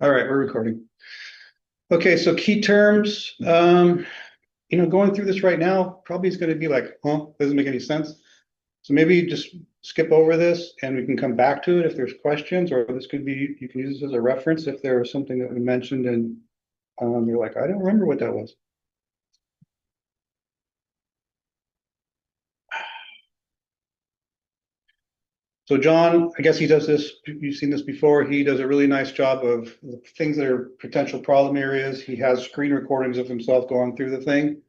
All right, we're recording. Okay, so key terms, going through this right now probably is going to be like, huh, doesn't make any sense. So maybe just skip over this and we can come back to it if there's questions, or this could be, you can use this as a reference if there was something that we mentioned and you're like, I don't remember what that was. So John, I guess he does this, you've seen this before. He does a really nice job of the things that are potential problem areas. He has screen recordings of himself going through the thing.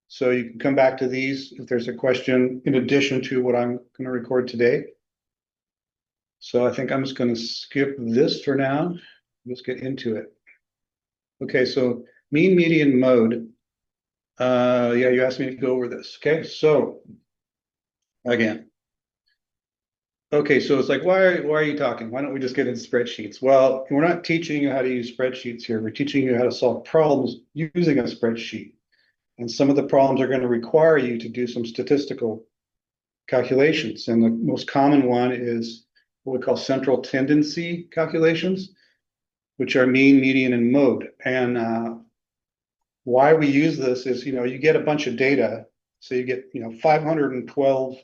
So you can come back to these if there's a question in addition to what I'm going to record today. So I think I'm just going to skip this for now. Let's get into it. Okay, so mean, median, mode. Yeah, you asked me to go over this. Okay, so again. Okay, so it's like, why are you talking? Why don't we just get into spreadsheets? Well, we're not teaching you how to use spreadsheets here. We're teaching you how to solve problems using a spreadsheet. And some of the problems are going to require you to do some statistical calculations. And the most common one is what we call central tendency calculations, which are mean, median, and mode. And why we use this is, you get a bunch of data. So you get, 512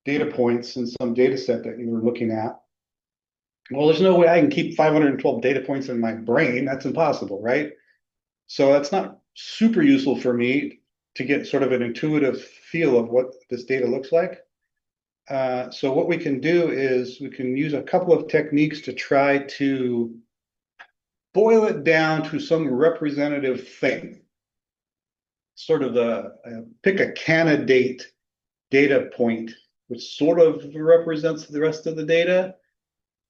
data points in some data set that you were looking at. Well, there's no way I can keep 512 data points in my brain. That's impossible, right? So that's not super useful for me to get sort of an intuitive feel of what this data looks like. So what we can do is we can use a couple of techniques to try to boil it down to some representative thing. Sort of pick a candidate data point, which sort of represents the rest of the data.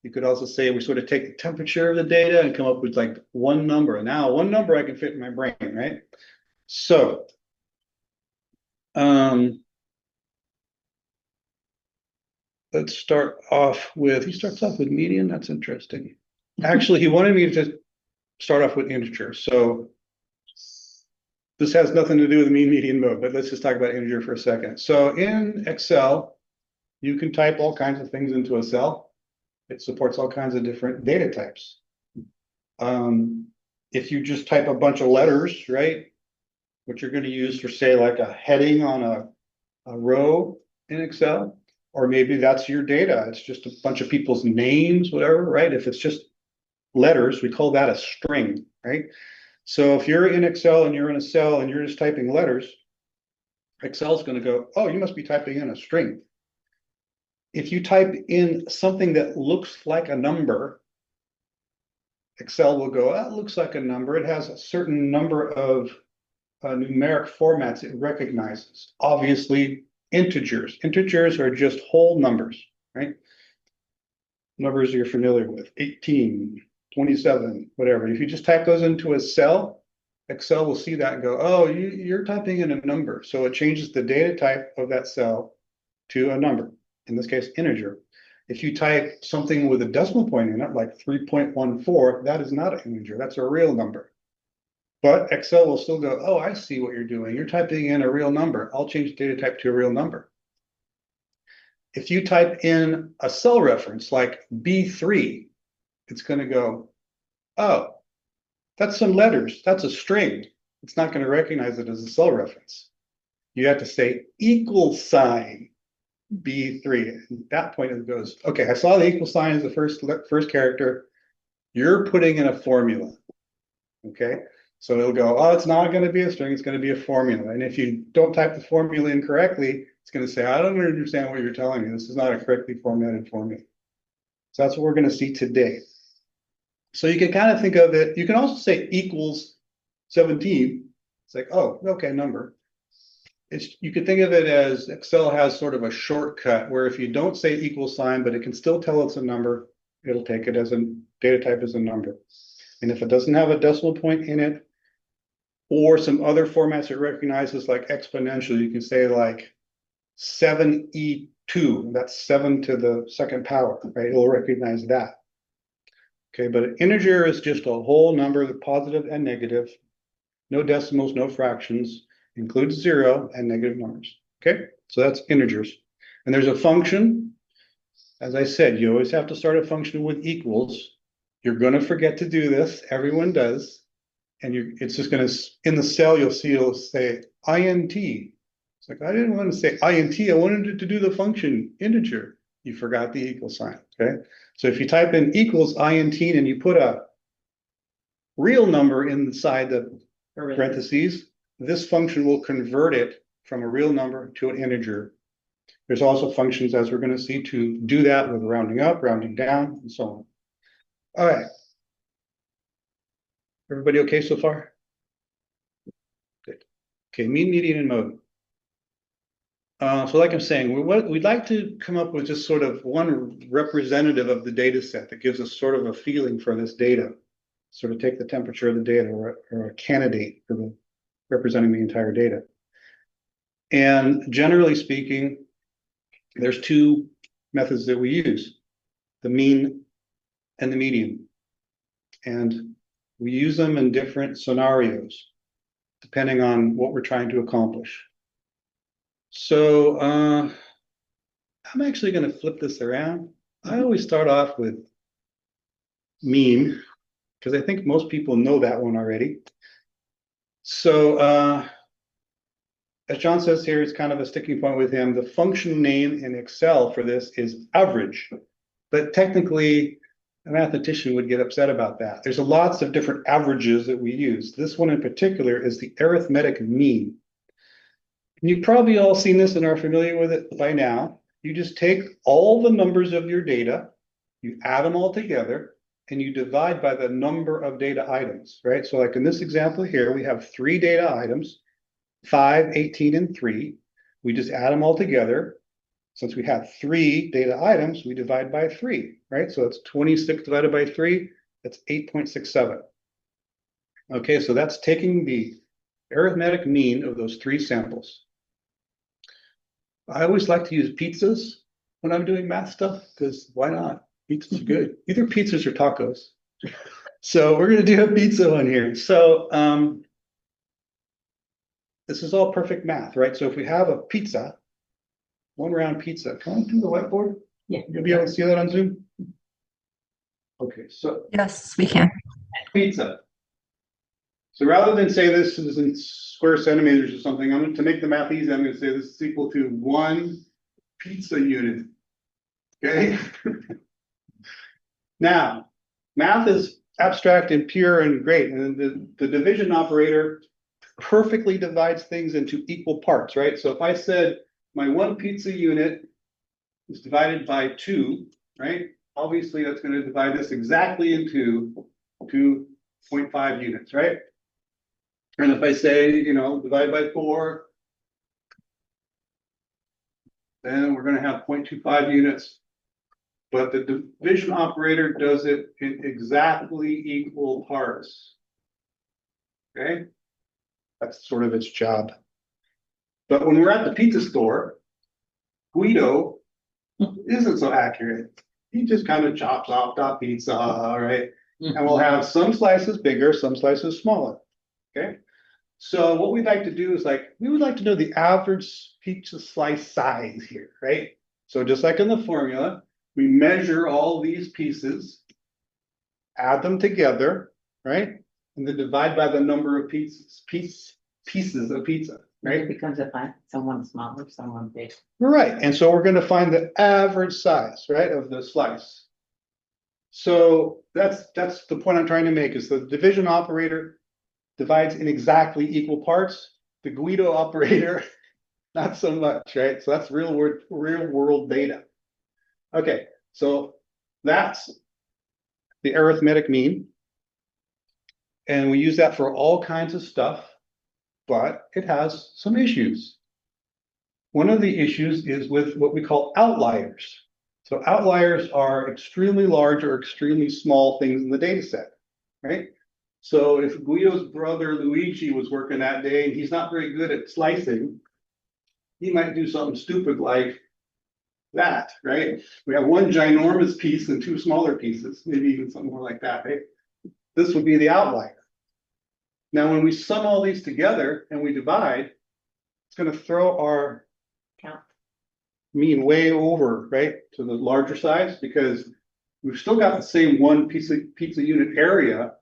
You could also say we sort of take the temperature of the data and come up with like one number. And now one number I can fit in my brain, right? So let's start off with, he starts off with median. That's interesting. Actually, he wanted me to start off with integer. So this has nothing to do with mean, median, mode, but let's just talk about integer for a second. So in Excel, you can type all kinds of things into a cell. It supports all kinds of different data types. If you just type a bunch of letters, right, what you're going to use for, say, like a heading on a row in Excel, or maybe that's your data. It's just a bunch of people's names, whatever, right? If it's just letters, we call that a string, right? So if you're in Excel and you're in a cell and you're just typing letters, Excel's going to go, oh, you must be typing in a string. If you type in something that looks like a number, Excel will go, oh, it looks like a number. It has a certain number of numeric formats it recognizes. Obviously, integers. Integers are just whole numbers, right? Numbers you're familiar with, 18, 27, whatever. If you just type those into a cell, Excel will see that and go, oh, you're typing in a number. So it changes the data type of that cell to a number, in this case, integer. If you type something with a decimal point in it, like 3.14, that is not an integer, that's a real number. But Excel will still go, oh, I see what you're doing. You're typing in a real number. I'll change data type to a real number. If you type in a cell reference like B3, it's going to go, oh, that's some letters. That's a string. It's not going to recognize it as a cell reference. You have to say equal sign B3. At that point, it goes, okay, I saw the equal sign as the first character. You're putting in a formula. Okay, so it'll go, oh, it's not going to be a string. It's going to be a formula. And if you don't type the formula incorrectly, it's going to say, I don't understand what you're telling me. This is not a correctly formatted formula. So that's what we're going to see today. So you can kind of think of it. You can also say equals 17. It's like, oh, okay, number. You could think of it as Excel has sort of a shortcut where if you don't say equal sign, but it can still tell it's a number, it'll take it as a data type as a number. And if it doesn't have a decimal point in it, or some other formats it recognizes like exponential, you can say like 7e2, that's 7 to the second power, right? It'll recognize that. Okay, but an integer is just a whole number, the positive and negative, no decimals, no fractions, includes 0 and negative numbers. Okay, so that's integers. And there's a function. As I said, you always have to start a function with equals. You're gonna forget to do this, everyone does. And it's just gonna, in the cell, it'll say int. It's like, I didn't want to say int, I wanted it to do the function integer. You forgot the equal sign, okay? So if you type in equals int and you put a real number inside the parentheses, this function will convert it from a real number to an integer. There's also functions, as we're going to see, to do that with rounding up, rounding down, and so on. All right. Everybody okay so far? Good. Okay, mean, median, and mode. So like I'm saying, we'd like to come up with just sort of one representative of the data set that gives us sort of a feeling for this data. Sort of take the temperature of the data, or a candidate for representing the entire data. And generally speaking, there's two methods that we use, the mean and the median. And we use them in different scenarios, depending on what we're trying to accomplish. So I'm actually going to flip this around. I always start off with mean, because I think most people know that one already. So as John says here, it's kind of a sticking point with him. The function name in Excel for this is average, but technically a mathematician would get upset about that. There's lots of different averages that we use. This one in particular is the arithmetic mean. And you've probably all seen this and are familiar with it by now. You just take all the numbers of your data, you add them all together, and you divide by the number of data items, right? So like in this example here, we have 3 data items, 5, 18, and 3. We just add them all together. Since we have 3 data items, we divide by 3, right? So it's 26 divided by 3, that's 8.67. Okay, so that's taking the arithmetic mean of those 3 samples. I always like to use pizzas when I'm doing math stuff, because why not? Pizzas are good. Either pizzas or tacos. So we're going to do a pizza one here. So this is all perfect math, right? So if we have a pizza, one round pizza, can I do the whiteboard? Yeah. You'll be able to see that on Zoom? Okay, so Yes, we can. pizza. So rather than say this is in square centimeters or something, I'm going to make the math easy. I'm going to say this is equal to 1 pizza unit. Okay. Now, math is abstract and pure and great, and the division operator perfectly divides things into equal parts, right? So if I said my 1 pizza unit is divided by 2, right? Obviously, that's going to divide this exactly into 2.5 units, right? And if I say, divide by 4, then we're going to have 0.25 units. But the division operator does it in exactly equal parts. Okay? That's sort of its job. But when we're at the pizza store, Guido isn't so accurate. He just kind of chops off the pizza, all right? And we'll have some slices bigger, some slices smaller. Okay? So what we'd like to do is we would like to know the average pizza slice size here, right? So just like in the formula, we measure all these pieces, add them together, right? And then divide by the number of pieces of pizza, right? It becomes a pie, someone smaller, someone big. Right, and so we're going to find the average size, right, of the slice. So that's the point I'm trying to make, is the division operator divides in exactly equal parts. The Guido operator, not so much, right? So that's real world data. Okay, so that's the arithmetic mean. And we use that for all kinds of stuff, but it has some issues. One of the issues is with what we call outliers. So outliers are extremely large or extremely small things in the data set, right? So if Guido's brother Luigi was working that day and he's not very good at slicing, he might do something stupid like that, right? We have 1 ginormous piece and 2 smaller pieces, maybe even something more like that, right? This would be the outlier. Now, when we sum all these together and we divide, it's going to throw our Count. mean way over, right, to the larger size, because we've still got the same one pizza unit area,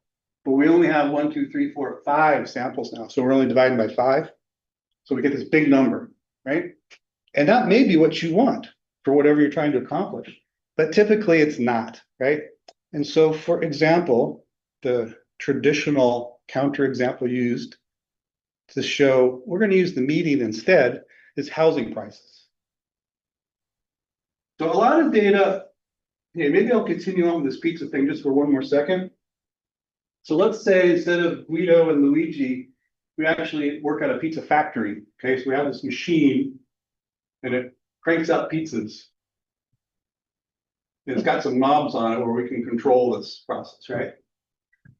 but we only have 1, 2, 3, 4, 5 samples now. So we're only dividing by 5. So we get this big number, right? And that may be what you want for whatever you're trying to accomplish, but typically it's not, right? And so, for example, the traditional counterexample used to show we're going to use the median instead is housing prices. So a lot of data, okay, maybe I'll continue on with this pizza thing just for one more second. So let's say instead of Guido and Luigi, we actually work at a pizza factory. Okay, so we have this machine and it cranks out pizzas. And it's got some knobs on it where we can control this process, right?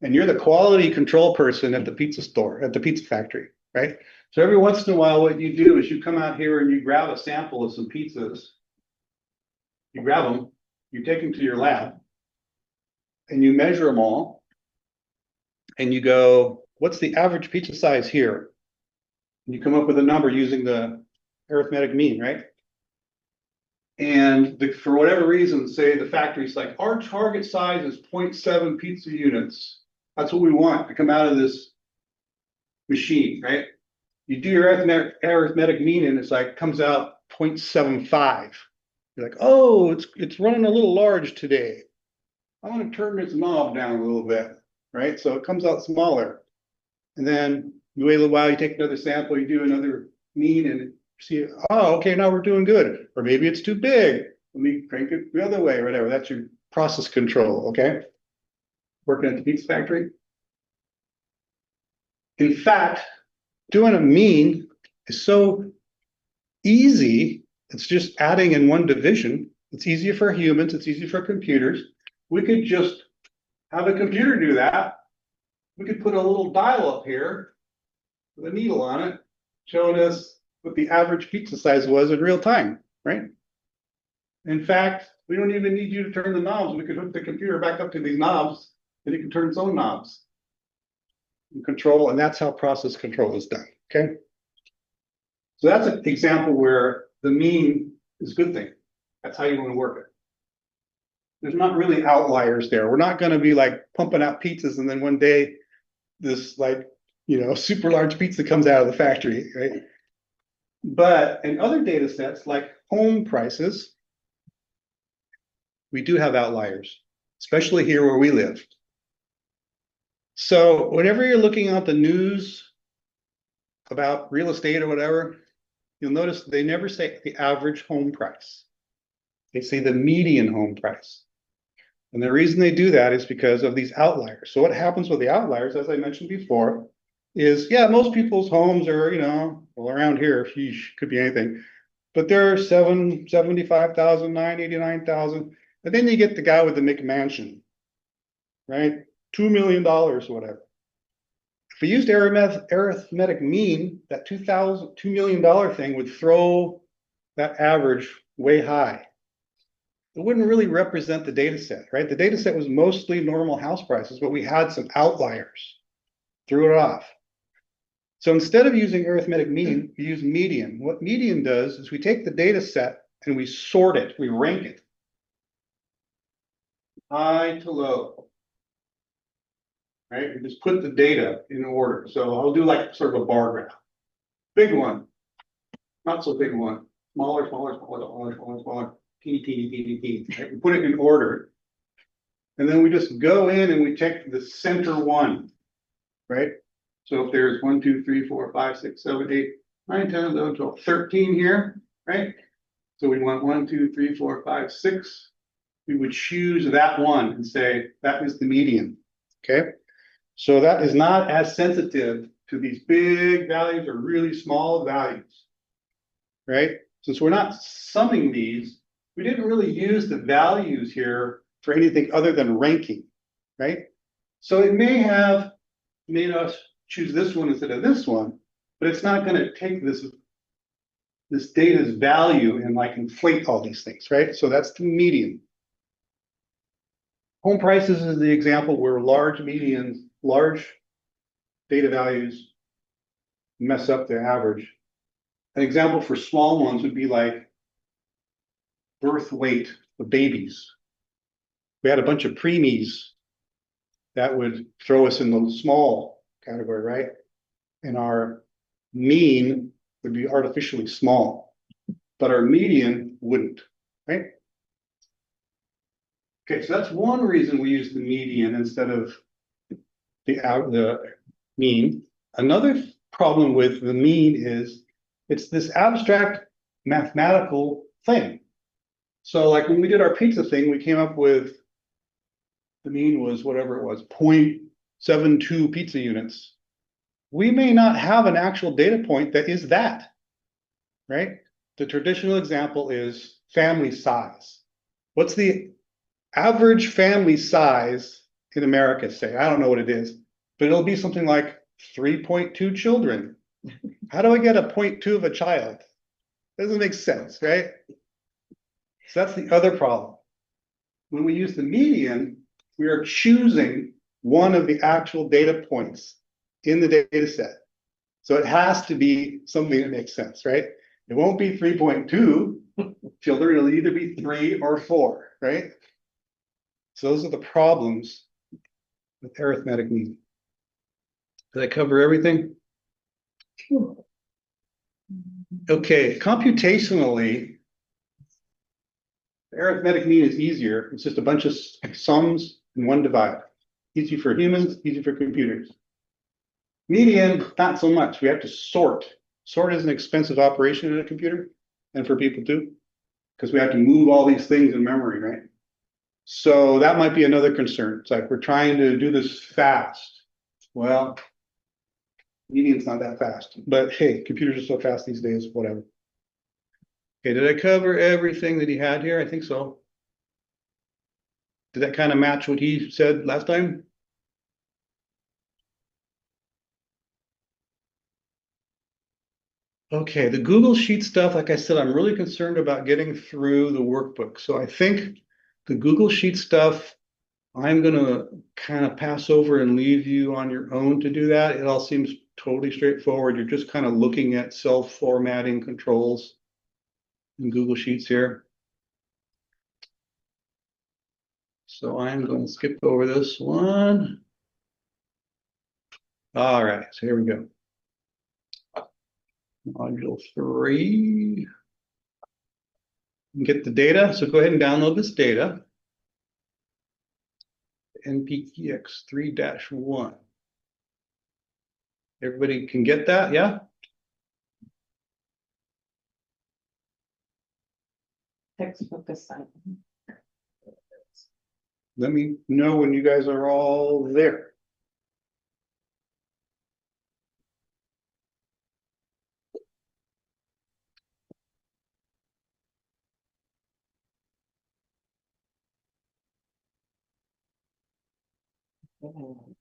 And you're the quality control person at the pizza store, at the pizza factory, right? So every once in a while, what you do is you come out here and you grab a sample of some pizzas. You grab them, you take them to your lab, and you measure them all. And you go, what's the average pizza size here? And you come up with a number using the arithmetic mean, right? And for whatever reason, say the factory's like, our target size is 0.7 pizza units. That's what we want to come out of this machine, right? You do your arithmetic mean and it's like, comes out 0.75. You're like, oh, it's running a little large today. I want to turn this knob down a little bit, right? So it comes out smaller. And then you wait a little while, you take another sample, you do another mean and see, oh, okay, now we're doing good. Or maybe it's too big. Let me crank it the other way, or whatever. That's your process control, okay? Working at the pizza factory. In fact, doing a mean is so easy. It's just adding in one division. It's easier for humans. It's easy for computers. We could just have a computer do that. We could put a little dial up here with a needle on it, showing us what the average pizza size was in real time, right? In fact, we don't even need you to turn the knobs. We could hook the computer back up to these knobs and it can turn its own knobs. And control, and that's how process control is done, okay? So that's an example where the mean is a good thing. That's how you want to work it. There's not really outliers there. We're not going to be like pumping out pizzas and then one day this like, super large pizza comes out of the factory, right? But in other data sets like home prices, we do have outliers, especially here where we live. So whenever you're looking at the news about real estate or whatever, you'll notice they never say the average home price. They say the median home price. And the reason they do that is because of these outliers. So what happens with the outliers, as I mentioned before, is, yeah, most people's homes are, well, around here, could be anything. But there are 75,000, 989,000. And then you get the guy with the McMansion, right? $2 million or whatever. If we used arithmetic mean, that $2 million thing would throw that average way high. It wouldn't really represent the data set, right? The data set was mostly normal house prices, but we had some outliers, threw it off. So instead of using arithmetic mean, we use median. What median does is we take the data set and we sort it, we rank it. High to low. Right? We just put the data in order. So I'll do like sort of a bar graph. Big one, not so big one, smaller, teeny. Right? We put it in order. And then we just go in and we take the center one, right? So if there's 1, 2, 3, 4, 5, 6, 7, 8, 9, 10, 11, 12, 13 here, right? So we want 1, 2, 3, 4, 5, 6. We would choose that one and say that is the median, okay? So that is not as sensitive to these big values or really small values, right? Since we're not summing these, we didn't really use the values here for anything other than ranking, right? So it may have made us choose this one instead of this one, but it's not going to take this data's value and like inflate all these things, right? So that's the median. Home prices is the example where large data values mess up the average. An example for small ones would be like birth weight of babies. we had a bunch of preemies that would throw us in the small category, right? And our mean would be artificially small, but our median wouldn't, right? Okay, so that's one reason we use the median instead of the mean. Another problem with the mean is it's this abstract mathematical thing. So like when we did our pizza thing, we came up with the mean was whatever it was, 0.72 pizza units. We may not have an actual data point that is that, right? The traditional example is family size. What's the average family size in America, say? I don't know what it is, but it'll be something like 3.2 children. How do I get a 0.2 of a child? Doesn't make sense, right? So that's the other problem. When we use the median, we are choosing one of the actual data points in the data set. So it has to be something that makes sense, right? It won't be 3.2 children, it'll either be 3 or 4, right? So those are the problems with arithmetic mean. Did I cover everything? Okay, computationally, the arithmetic mean is easier. It's just a bunch of sums and one divide. Easy for humans, easy for computers. Median, not so much. We have to sort. Sort is an expensive operation in a computer and for people too, because we have to move all these things in memory, right? So that might be another concern. It's like we're trying to do this fast. Well, median's not that fast, but hey, computers are so fast these days, whatever. Okay, did I cover everything that he had here? I think so. Did that kind of match what he said last time? Okay, the Google Sheet stuff, like I said, I'm really concerned about getting through the workbook. So I think the Google Sheet stuff, I'm gonna kind of pass over and leave you on your own to do that. It all seems totally straightforward. You're just kind of looking at self-formatting controls in Google Sheets here. So I'm going to skip over this one. All right, so here we go. Module 3. Get the data. So go ahead and download this data. NPEX 3-1. Everybody can get that, yeah? Textbook assignment. Let me know when you guys are all there.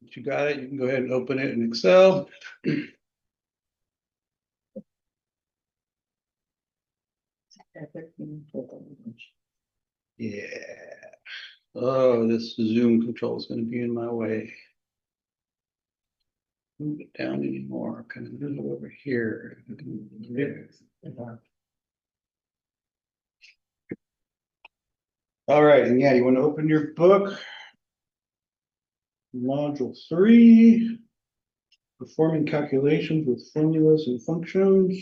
If you got it, you can go ahead and open it in Excel. Yeah. Oh, this Zoom control is going to be in my way. Move it down anymore. Kind of move it over here. All right, and yeah, you want to open your book. Module 3. Performing calculations with formulas and functions.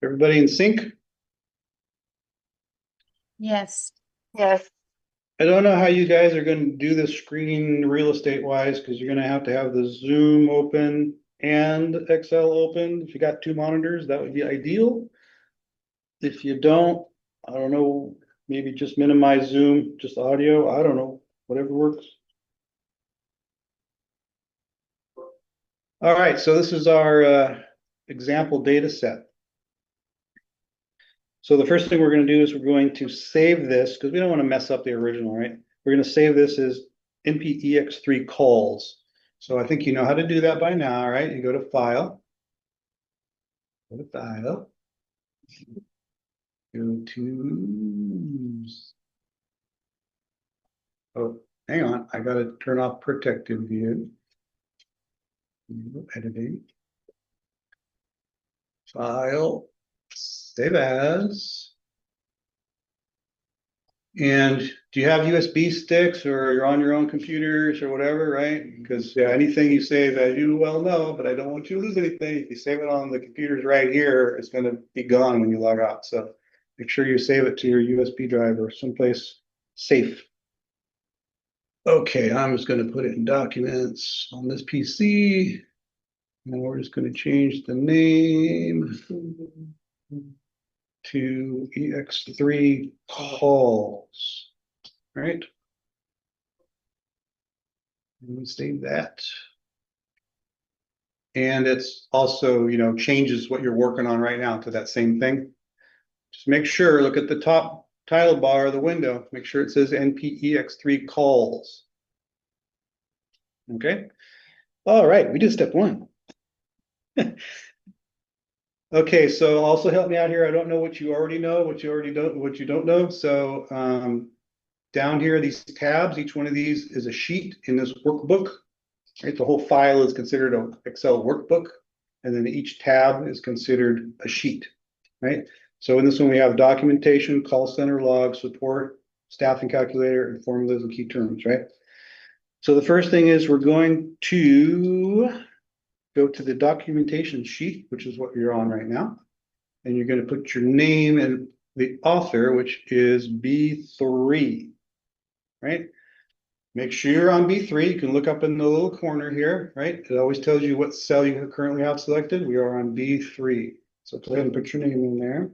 Everybody in sync? Yes. Yes. I don't know how you guys are going to do this screen real estate wise, because you're going to have the Zoom open and Excel open. If you got 2 monitors, that would be ideal. If you don't, I don't know, maybe just minimize Zoom, just audio. I don't know, whatever works. All right, so this is our example data set. So the first thing we're going to do is we're going to save this because we don't want to mess up the original, right? We're going to save this as NPEX3 calls. So I think you know how to do that by now, right? You go to File. Go to File. Go to... Oh, hang on. I got to turn off Protected View. Editing. File. Save as. And do you have USB sticks or you're on your own computers or whatever, right? Because yeah, anything you save, as you well know, but I don't want you to lose anything. If you save it on the computers right here, it's going to be gone when you log out. So make sure you save it to your USB drive or someplace safe. Okay, I'm just going to put it in documents on this PC. And we're just going to change the name to EX3 calls, right? And we save that. And it's also, changes what you're working on right now to that same thing. Just make sure, look at the top title bar of the window, make sure it says NPEX3 calls. Okay. All right, we did step one. Okay, so also help me out here. I don't know what you already know, what you don't know. So down here, these tabs, each one of these is a sheet in this workbook. Right, the whole file is considered an Excel workbook, and then each tab is considered a sheet. Right. So in this one, we have documentation, call center log, support, staffing calculator, and formulas and key terms. Right. So the first thing is we're going to go to the documentation sheet, which is what you're on right now. And you're going to put your name and the author, which is B3, right? Make sure you're on B3. You can look up in the little corner here, right? It always tells you what cell you currently have selected. We are on B3. So go ahead and put your name in there.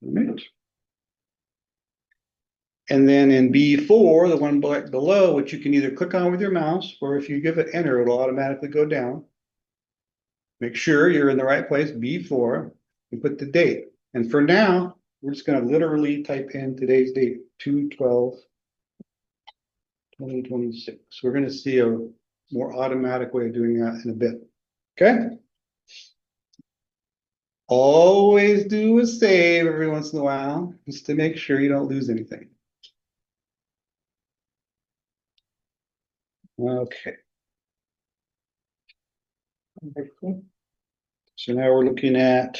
Right. And then in B4, the one below, which you can either click on with your mouse, or if you give it enter, it'll automatically go down. Make sure you're in the right place, B4, and put the date. And for now, we're just going to literally type in today's date, 2/12/2026. We're going to see a more automatic way of doing that in a bit. Okay? Always do a save every once in a while, just to make sure you don't lose anything. Okay. So now we're looking at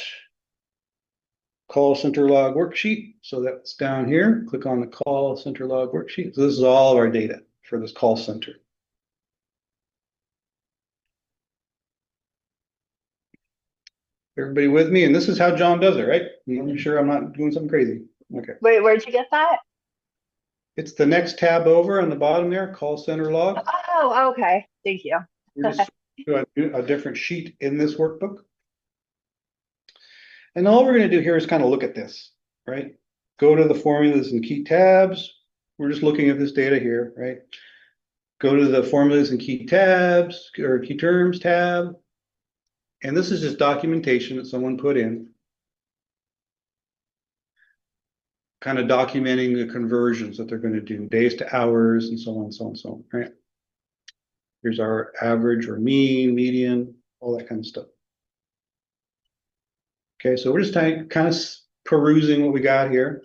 call center log worksheet. So that's down here. Click on the call center log worksheet. So this is all of our data for this call center. Everybody with me? And this is how John does it, right? I'm sure I'm not doing something crazy. Okay. Wait, where'd you get that? It's the next tab over on the bottom there, call center log. Oh, okay. Thank you. We're just doing a different sheet in this workbook. And all we're going to do here is kind of look at this, right? Go to the formulas and key tabs. We're just looking at this data here, right? Go to the formulas and key tabs or key terms tab. And this is just documentation that someone put in, kind of documenting the conversions that they're going to do, days to hours and so on, so on, so on, right? Here's our average or mean, median, all that kind of stuff. Okay, so we're just kind of perusing what we got here.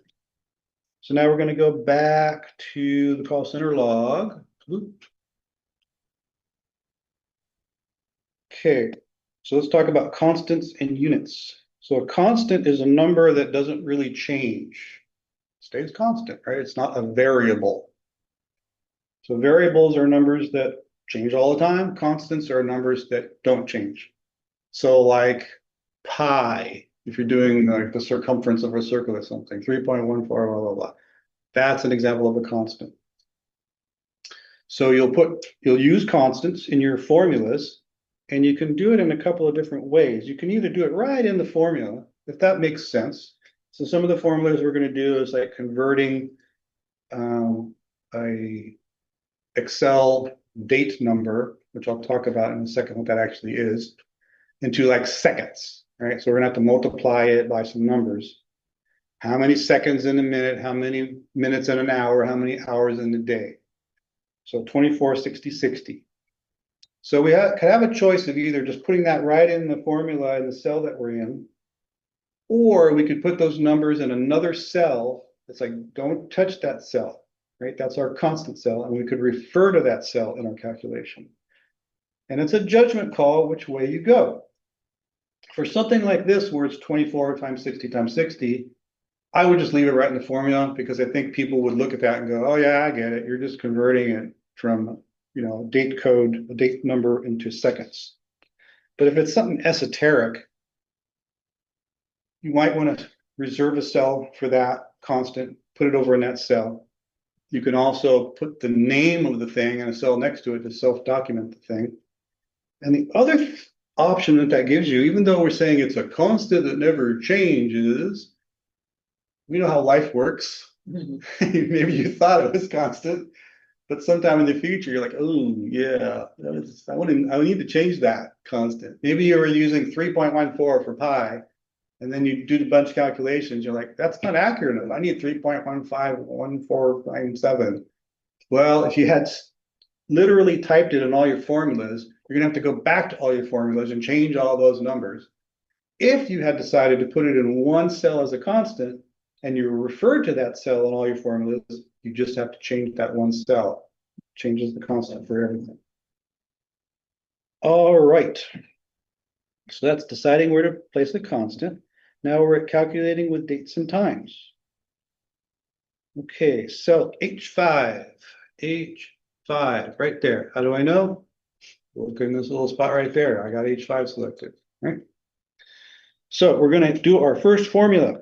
So now we're going to go back to the call center log. Okay, so let's talk about constants and units. So a constant is a number that doesn't really change. It stays constant, right? It's not a variable. So variables are numbers that change all the time. Constants are numbers that don't change. So like pi, if you're doing like the circumference of a circle or something, 3.14, blah, blah, blah. That's an example of a constant. So you'll use constants in your formulas, and you can do it in a couple of different ways. You can either do it right in the formula, if that makes sense. So some of the formulas we're going to do is like converting a Excel date number, which I'll talk about in a second what that actually is, into like seconds, right? So we're gonna have to multiply it by some numbers. How many seconds in a minute, how many minutes in an hour, how many hours in a day? So 24, 60, 60. So we could have a choice of either just putting that right in the formula in the cell that we're in, or we could put those numbers in another cell. It's like, don't touch that cell, right? That's our constant cell, and we could refer to that cell in our calculation. And it's a judgment call which way you go. For something like this, where it's 24 times 60 times 60, I would just leave it right in the formula, because I think people would look at that and go, oh yeah, I get it. You're just converting it from, date code, a date number into seconds. But if it's something esoteric, you might want to reserve a cell for that constant, put it over in that cell. You can also put the name of the thing in a cell next to it to self-document the thing. And the other option that gives you, even though we're saying it's a constant that never changes, we know how life works. Maybe you thought it was constant, but sometime in the future, you're like, oh yeah, I need to change that constant. Maybe you were using 3.14 for pi, and then you do a bunch of calculations. You're like, that's not accurate enough. I need 3.151497. Well, if you had literally typed it in all your formulas, you're gonna have to go back to all your formulas and change all those numbers. If you had decided to put it in one cell as a constant, and you referred to that cell in all your formulas, you just have to change that one cell. Changes the constant for everything. All right. So that's deciding where to place the constant. Now we're at calculating with dates and times. Okay, cell H5, right there. How do I know? Look in this little spot right there. I got H5 selected, right? So we're going to do our first formula.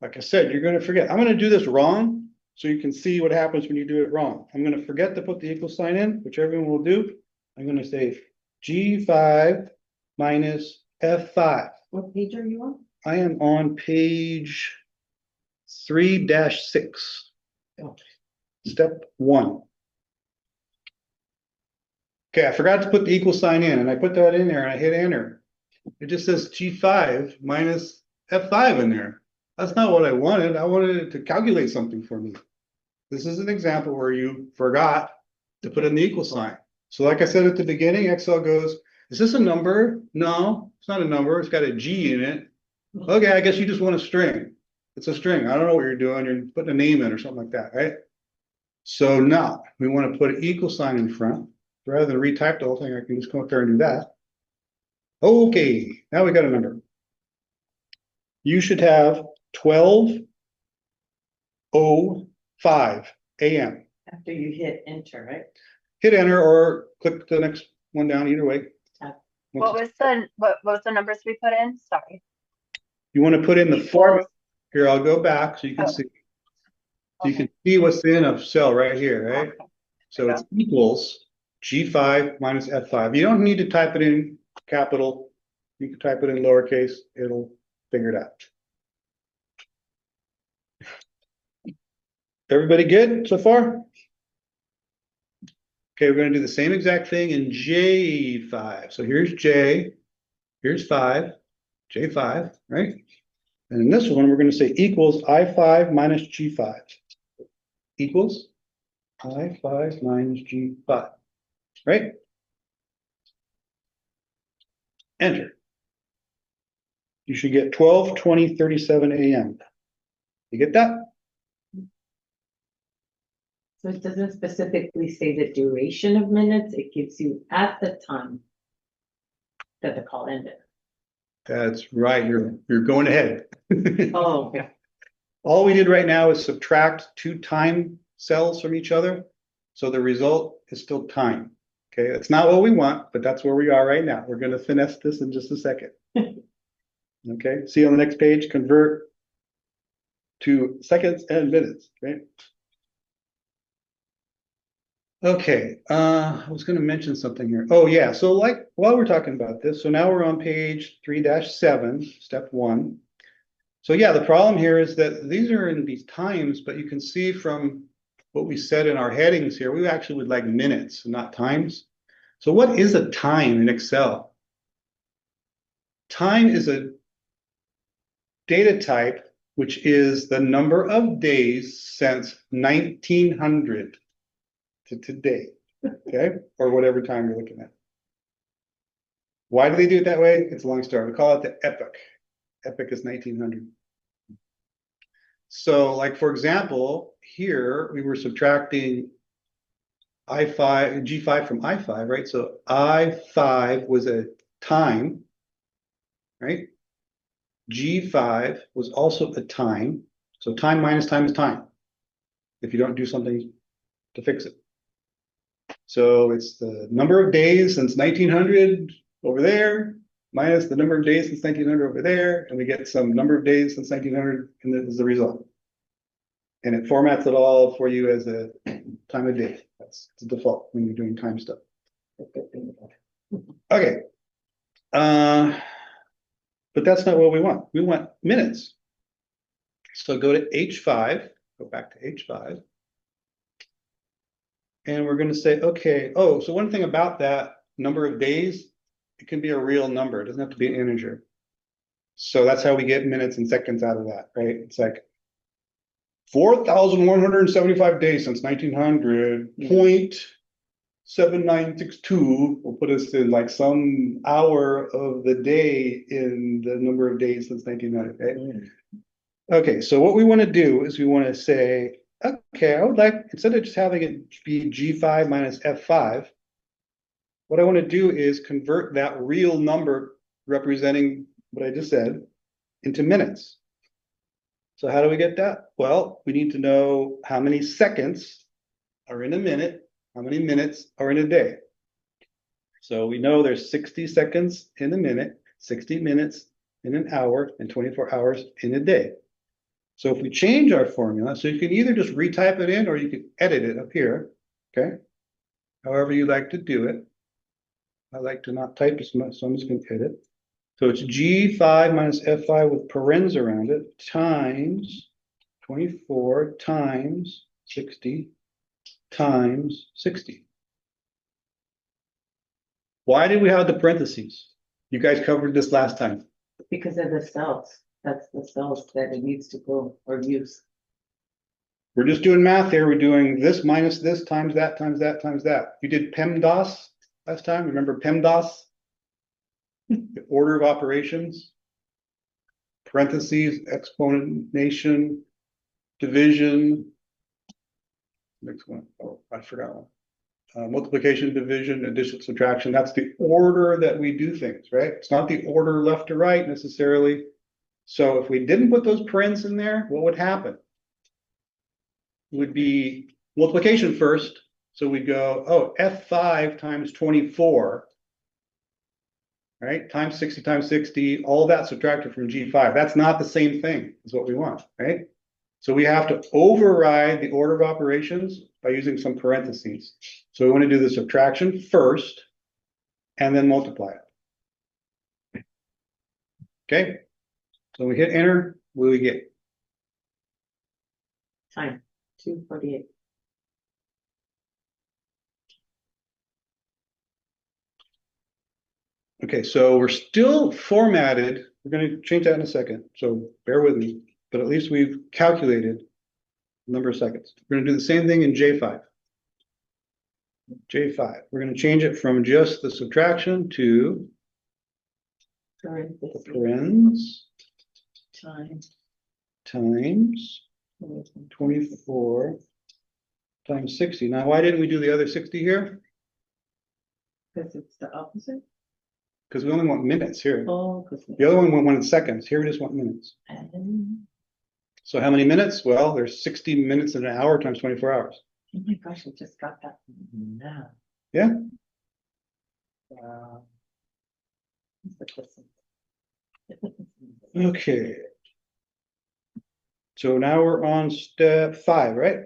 Like I said, you're going to forget. I'm going to do this wrong so you can see what happens when you do it wrong. I'm going to forget to put the equal sign in, which everyone will do. I'm going to say G5 minus F5. What page are you on? I am on page 3-6. Oh. Step 1. Okay, I forgot to put the equal sign in, and I put that in there and I hit enter. It just says G5 minus F5 in there. That's not what I wanted. I wanted it to calculate something for me. This is an example where you forgot to put in the equal sign. So like I said at the beginning, Excel goes, is this a number? No, it's not a number. It's got a G in it. Okay, I guess you just want a string. It's a string. I don't know what you're doing. You're putting a name in or something like that, right? So now we want to put an equal sign in front. Rather than retype the whole thing, I can just come up there and do that. Okay, now we got a number. You should have 12:05 a.m. After you hit enter, right? Hit enter or click the next one down, either way. What was the numbers we put in? Sorry. You want to put in the Equals. formula. Here, I'll go back so you can Oh. see. So you can see what's in a cell right here, right? Okay. So it's equals G5 minus F5. You don't need to type it in capital. You can type it in lowercase. It'll figure it out. Everybody good so far? Okay, we're going to do the same exact thing in J5. So here's J, here's 5, J5, right? And in this one, we're going to say equals I5 minus G5. Equals I5 minus G5, right? Enter. You should get 12:20:37 a.m. You get that? So it doesn't specifically say the duration of minutes, it gives you at the time that the call ended. That's right. You're going ahead. Oh, okay. All we did right now is subtract 2 time cells from each other. So the result is still time. Okay, it's not what we want, but that's where we are right now. We're going to finesse this in just a second. Okay, see on the next page, convert to seconds and minutes, right? Okay, I was going to mention something here. Oh yeah, so like while we're talking about this, so now we're on page 3-7, step 1. So yeah, the problem here is that these are in these times, but you can see from what we said in our headings here, we actually would like minutes, not times. So what is a time in Excel? Time is a data type which is the number of days since 1900 to today, okay? Or whatever time you're looking at. Why do they do it that way? It's a long story. We call it the epoch. Epoch is 1900. So like, for example, here we were subtracting G5 from I5, right? So I5 was a time. right? G5 was also a time, so time minus time is time. If you don't do something to fix it. So it's the number of days since 1900 over there, minus the number of days since 1900 over there, and we get some number of days since 1900, and that is the result. And it formats it all for you as a time of day. That's the default when you're doing time stuff. Okay. But that's not what we want. We want minutes. So go to H5, go back to H5. And we're going to say, okay, oh, so one thing about that number of days, it can be a real number. It doesn't have to be an integer. So that's how we get minutes and seconds out of that, right? It's like 4,175 days since 1900, 0.7962 will put us in like some hour of the day in the number of days since 1900, right? Okay, so what we want to do is we want to say, okay, I would like, instead of just having it be G5 minus F5, what I want to do is convert that real number representing what I just said into minutes. So how do we get that? Well, we need to know how many seconds are in a minute, how many minutes are in a day. So we know there's 60 seconds in a minute, 60 minutes in an hour, and 24 hours in a day. So if we change our formula, so you can either just retype it in or you can edit it up here, okay? However you like to do it. I like to not type as much, so I'm just going to edit. So it's G5 minus F5 with parens around it times 24 times 60 times 60. Why did we have the parentheses? You guys covered this last time. Because of the cells. That's the cells that it needs to go or use. We're just doing math here. We're doing this minus this times that times that times that. You did PEMDAS last time. Remember PEMDAS? The order of operations. Parentheses, exponentation, division. Next one. Oh, I forgot one. Multiplication, division, addition, subtraction. That's the order that we do things, right? It's not the order left to right necessarily. So if we didn't put those parens in there, what would happen? It would be multiplication first. So we go, oh, F5 times 24, right? Times 60 times 60, all that subtracted from G5. That's not the same thing as what we want, right? So we have to override the order of operations by using some parentheses. So we want to do the subtraction first and then multiply it. Okay. So we hit enter, what do we get? Time, 2:48. Okay, so we're still formatted. We're going to change that in a second. So bear with me, but at least we've calculated the number of seconds. We're going to do the same thing in J5. J5, we're going to change it from just the subtraction to the parens Time. times 24 times 60. Now, why didn't we do the other 60 here? Because it's the opposite. Because we only want minutes here. Oh, because. The other one wanted seconds. Here we just want minutes. So how many minutes? Well, there's 60 minutes in an hour times 24 hours. Oh my gosh, I just got that now. Yeah. Okay. So now we're on step 5, right?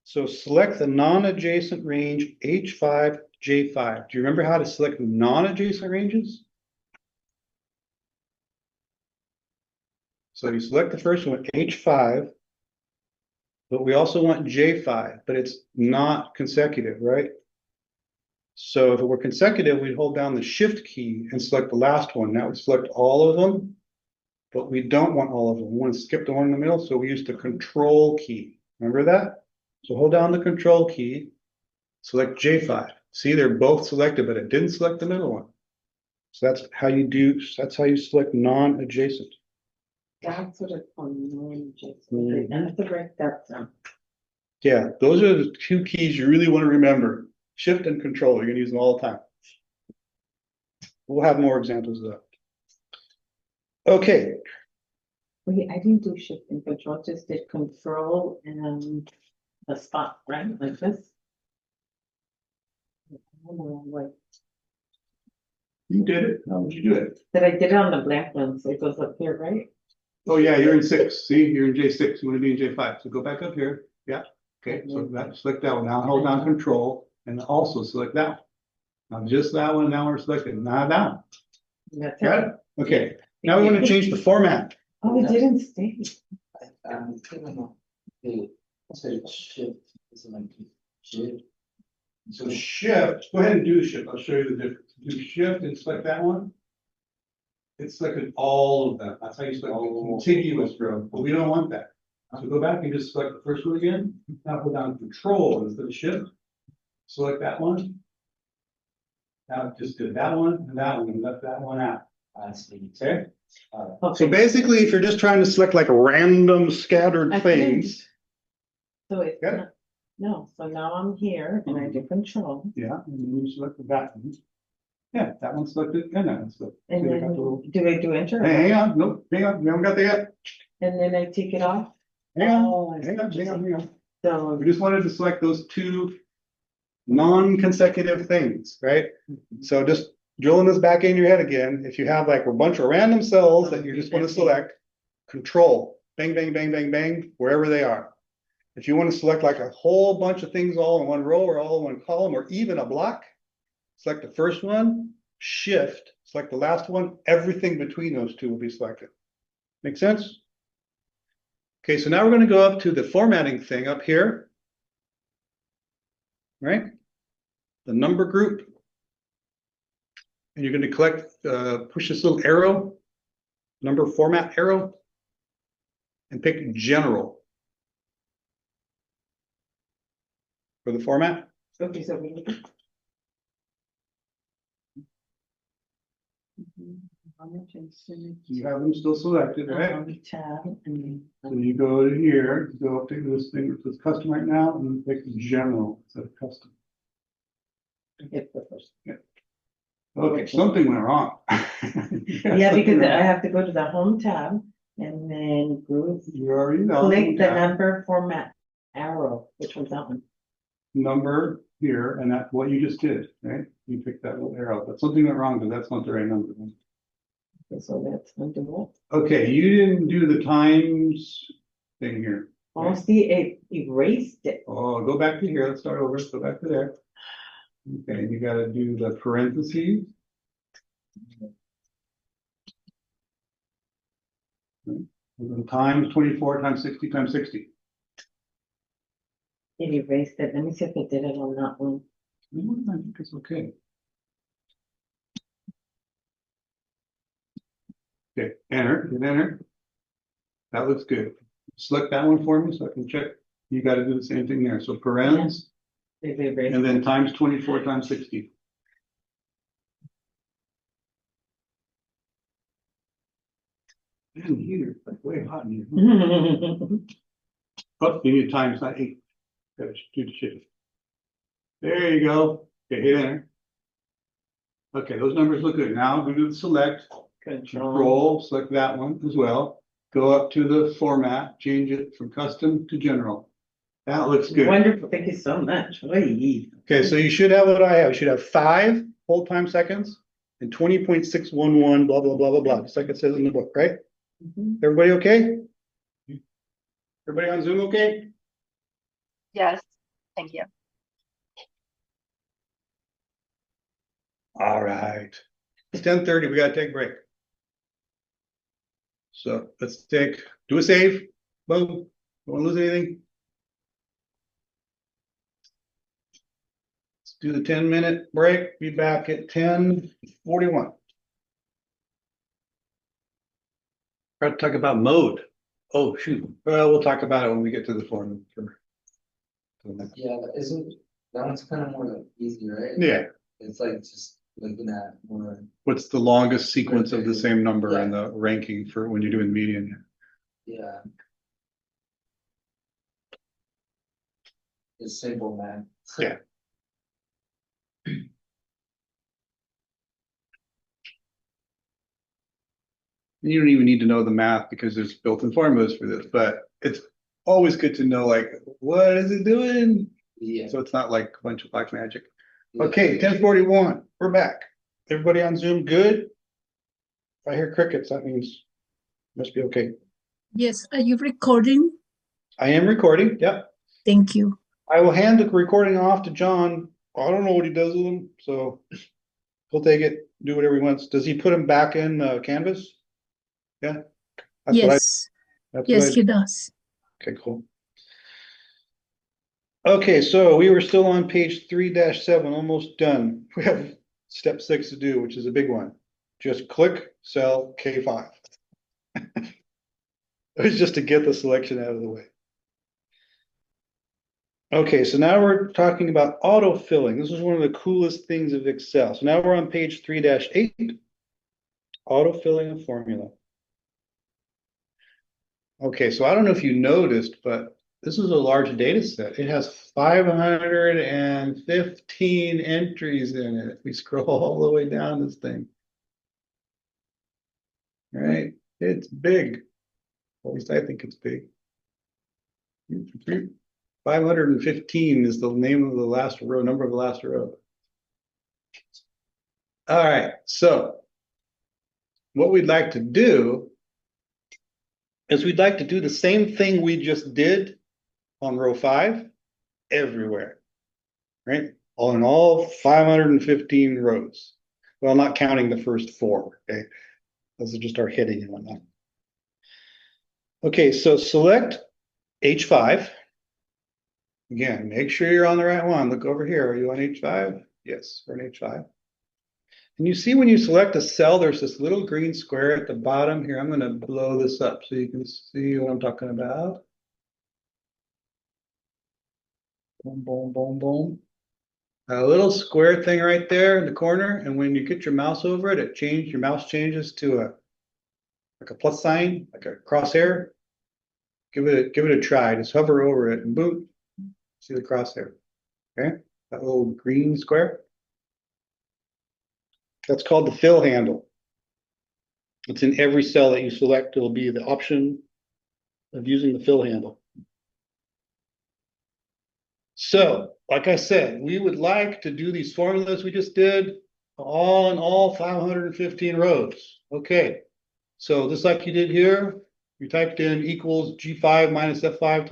So select the non-adjacent range H5, J5. Do you remember how to select non-adjacent ranges? So you select the first one, H5, but we also want J5, but it's not consecutive, right? So if it were consecutive, we'd hold down the shift key and select the last one. That would select all of them, but we don't want all of them. We want to skip the one in the middle, so we use the control key. Remember that? So hold down the control key, select J5. See, they're both selected, but it didn't select the middle one. So that's how you select non-adjacent. That's what it's on non-adjacent. I have to write that down. Yeah, those are the two keys you really want to remember. Shift and control, you're going to use them all the time. We'll have more examples of that. Okay, Wait, I didn't do shift and control, just did control and the spot, right, like this? I don't know, like, you did it. How would you do it? that I did it on the black one, so it goes up here, right? Oh, yeah, you're in 6. See, you're in J6. You want to be in J5. So go back up here. Yeah. Okay, so that, select that one. Now hold down control and also select that one. Now just that one. Now we're selecting, not that one. That's Got it. it? Okay, now we want to change the format. Oh, it didn't stay. So shift, go ahead and do shift. I'll show you the difference. Do shift and select that one. It's selected all of them. That's how you select the contiguous row, but we don't want that. So go back and just select the first one again. Now put down control instead of shift. Select that one. Now just did that one and left that one out. I see. Okay? So Okay, basically, if you're just trying to select like random scattered I couldn't- things, so it's Got it? not, no, so now I'm here and I do control. yeah, and then you select that one. Yeah, that one's selected and that one's selected. And See, they then, got the little- do I do enter? Hey, hang on, nope, hang on, we haven't got there yet. And then I take it off? Hang Oh, on, I hang on, see. hang on, hang on. So, We just wanted to select those two non-consecutive things, right? So just drilling this back in your head again, if you have like a bunch of random cells that you just want to select, control, bang, bang, bang, bang, bang, wherever they are. If you want to select like a whole bunch of things all in one row or all in one column or even a block, select the first one, shift, select the last one, everything between those two will be selected. Make sense? Okay, so now we're going to go up to the formatting thing up here. Right? The number group. And you're going to push this little arrow, number format arrow, and pick general for the format. okay, so we. You have them still selected, right? Tab and So you go to here, go up to this thing that says custom right now, and pick general instead of custom. hit the first. Okay, something went wrong. Yeah, because I have to go to the home tab and then group, You already know. click the number format arrow, which was that one? Number here, and that's what you just did, right? You picked that little arrow, but something went wrong, because that's not the right number. Okay, so that's under what? Okay, you didn't do the times thing here. Oh, see, it erased it. Oh, go back to here, let's start over, go back to there. Okay, you gotta do the parentheses. And then times 24 times 60 times 60. It erased it. Let me see if it did it on that one. I think it's okay. Okay, enter, hit enter. That looks good. Select that one for me so I can check. You gotta do the same thing there. So parens, It erased and then it. times 24 times 60. Man, here, it's like way hot in here. Oh, you need times, not 8. Gotta do the shift. There you go. Okay, hit enter. Okay, those numbers look good. Now go to the select, control, select that one as well. Go up to the format, change it from custom to general. That looks good. Wonderful, thank you so much. Oy. Okay, so you should have what I have. You should have 5 whole time seconds and 20.611, blah, blah, blah, blah, blah, just like it says in the book, right? Mhm. Everybody okay? Everybody on Zoom okay? Yes, thank you. All right. It's 10:30, we gotta take a break. So let's do a save. Boom. Don't wanna lose anything. Let's do the 10-minute break. Be back at 10:41. Try to talk about mode. Oh, shoot. Well, we'll talk about it when we get to the form. Yeah, isn't, that one's kind of more like easy, right? Yeah. It's like just looking at more, What's the longest sequence of the same number in the ranking for when you're doing median? yeah. It's simple, man. Yeah. You don't even need to know the math because there's built-in formulas for this, but it's always good to know like, what is it doing? Yeah. So it's not like a bunch of black magic. Yeah. Okay, 10:41, we're back. Everybody on Zoom, good? If I hear crickets, that means must be okay. Yes, are you recording? I am recording, yep. Thank you. I will hand the recording off to John. I don't know what he does with them, so he'll take it, do whatever he wants. Does he put them back in Canvas? Yeah. That's what Yes, that's yes, what he does. Okay, cool. Okay, so we were still on page 3-7, almost done. We have step 6 to do, which is a big one. Just click cell K5. It was just to get the selection out of the way. Okay, so now we're talking about auto-filling. This is one of the coolest things of Excel. So now we're on page 3-8, auto-filling a formula. Okay, so I don't know if you noticed, but this is a large data set. It has 515 entries in it. If we scroll all the way down this thing. All right, it's big. At least I think it's big. 515 is the name of the last row, number of the last row. All right, so what we'd like to do is we'd like to do the same thing we just did on row 5 everywhere, right? On all 515 rows. Well, not counting the first 4, okay? Those are just our heading and whatnot. Okay, so select H5. Again, make sure you're on the right one. Look over here. Are you on H5? Yes, we're on H5. And you see when you select a cell, there's this little green square at the bottom here. I'm going to blow this up so you can see what I'm talking about. Boom, boom, boom, boom. A little square thing right there in the corner, and when you get your mouse over it, your mouse changes to like a plus sign, like a crosshair. Give it a try. Just hover over it and boom, see the crosshair. Okay, that little green square. That's called the fill handle. It's in every cell that you select. It'll be the option of using the fill handle. So, like I said, we would like to do these formulas we just did all in all 515 rows. Okay, so just like you did here, you typed in equals G5 minus F5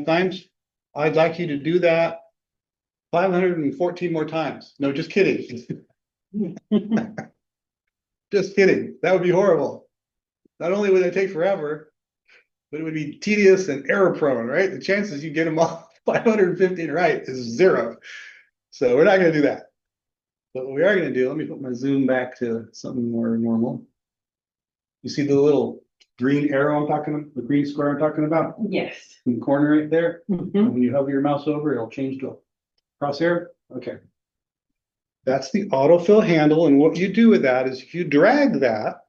times. I'd like you to do that 514 more times. No, just kidding. Just kidding. That would be horrible. Not only would it take forever, but it would be tedious and error prone, right? The chances you get them all 515 right is 0. So we're not going to do that. But what we are going to do, let me put my zoom back to something more normal. You see the little green arrow I'm talking about, the green square I'm talking about? Yes. In the corner right there. Mhm. And when you hover your mouse over, it'll change to a crosshair. Okay. That's the autofill handle. And what you do with that is if you drag that,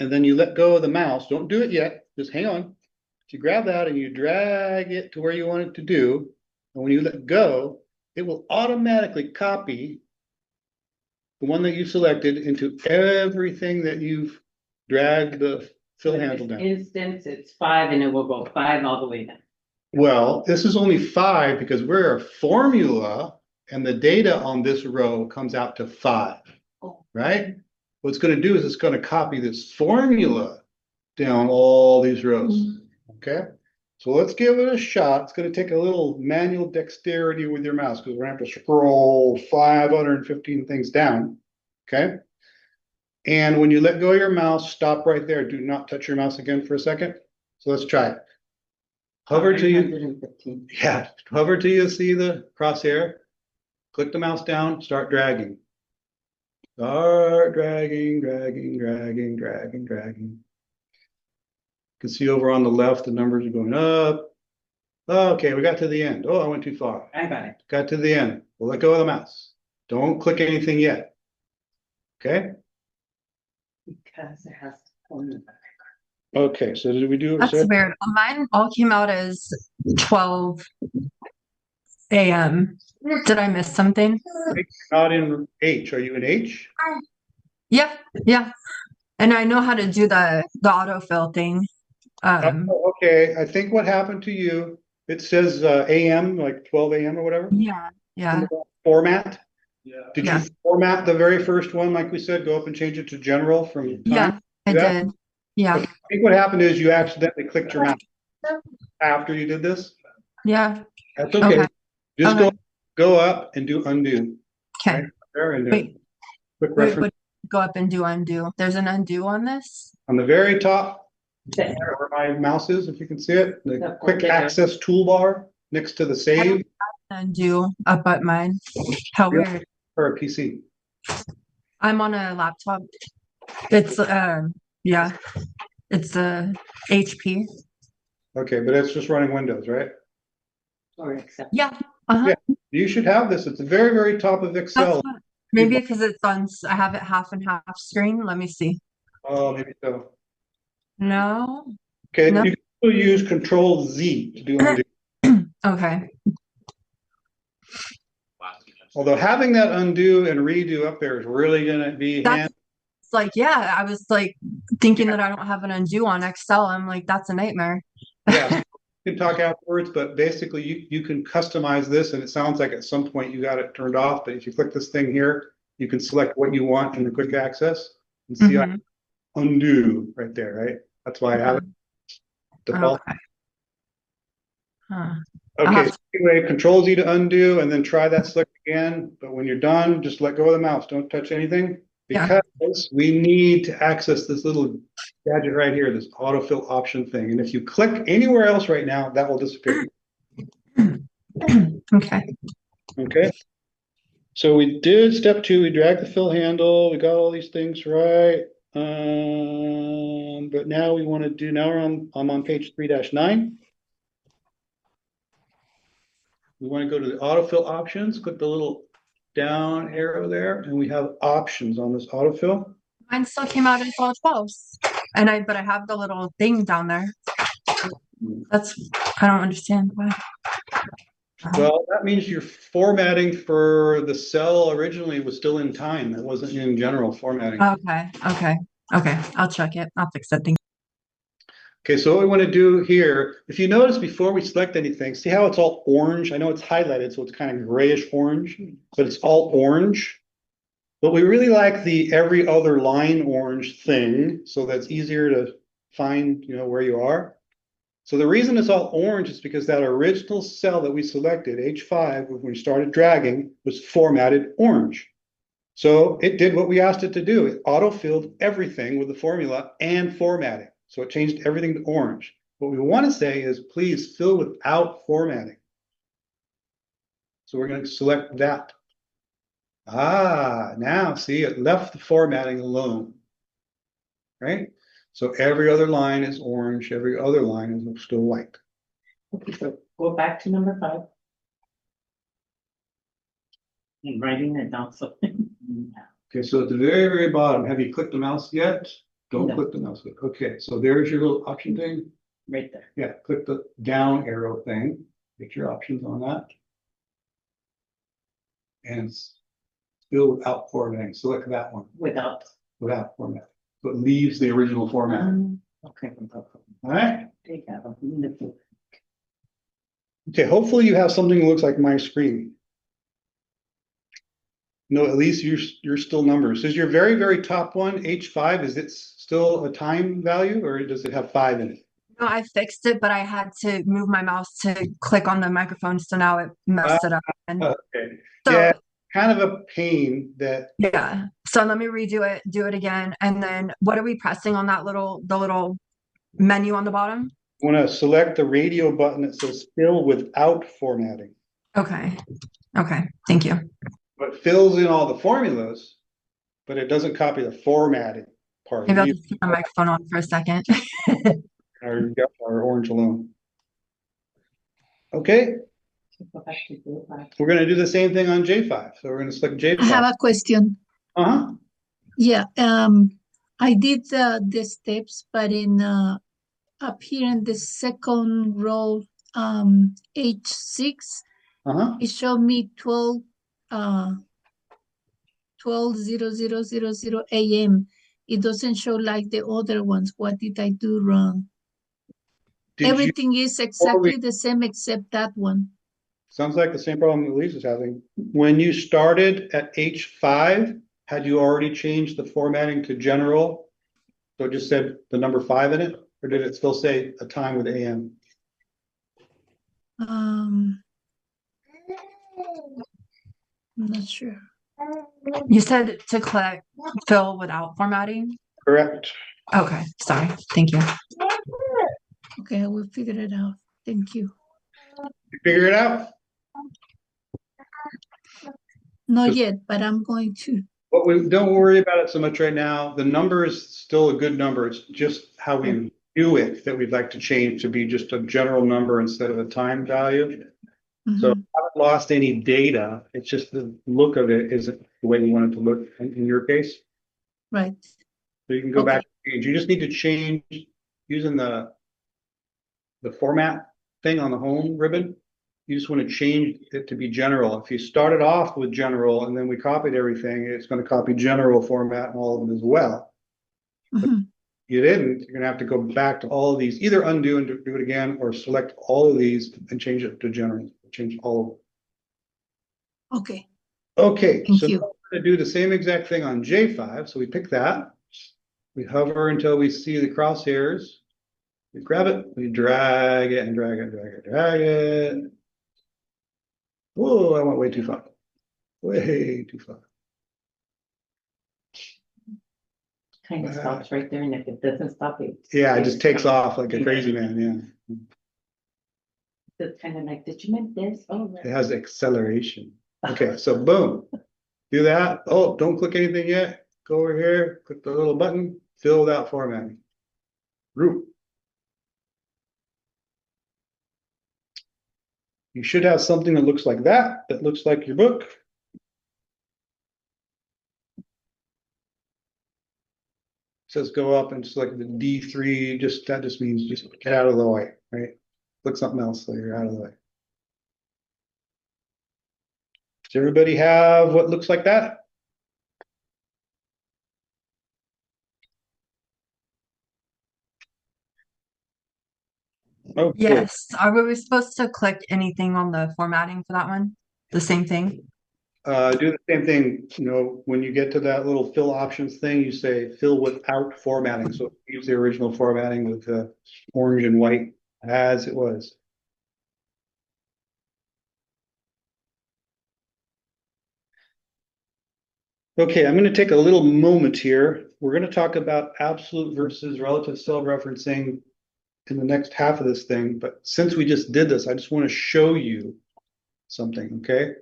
and then you let go of the mouse, don't do it yet, just hang on. If you grab that and you drag it to where you want it to do, and when you let go, it will automatically copy the one that you selected into everything that you've dragged the fill In handle this down. instance, it's 5 and it will go 5 all the way down. Well, this is only 5 because we're a formula and the data on this row comes out to 5, right? What it's going to do is it's going to copy this formula down all these rows, okay? So let's give it a shot. It's going to take a little manual dexterity with your mouse because we're going to have to scroll 515 things down, okay? And when you let go of your mouse, stop right there. Do not touch your mouse again for a second. So let's try it. Hover till you, 115. yeah, hover till you see the crosshair. Click the mouse down, start dragging. Start dragging, dragging, dragging, dragging, dragging. You can see over on the left, the numbers are going up. Okay, we got to the end. Oh, I went too far. I got it. Got to the end. We'll let go of the mouse. Don't click anything yet. Okay? Because it has to go in the back. Okay, so did we do it? That's weird. Mine all came out as 12 a.m. Did I miss something? Not in H. Are you in H? Yeah, yeah. And I know how to do the autofill thing. Oh, okay, I think what happened to you, it says AM, like 12 AM or whatever, Yeah. format. Yeah. Did you Yeah. format the very first one, like we said, go up and change it to general from time? Yeah, I Do that? did. Yeah. Okay, I think what happened is you accidentally clicked your mouse after you did this. Yeah. That's okay. Okay. Just Okay. go up and do undo. Okay. Right there and Wait, quick wait, reference but go up and do undo. There's an undo on this? on the very top, There. where my mouse is, if you can see it, the That quick one there. access toolbar next to the save Undo up at mine. How Yeah. weird. for a PC. I'm on a laptop. It's yeah, it's a HP. Okay, but it's just running Windows, right? Or accept. Yeah. Uh-huh. Yeah. You should have this at the very, very top of That's Excel. what, maybe because it's on, I have it half and half screen. Let me see. Oh, maybe so. No. Okay, No. you can still use Control Z to do undo. Okay. Although having that undo and redo up there is really gonna be That's handy. like, yeah, I was like thinking that I don't have an undo on Excel. I'm like, that's a nightmare. Yeah, we can talk afterwards, but basically you can customize this and it sounds like at some point you got it turned off, but if you click this thing here, you can select what you want in the quick access and see Mhm. undo right there, right? That's why I have it default. Okay. Huh. Okay, have so anyway, Control Z to undo and then try that select again, but when you're done, just let go of the mouse, don't touch anything. Yeah. Because we need to access this little gadget right here, this autofill option thing. And if you click anywhere else right now, that will disappear. Okay. Okay. So we did step 2, we dragged the fill handle, we got all these things right. But now we want to do, now I'm on page 3-9. We want to go to the autofill options, click the little down arrow there, and we have options on this autofill. Mine still came out as all 12s. But I have the little thing down there. I don't understand why. Well, that means your formatting for the cell originally was still in time. It wasn't in general formatting. Okay. I'll check it. I'll fix that thing. Okay, so what we want to do here, if you notice before we select anything, see how it's all orange? I know it's highlighted, so it's kind of grayish orange, but it's all orange. But we really like the every other line orange thing, so that's easier to find, where you are. So the reason it's all orange is because that original cell that we selected, H5, when we started dragging, was formatted orange. So it did what we asked it to do. It auto-filled everything with the formula and formatting. So it changed everything to orange. What we want to say is, please fill without formatting. So we're going to select that. Now see, it left the formatting alone. Right? So every other line is orange, every other line is still white. Okay, so go back to number 5. I'm writing it down, so. Okay, so at the very, very bottom, have you clicked the mouse yet? Don't No. click the mouse yet. Okay, so there's your little option thing. Right there, Yeah, click the down arrow thing. Get your options on that. And fill without formatting. Select that one without. without formatting. So it leaves the original format. Okay. All right. Take that one. Okay, hopefully you have something that looks like my screen. No, at least you're still numbers. Is your very, very top one, H5, is it still a time value or does it have 5 in it? No, I fixed it, but I had to move my mouse to click on the microphone, so now it messed it up. Okay. So Yeah, kind of a pain that, yeah. So let me redo it, do it again, and then what are we pressing on that the little menu on the bottom? you want to select the radio button that says fill without formatting. Okay. Thank you. But fills in all the formulas, but it doesn't copy the formatting part. Maybe I'll just keep my microphone on for a second. Our orange alone. Okay, Go back to go back. we're going to do the same thing on J5. So we're going to select I have J5. a question. Uh-huh. Yeah, I did the steps, but in up here in the second row, H6, Uh-huh. it showed me 12 12:00:00 AM. It doesn't show like the other ones. What did I do wrong? Did you, Everything is exactly the same except that one. sounds like the same problem that Lisa's having. When you started at H5, had you already changed the formatting to general? So it just said the number 5 in it, or did it still say a time with AM? I'm not sure. You said to click fill without formatting? Correct. Okay, sorry. Thank you. Okay, I will figure it out. Thank you. You figure it out? Not Just- yet, but I'm going to. But we don't worry about it so much right now. The number is still a good number. It's just how we do it that we'd like to change to be just a general number instead of a time value. So Mhm. I haven't lost any data. It's just the look of it isn't the way you want it to look in your case. Right. So you can go Okay. back and change. You just need to change using the format thing on the home ribbon. You just want to change it to be general. If you started off with general and then we copied everything, it's going to copy general format and all of them as well. Mhm. You didn't, you're gonna have to go back to all of these, either undo and do it again, or select all of these and change it to general, change all Okay. of them. Okay, Thank so you. now we're gonna do the same exact thing on J5, so we pick that. We hover until we see the crosshairs. We grab it, we drag it and drag it, drag it, drag it. Whoa, I went way too far. Way too far. Kind of stops right there, and if it doesn't stop it. Yeah, it just takes off like a crazy man, yeah. It's kind of like, did you mean this? Oh, It right. has acceleration. Okay, so boom, do that. Oh, don't click anything yet. Go over here, click the little button, fill that formatting. Group. You should have something that looks like that, that looks like your book. Says go up and select the D3, just, that just means just get out of the way, right? Click something else so you're out of the way. Does everybody have what looks like that? Okay. Yes. Are we supposed to click anything on the formatting for that one? The same thing? Do the same thing, you know, when you get to that little fill options thing, you say fill without formatting. So use the original formatting with the orange and white as it was. Okay, I'm going to take a little moment here. We're going to talk about absolute versus relative cell referencing in the next half of this thing. But since we just did this, I just want to show you something, okay?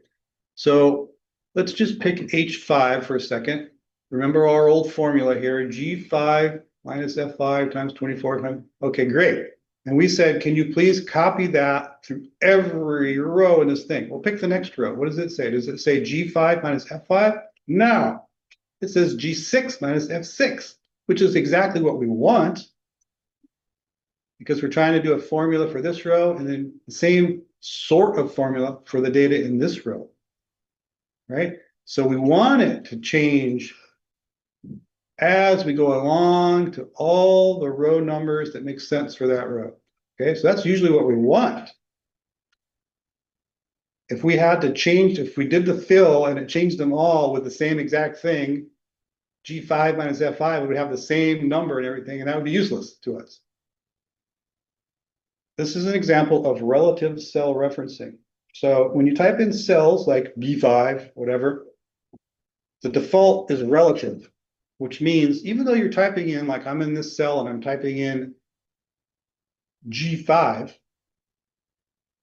So let's just pick H5 for a second. Remember our old formula here, G5 minus F5 times 24 times, okay, great. And we said, can you please copy that through every row in this thing? Well, pick the next row. What does it say? Does it say G5 minus F5? No, it says G6 minus F6, which is exactly what we want because we're trying to do a formula for this row and then the same sort of formula for the data in this row. Right? So we want it to change as we go along to all the row numbers that make sense for that row. Okay, so that's usually what we want. If we had to change, if we did the fill and it changed them all with the same exact thing, G5 minus F5, we would have the same number and everything, and that would be useless to us. This is an example of relative cell referencing. So when you type in cells like B5, whatever, the default is relative, which means even though you're typing in, like I'm in this cell and I'm typing in G5,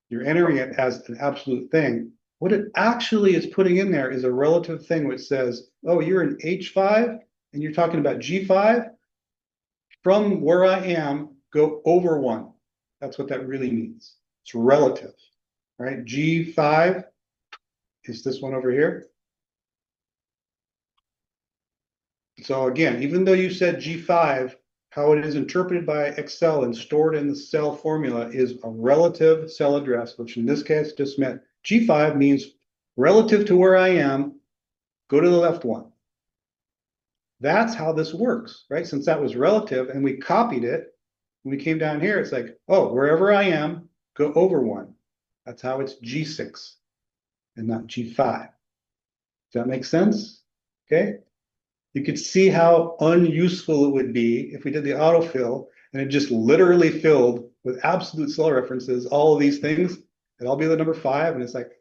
you're entering it as an absolute thing. What it actually is putting in there is a relative thing which says, oh, you're in H5 and you're talking about G5. From where I am, go over 1. That's what that really means. It's relative, right? G5 is this one over here. So again, even though you said G5, how it is interpreted by Excel and stored in the cell formula is a relative cell address, which in this case just meant G5 means relative to where I am, go to the left one. That's how this works, right? Since that was relative and we copied it, when we came down here, it's like, oh, wherever I am, go over one. That's how it's G6 and not G5. Does that make sense? Okay. You could see how unuseful it would be if we did the autofill and it just literally filled with absolute cell references, all of these things. It'd all be the number 5. And it's like,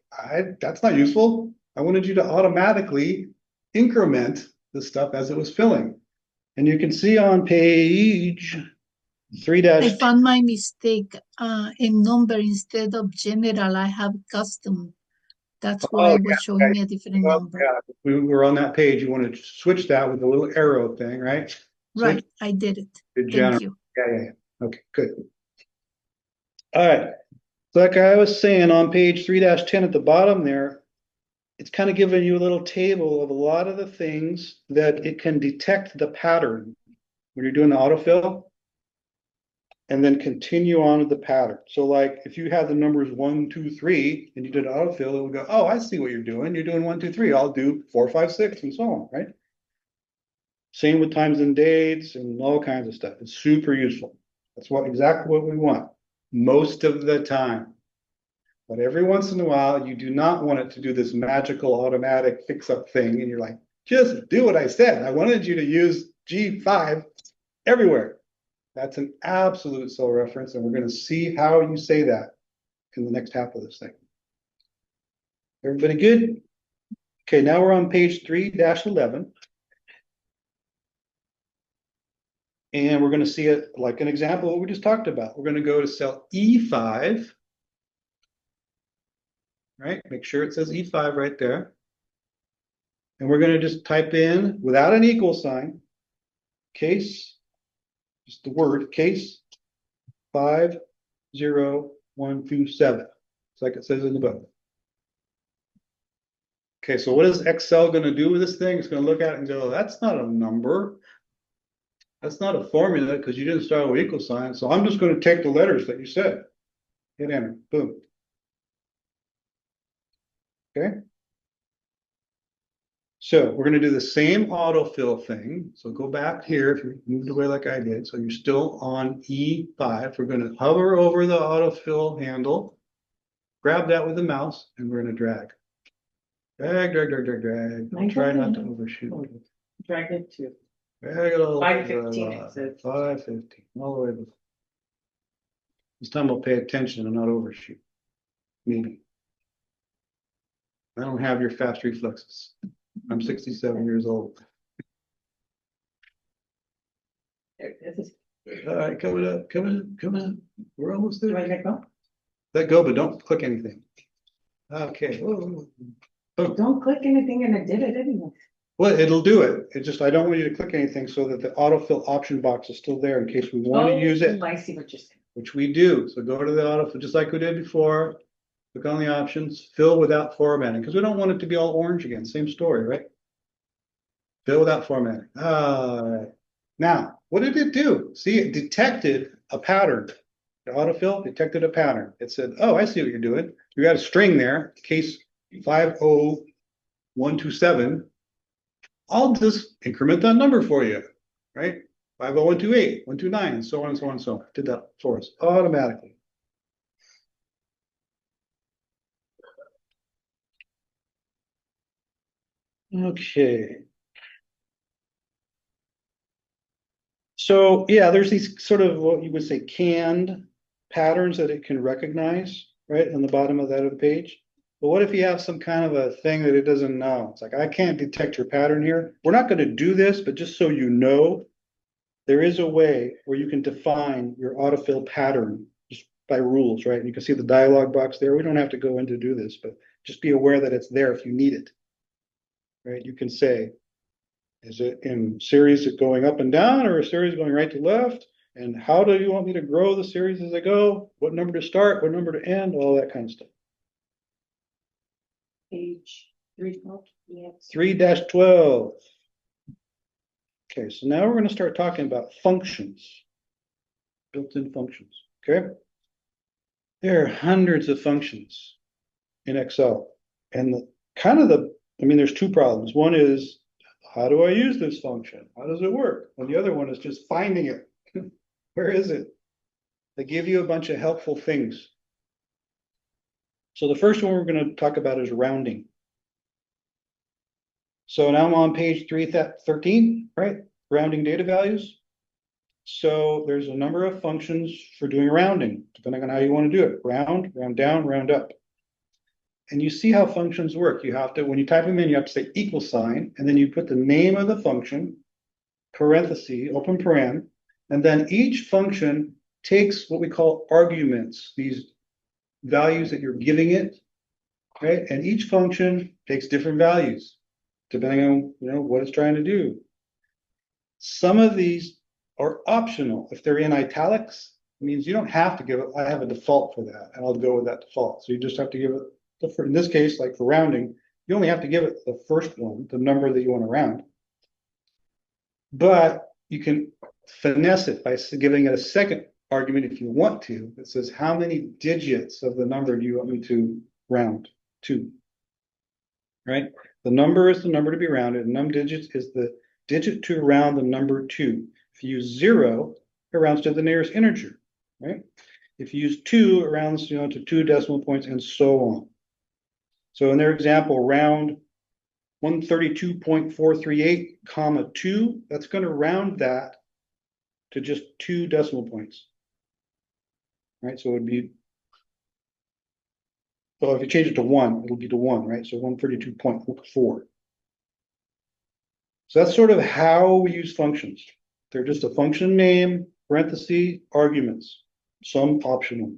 that's not useful. I wanted you to automatically increment the stuff as it was filling. And you can see on page 3 I found my mistake. In number instead of general, I have custom. That's why it was showing me a different number. Yeah, we were on that page. You want to switch that with the little arrow thing, right? Right, I did it. To Thank general. you. Yeah. Okay, good. All right. So like I was saying on page 3-10 at the bottom there, it's kind of giving you a little table of a lot of the things that it can detect the pattern when you're doing the autofill and then continue on with the pattern. So like if you had the numbers 1, 2, 3 and you did autofill, it would go, oh, I see what you're doing. You're doing 1, 2, 3. I'll do 4, 5, 6 and so on, right? Same with times and dates and all kinds of stuff. It's super useful. That's exactly what we want most of the time. But every once in a while, you do not want it to do this magical automatic fix-up thing. And you're like, just do what I said. I wanted you to use G5 everywhere. That's an absolute cell reference. And we're going to see how you say that in the next half of this thing. Everybody good? Okay, now we're on page 3-11. And we're going to see it like an example of what we just talked about. We're going to go to cell E5. Right? Make sure it says E5 right there. And we're going to just type in without an equal sign, case, just the word case 50127. It's like it says in the book. Okay, so what is Excel going to do with this thing? It's going to look at it and go, that's not a number. That's not a formula because you didn't start with equal sign. So I'm just going to take the letters that you said. Hit enter. Boom. Okay. So we're going to do the same autofill thing. So go back here if you moved away like I did. So you're still on E5. We're going to hover over the autofill handle, grab that with the mouse, and we're going to drag. Drag. Try not to overshoot. Drag it to Drag it all 515, it says. 515, all the way. This time we'll pay attention and not overshoot. Maybe. I don't have your fast reflexes. I'm 67 years old. This is, All right, coming up. We're almost do I there. let go? Let go, but don't click anything. Okay. Whoa. Don't click anything and I did it anyway. Well, it'll do it. It just, I don't want you to click anything so that the autofill option box is still there in case we want to use it, I see what you're saying. which we do. So go to the autofill, just like we did before. Click on the options, fill without formatting, because we don't want it to be all orange again. Same story, right? Fill without formatting. All right. Now, what did it do? See, it detected a pattern. The autofill detected a pattern. It said, oh, I see what you're doing. You got a string there, case 50127. I'll just increment that number for you, right? 50128, 129, and so on and so on and so on. Did that for us automatically. Okay. So yeah, there's these sort of what you would say canned patterns that it can recognize, right, on the bottom of that page. But what if you have some kind of a thing that it doesn't know? It's like, I can't detect your pattern here. We're not going to do this, but just so you know, there is a way where you can define your autofill pattern just by rules, right? You can see the dialog box there. We don't have to go in to do this, but just be aware that it's there if you need it, right? You can say, is it in series going up and down or a series going right to left? And how do you want me to grow the series as I go? What number to start, what number to end, all that kind of stuff. Page 312. Yeah. 3-12. Okay, so now we're going to start talking about functions, built-in functions, okay? There are hundreds of functions in Excel. And I mean, there's two problems. One is how do I use this function? How does it work? And the other one is just finding it. Where is it? They give you a bunch of helpful things. So the first one we're going to talk about is rounding. So now I'm on page 13, right? Rounding data values. So there's a number of functions for doing rounding, depending on how you want to do it. Round, round down, round up. And you see how functions work. You have to, when you type them in, you have to say equal sign, and then you put the name of the function, parenthesis, open paren, and then each function takes what we call arguments, these values that you're giving it, right? And each function takes different values, depending on, what it's trying to do. Some of these are optional. If they're in italics, it means you don't have to give it. I have a default for that, and I'll go with that default. So you just have to give it, in this case, like for rounding, you only have to give it the first one, the number that you want to round. But you can finesse it by giving it a second argument if you want to. It says, how many digits of the number do you want me to round to? Right? The number is the number to be rounded, and num digits is the digit to round the number to. If you use 0, it rounds to the nearest integer, right? If you use 2, it rounds to 2 decimal points, and so on. So in their example, round 132.438, comma 2, that's going to round that to just 2 decimal points. Right? So it would be, well, if you change it to 1, it'll be to 1, right? So 132.4. So that's sort of how we use functions. They're just a function name, parenthesis, arguments, some optional.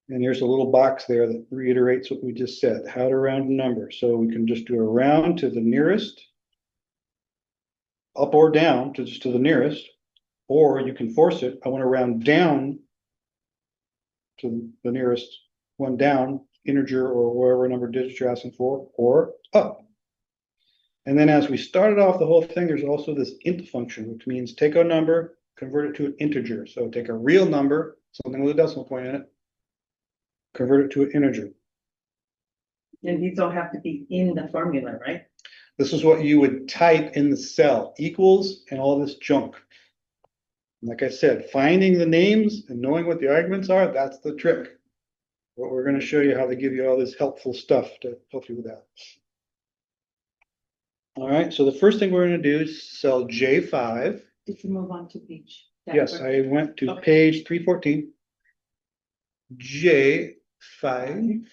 And here's a little box there that reiterates what we just said, how to round a number. So we can just do a round to the nearest, up or down to just to the nearest, or you can force it. I want to round down to the nearest one down, integer or whatever number of digits you're asking for, or up. And then as we started off the whole thing, there's also this int function, which means take a number, convert it to an integer. So take a real number, something with a decimal point in it, convert it to an integer. And these all have to be in the formula, right? This is what you would type in the cell, equals and all this junk. Like I said, finding the names and knowing what the arguments are, that's the trick. But we're going to show you how to give you all this helpful stuff to help you with that. All right, so the first thing we're going to do is cell J5. Did you move on to page? Yes, I went to page 314. J5,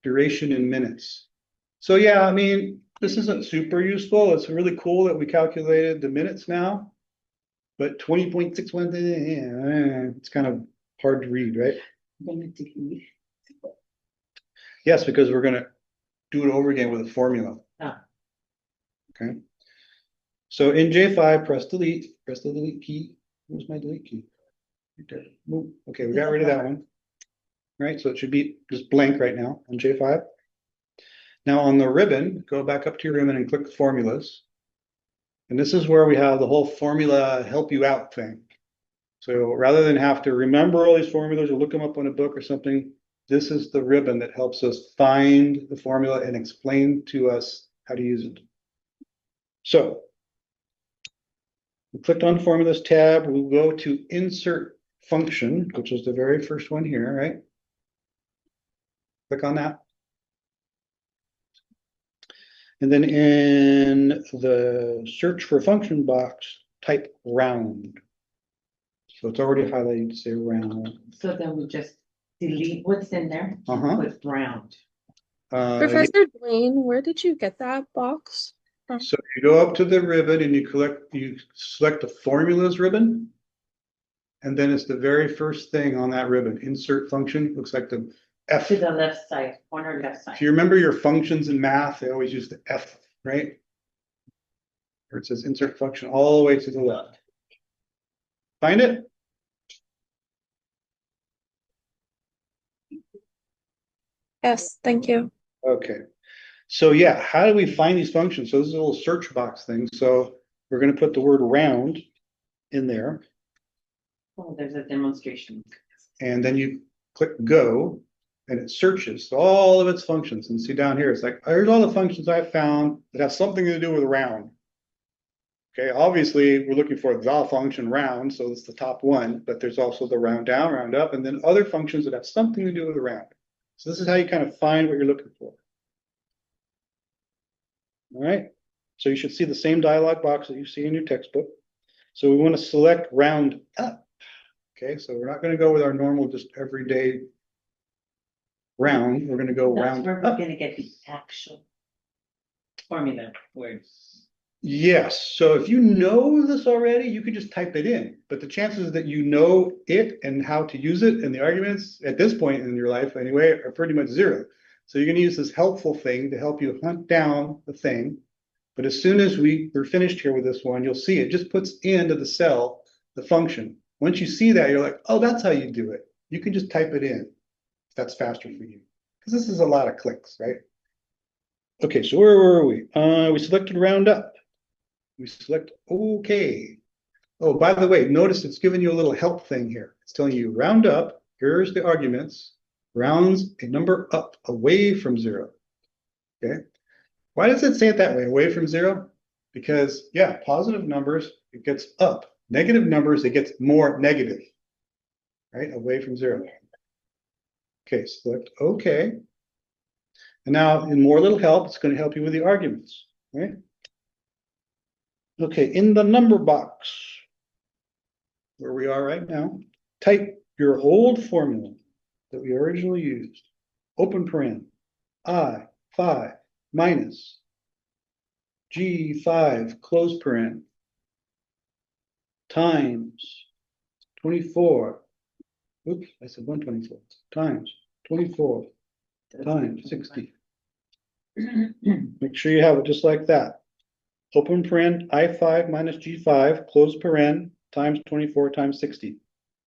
duration in minutes. So yeah, I mean, this isn't super useful. It's really cool that we calculated the minutes now, but 20.61, it's kind of hard to read, right? Yes, because we're going to do it over again with a formula. Okay. So in J5, press the delete key. Where's my delete key? Right there. Okay, we got rid of that one. Right, so it should be just blank right now on J5. Now on the ribbon, go back up to your ribbon and click formulas. And this is where we have the whole formula help you out thing. So rather than have to remember all these formulas or look them up on a book or something, this is the ribbon that helps us find the formula and explain to us how to use it. So we clicked on formulas tab, we'll go to insert function, which is the very first one here, right? Click on that. And then in the search for function box, type round. So it's already highlighted to say round. So then we just delete what's in there, put round. Professor Dwayne, where did you get that box from? So you go up to the ribbon and you select the formulas ribbon. And then it's the very first thing on that ribbon, insert function, looks like the F. To the left side, corner left side. If you remember your functions in math, they always use the F, right? Where it says insert function all the way to the left. Find it? Yes, thank you. Okay. So yeah, how do we find these functions? So this is a little search box thing. So we're going to put the word round in there. Oh, there's a demonstration. And then you click go. and it searches all of its functions. And see down here, it's like, here's all the functions I found that have something to do with round. Okay, obviously, we're looking for the function round, so it's the top one, but there's also the round down, round up, and then other functions that have something to do with the round. So this is how you kind of find what you're looking for. All right, so you should see the same dialog box that you see in your textbook. So we want to select round up. Okay, so we're not going to go with our normal, just everyday round. We're going to go That's round where we're up. gonna get the actual formula words. Yes, so if you know this already, you can just type it in, but the chances that you know it and how to use it and the arguments at this point in your life anyway are pretty much zero. So you're going to use this helpful thing to help you hunt down the thing. But as soon as we're finished here with this one, you'll see it just puts into the cell the function. Once you see that, you're like, oh, that's how you do it. You can just type it in if that's faster for you. Because this is a lot of clicks, right? Okay, so where were we? We selected round up. We select OK. Oh, by the way, notice it's giving you a little help thing here. It's telling you round up, here's the arguments, rounds a number up away from zero. Okay. Why does it say it that way, away from zero? Because, yeah, positive numbers, it gets up. Negative numbers, it gets more negative, right? Away from zero. Okay, select OK. And now in more little help, it's going to help you with the arguments, right? Okay, in the number box, where we are right now, type your old formula that we originally used. Open paren, I5 minus G5 close paren times 24. Oops, I said 124 times 24 times 60. Make sure you have it just like that. Open paren, I5 minus G5, close paren, times 24 times 60.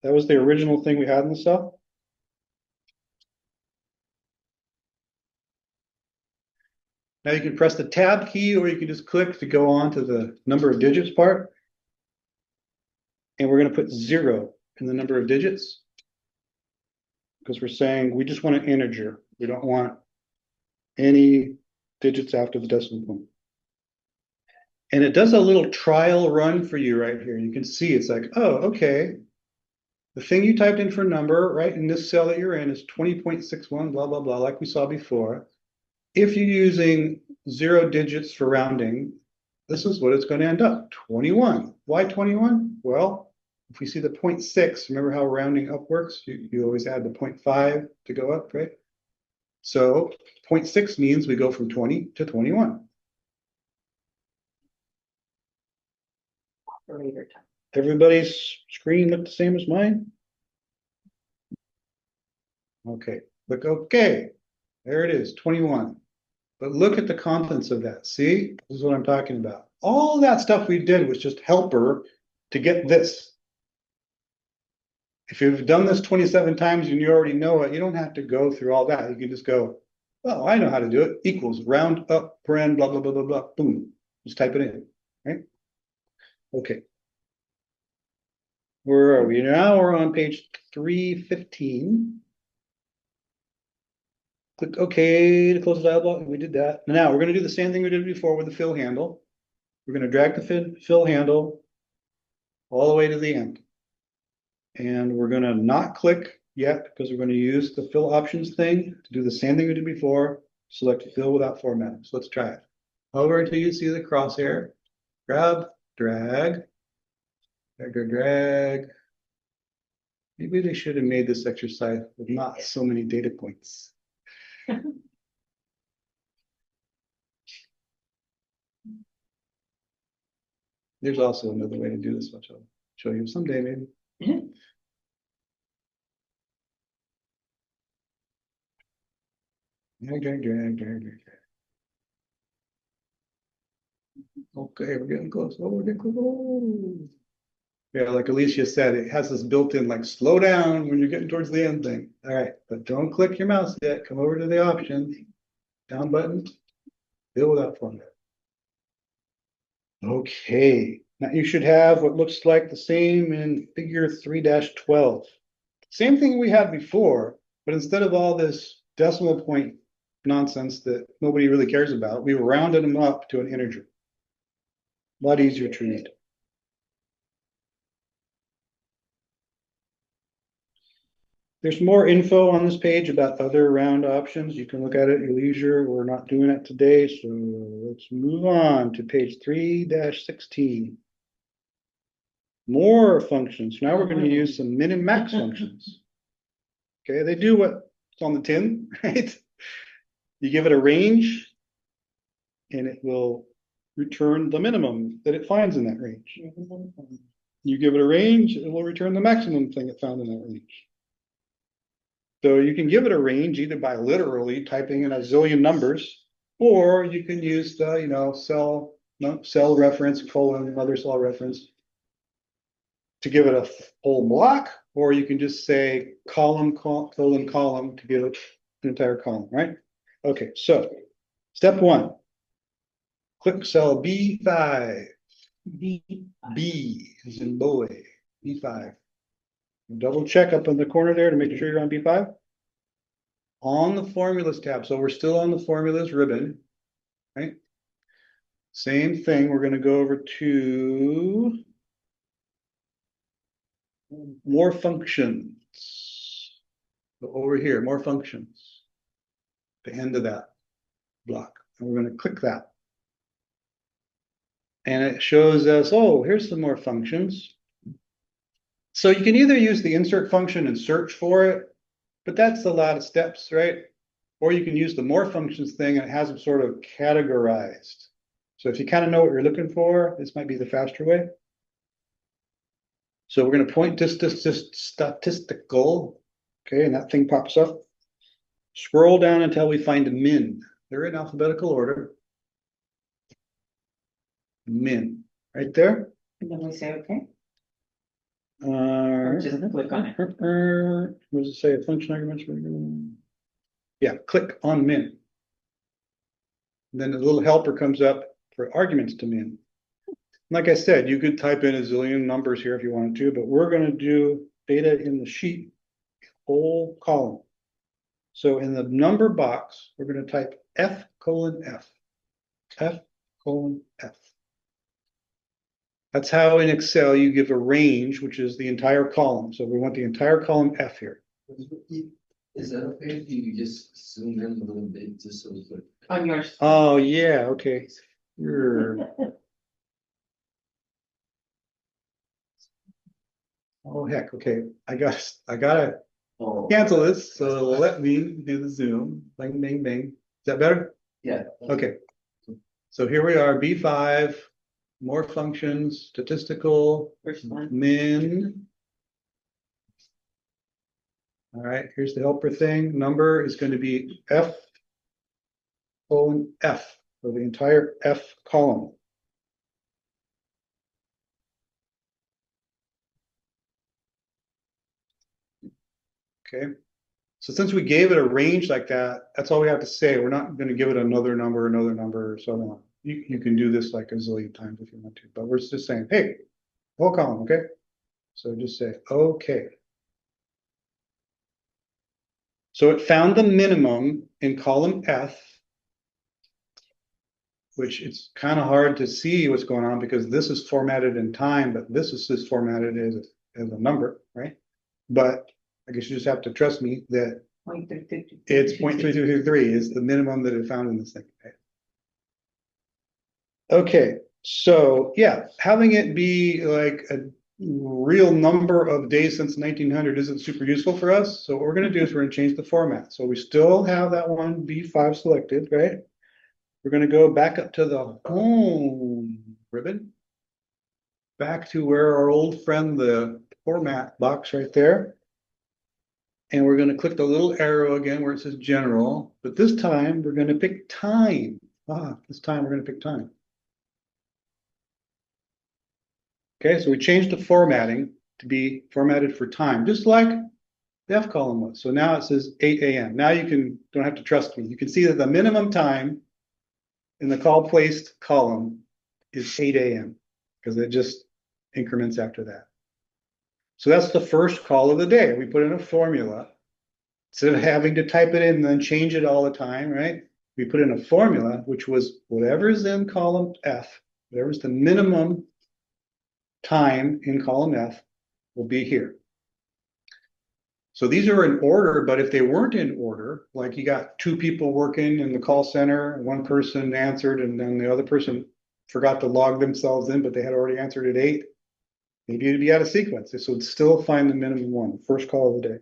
That was the original thing we had in the cell. Now you can press the tab key or you can just click to go on to the number of digits part. And we're going to put 0 in the number of digits. Because we're saying we just want an integer. We don't want any digits after the decimal point. And it does a little trial run for you right here. You can see it's like, oh, okay. The thing you typed in for number, right, in this cell that you're in is 20.61, blah, blah, blah, like we saw before. If you're using 0 digits for rounding, this is what it's going to end up, 21. Why 21? Well, if we see the 0.6, remember how rounding up works? You always add the 0.5 to go up, right? So 0.6 means we go from 20 to 21. Later time. Everybody's screen look the same as mine? Okay, look, okay. There it is, 21. But look at the contents of that. See, this is what I'm talking about. All that stuff we did was just helper to get this. If you've done this 27 times and you already know it, you don't have to go through all that. You can just go, well, I know how to do it. Equals round up, paren, blah, blah, blah, blah, blah, boom. Just type it in, right? Okay. Where are we now? We're on page 315. Click OK to close the dialog. We did that. Now we're going to do the same thing we did before with the fill handle. We're going to drag the fill handle all the way to the end. And we're going to not click yet because we're going to use the fill options thing to do the same thing we did before. Select fill without formatting. So let's try it. Hover until you see the crosshair. Grab, drag, drag, drag, drag. Maybe they should have made this exercise with not so many data points. There's also another way to do this, which I'll show you someday, maybe. Drag, drag, drag, drag, drag. Okay, we're getting close. Oh, we're getting close. Oh. Yeah, like Alicia said, it has this built-in like slow down when you're getting towards the end thing. All right, but don't click your mouse yet. Come over to the options, down button, fill without format. Okay, now you should have what looks like the same in figure 3-12. Same thing we had before, but instead of all this decimal point nonsense that nobody really cares about. We rounded them up to an integer. A lot easier to read. There's more info on this page about other round options. You can look at it at your leisure. We're not doing it today, so let's move on to page 3-16. More functions. Now we're going to use some min and max functions. Okay, they do what's on the tin, right? You give it a range, and it will return the minimum that it finds in that range. You give it a range, it will return the maximum thing it found in that range. So you can give it a range either by literally typing in a zillion numbers, or you can use the, cell reference, colon, another cell reference to give it a whole block, or you can just say column, colon, column to give it an entire column, right? Okay, so step 1. Click cell B5. B is in boy, B5. Double check up in the corner there to make sure you're on B5. On the formulas tab, so we're still on the formulas ribbon, right? Same thing, we're gonna go over to more functions. So over here, more functions. The end of that block, and we're gonna click that. And it shows us, oh, here's some more functions. So you can either use the insert function and search for it, but that's a lot of steps, right? Or you can use the more functions thing and it has them sort of categorized. So if you kind of know what you're looking for, this might be the faster way. So we're going to point to statistical, okay, and that thing pops up. Scroll down until we find a min. They're in alphabetical order. Min, right there. And then we say, okay, Or just click on it. What does it say? A function arguments. Yeah, click on min. Then the little helper comes up for arguments to min. Like I said, you could type in a zillion numbers here if you wanted to, but we're going to do data in the sheet, whole column. So in the number box, we're going to type F:(F). F:(F). That's how in Excel you give a range, which is the entire column. So we want the entire column F here. Is that okay if you just zoom in a little bit, just so it's like. On yours. Oh, yeah, okay. Oh, heck, okay. I gotta Oh. cancel this, so let me do the zoom. Bang, bang, bang. Is that better? Yeah. Okay. So here we are, B5, more functions, statistical, First one. min. All right, here's the helper thing. Number is going to be F:(F), for the entire F column. Okay, so since we gave it a range like that, that's all we have to say. We're not going to give it another number, or so on. You can do this like a zillion times if you want to, but we're just saying, hey, whole column, okay? So just say, okay. So it found the minimum in column F, which it's kind of hard to see what's going on because this is formatted in time, but this is formatted as a number, right? But I guess you just have to trust me that it's 0.3333 is the minimum that it found in this thing. Okay, so yeah, having it be like a real number of days since 1900 isn't super useful for us. So what we're going to do is we're going to change the format. So we still have that one B5 selected, right? We're going to go back up to the home ribbon, back to where our old friend, the format box right there. And we're going to click the little arrow again where it says general, but this time we're going to pick time. This time we're going to pick time. Okay, so we changed the formatting to be formatted for time, just like the F column was. So now it says 8 a.m. Now you don't have to trust me. You can see that the minimum time in the call placed column is 8 a.m. because it just increments after that. So that's the first call of the day. We put in a formula Instead of having to type it in and then change it all the time, right? We put in a formula, which was whatever's in column F, whatever's the minimum time in column F will be here. So these are in order, but if they weren't in order, like you got two people working in the call center, one person answered and then the other person forgot to log themselves in, but they had already answered at 8, maybe it'd be out of sequence. This would still find the minimum one, first call of the day.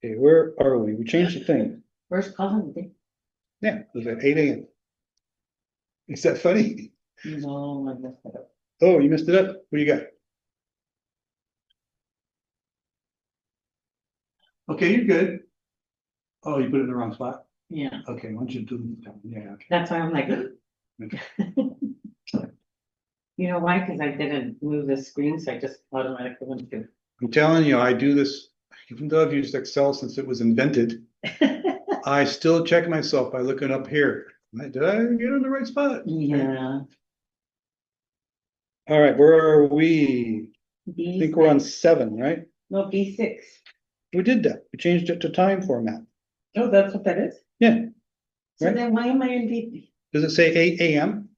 Okay, where are we? We changed the thing. First column, Yeah, it was at 8 a.m. Is that funny? no, I messed it up. Oh, you messed it up? What do you got? Okay, you're good. Oh, you put it in the wrong spot? Yeah, Okay, why don't you do that? Yeah, okay. that's why I'm like. You know why? Because I didn't move the screen, so I just automatically went to. I'm telling you, I do this, even though I've used Excel since it was invented, I still check myself by looking up here. Did I get in the right spot? Yeah. All right, where are we? I think we're on 7, right? No, B6. We did that. We changed it to time format. Oh, that's what that is? Yeah. So Right. then why am I in B? Does it say 8 a.m.?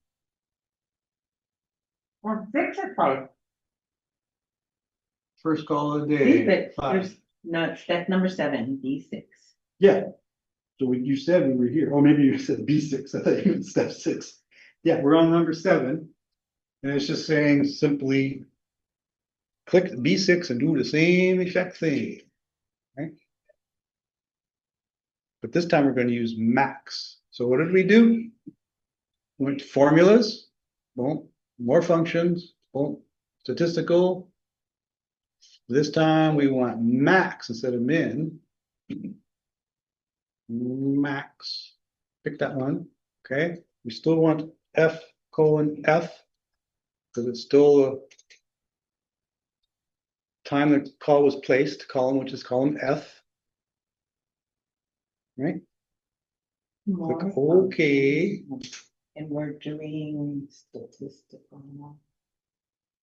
Or 6 or 5? First call of the B6, day. 5. there's, no, step number 7, B6. Yeah. So you said we were here. Oh, maybe you said B6. I thought you meant step 6. Yeah, we're on number 7. And it's just saying simply click B6 and do the same exact thing. Right? But this time we're going to use max. So what did we do? We went to formulas, boom, more functions, boom, statistical. This time we want max instead of min. Max. Pick that one. Okay. We still want F:(F) because it's still the time the call was placed, column, which is column F. Right? Click OK. And we're doing statistical.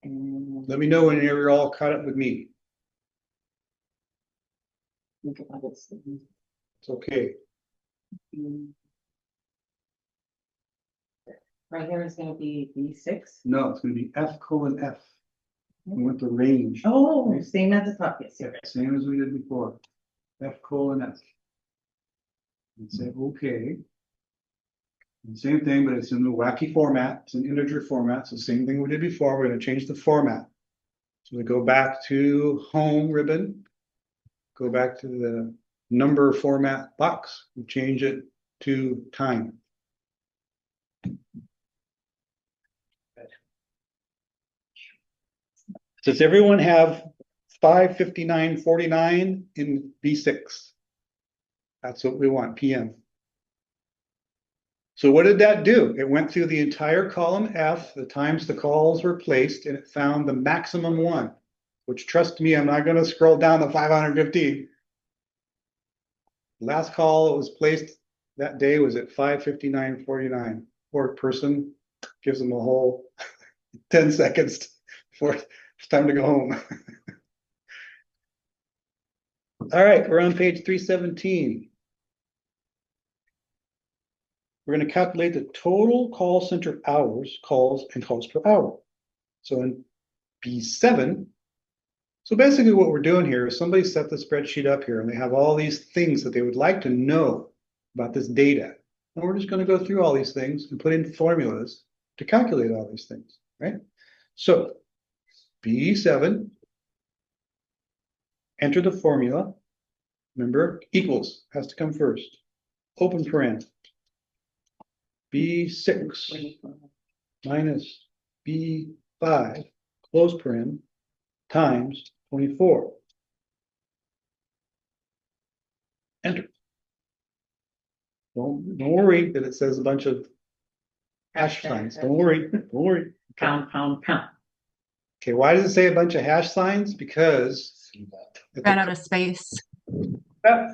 And Let me know when you're all caught up with me. think about it. It's okay. Right here is gonna be B6. No, it's going to be F:(F). We want the range. Oh, same as the top, yes. Yeah, same as we did before. F:(F). And say okay. And same thing, but it's in the wacky format. It's an integer format. It's the same thing we did before. We're going to change the format. So we go back to home ribbon. Go back to the number format box. We change it to time. Does everyone have 5:59:49 in B6? That's what we want, PM. So what did that do? It went through the entire column F, the times the calls were placed, and it found the maximum one, which trust me, I'm not going to scroll down to 515. Last call that was placed that day was at 5:59:49. Poor person gives them a whole 10 seconds before it's time to go home. All right, we're on page 317. We're going to calculate the total call center hours, calls, and calls per hour. So in B7, so basically what we're doing here is somebody set the spreadsheet up here and they have all these things that they would like to know about this data. And we're just going to go through all these things and put in formulas to calculate all these things, right? So B7, enter the formula. Remember, equals has to come first. Open paren. B6 minus B5, close paren, times 24. Enter. Don't worry that it says a bunch of hash signs. Don't worry. Don't worry. Pound, pound, pound. Okay, why does it say a bunch of hash signs? Because Ran out of space. what'd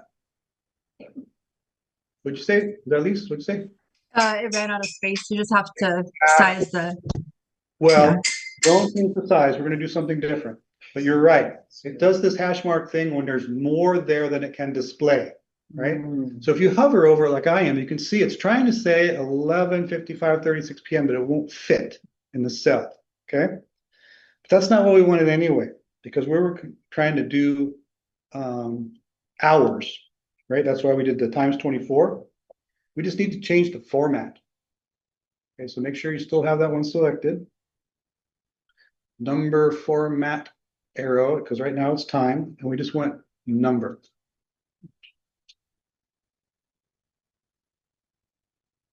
you say? Is that Lisa? What'd you say? It ran out of space. You just have to size the. Well, Yeah. don't change the size. We're going to do something different. But you're right. It does this hash mark thing when there's more there than it can display, right? Mm. So if you hover over it like I am, you can see it's trying to say 11:55:36 p.m., but it won't fit in the cell, okay? But that's not what we wanted anyway, because we were trying to do hours, right? That's why we did the times 24. We just need to change the format. Okay, so make sure you still have that one selected. Number format arrow, because right now it's time, and we just want number.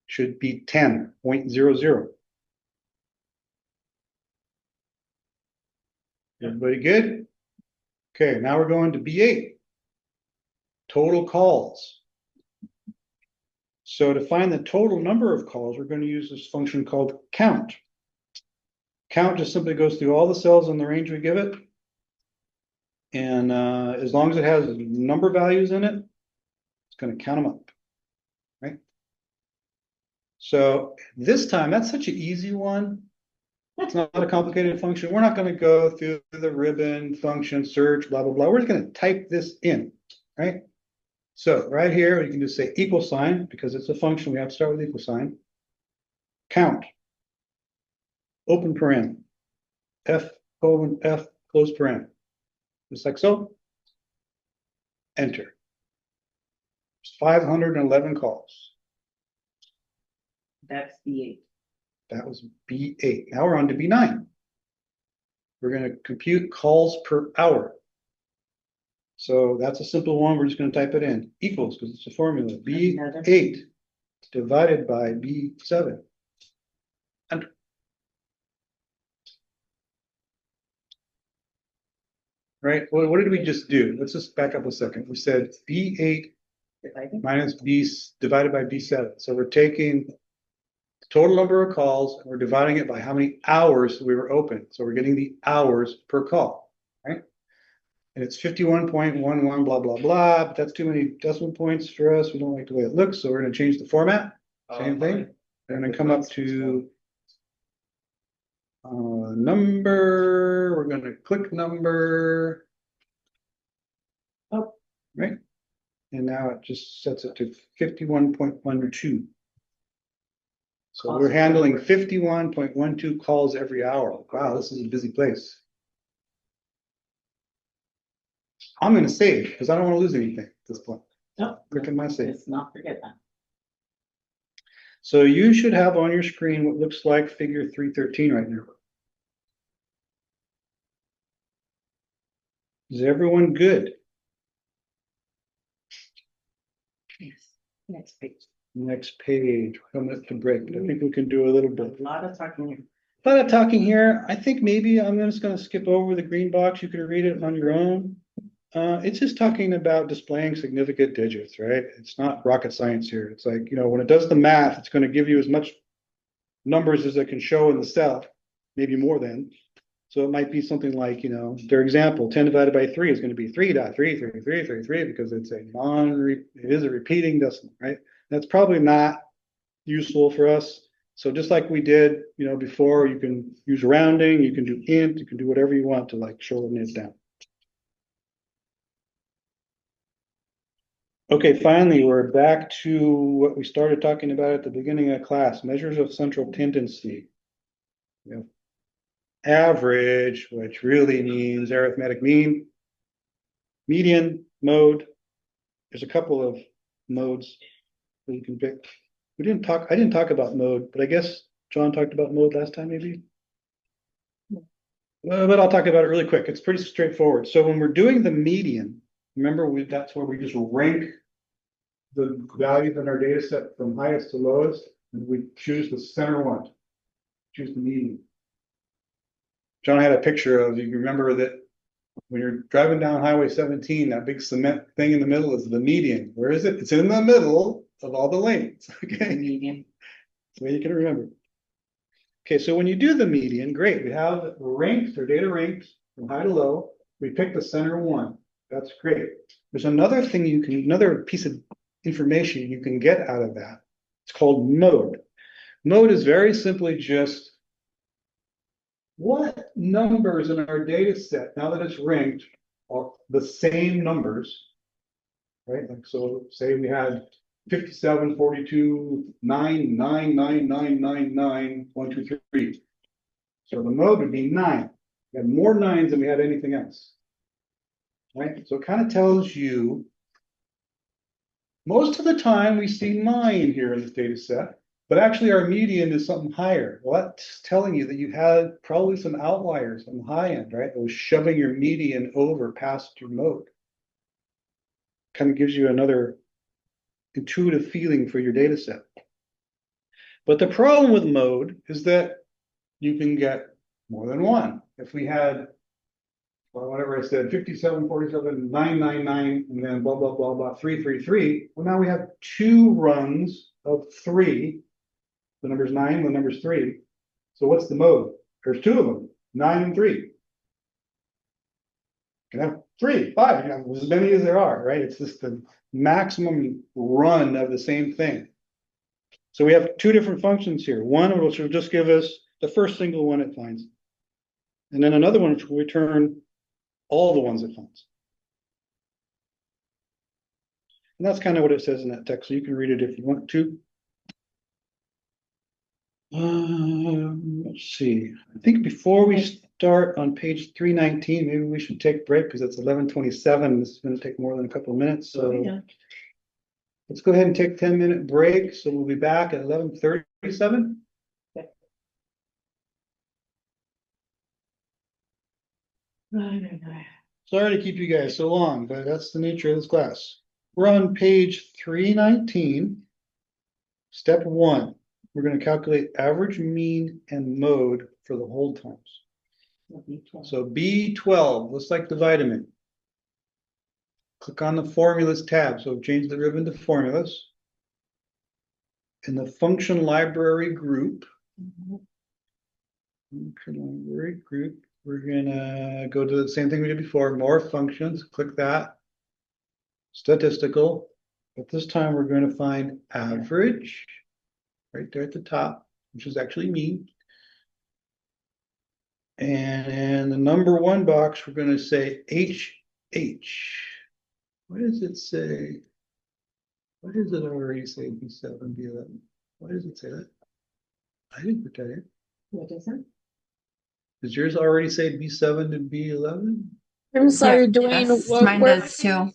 Should be 10.00. Everybody good? Okay, now we're going to B8. Total calls. So to find the total number of calls, we're going to use this function called count. Count just simply goes through all the cells in the range we give it. And as long as it has number values in it, it's going to count them up, right? So this time, that's such an easy one. It's not a complicated function. We're not going to go through the ribbon function, search, blah, blah, blah. We're just going to type this in, right? So right here, you can just say equal sign, because it's a function. We have to start with equal sign. Count. Open paren. F, colon, F, close paren. Just like so. Enter. It's 511 calls. That's B8. That was B8. Now we're on to B9. We're going to compute calls per hour. So that's a simple one. We're just going to type it in. Equals, because it's a formula. B8 divided by B7. Enter. Right? What did we just do? Let's just back up a second. We said B8 minus B divided by B7. So we're taking the total number of calls and we're dividing it by how many hours we were open. So we're getting the hours per call, right? And it's 51.11, blah, blah, blah. But that's too many decimal points for us. We don't like the way it looks. So we're going to change the format. Same thing. And then come up to number. We're going to click number. Oh, right. And now it just sets it to 51.12. So we're handling 51.12 calls every hour. Wow, this is a busy place. I'm going to save because I don't want to lose anything at this point. No, Clicking my save. let's not forget that. So you should have on your screen what looks like figure 313 right now. Is everyone good? Yes. Next page. Next page. We're coming up to break, but I think we can do a little bit. A lot of talking here. A lot of talking here. I think maybe I'm just going to skip over the green box. You can read it on your own. It's just talking about displaying significant digits, right? It's not rocket science here. It's like, you know, when it does the math, it's going to give you as much numbers as it can show in the cell, maybe more than. So it might be something like, you know, their example, 10 divided by 3 is going to be 3.33333 because it's a it is a repeating decimal, right? That's probably not useful for us. So just like we did, you know, before, you can use rounding, you can do int, you can do whatever you want to like shorten it down. Okay, finally, we're back to what we started talking about at the beginning of class, measures of central tendency. We have average, which really means arithmetic mean, median, mode. There's a couple of modes that you can pick. I didn't talk about mode, but I guess John talked about mode last time, maybe. But I'll talk about it really quick. It's pretty straightforward. So when we're doing the median, remember that's where we just rank the values in our data set from highest to lowest, and we choose the center one, choose the median. John had a picture of, you remember that when you're driving down Highway 17, that big cement thing in the middle is the median. Where is it? It's in the middle of all the lanes, okay? Median. That's the way you can remember. Okay, so when you do the median, great. We have ranked, or data ranked from high to low. We pick the center one. That's great. There's another thing another piece of information you can get out of that. It's called mode. Mode is very simply just what numbers in our data set, now that it's ranked, are the same numbers? Right, like, so say we had 57, 42, 9, 9, 9, 9, 9, 9, 1, 2, 3. So the mode would be 9. We had more nines than we had anything else. Right, so it kind of tells you. Most of the time we see 9 here in this data set, but actually our median is something higher. Well, that's telling you that you had probably some outliers on the high end, right? It was shoving your median over past your mode. Kind of gives you another intuitive feeling for your data set. But the problem with mode is that you can get more than one. If we had, well, whatever I said, 57, 47, 999, and then blah, blah, blah, blah, 333. Well, now we have 2 runs of 3. The number's 9, the number's 3. So what's the mode? There's 2 of them, 9 and 3. You can have 3, 5, you can have as many as there are, right? It's just the maximum run of the same thing. So we have 2 different functions here. One which will just give us the first single one it finds. And then another one which will return all the ones it finds. And that's kind of what it says in that text. So you can read it if you want to. Let's see. I think before we start on page 319, maybe we should take a break because it's 11:27. This is going to take more than a couple of minutes. So Yeah. let's go ahead and take a 10-minute break. So we'll be back at 11:37. Sorry to keep you guys so long, but that's the nature of this class. We're on page 319. Step 1. We're going to calculate average, mean, and mode for the hold times. So B12, looks like the vitamin. Click on the formulas tab. So change the ribbon to formulas. In the function library group, we're gonna go to the same thing we did before, more functions, click that. Statistical, but this time we're going to find average right there at the top, which is actually mean. And the number 1 box, we're going to say HH. What does it say? What does it already say? B7, B11. Why does it say that? I didn't put that in. What is it? Does yours already say B7 to B11? I'm sorry, Yeah, Dwayne. yes, What mine were does too.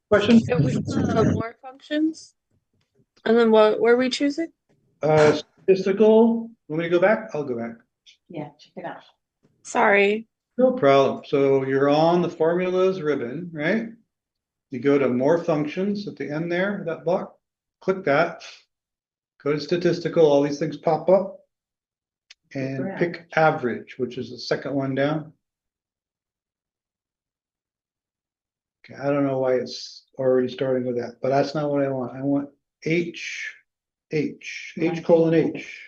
Question? it was more functions? And then what were we choosing? Statistical. Want me to go back? I'll go back. Yeah, check it out. Sorry. No problem. So you're on the formulas ribbon, right? You go to more functions at the end there, that block. Click that. Go to statistical. All these things pop up. And pick average, which is the second one down. Okay, I don't know why it's already starting with that, but that's not what I want. I want H colon H.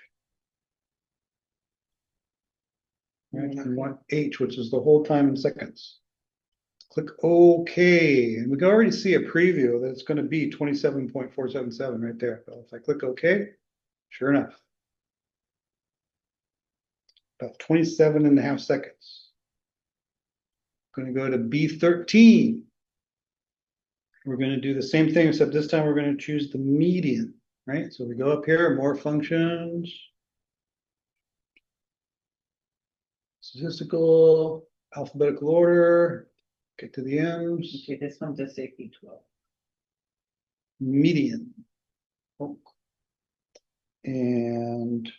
Right, I want H, which is the whole time in seconds. Click OK, and we can already see a preview that it's going to be 27.477 right there. So if I click OK, sure enough. About 27.5 seconds. Going to go to B13. We're going to do the same thing, except this time we're going to choose the median, right? So we go up here, more functions. Statistical, alphabetical order, get to the M's. Okay, this one does say B12. Median. Oh. And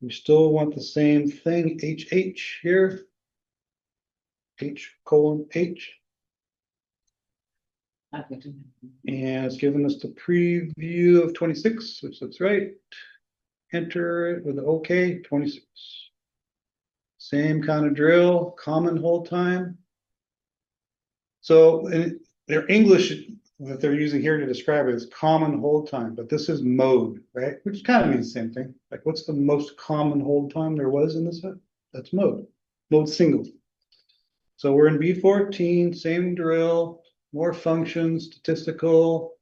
we still want the same thing, HH here. H colon H. And it's given us the preview of 26, which looks right. Enter it with the OK, 26. Same kind of drill, common hold time. So in their English that they're using here to describe it is common hold time, but this is mode, right? Which kind of means the same thing. Like what's the most common hold time there was in this set? That's mode, mode single. So we're in B14, same drill, more functions, statistical,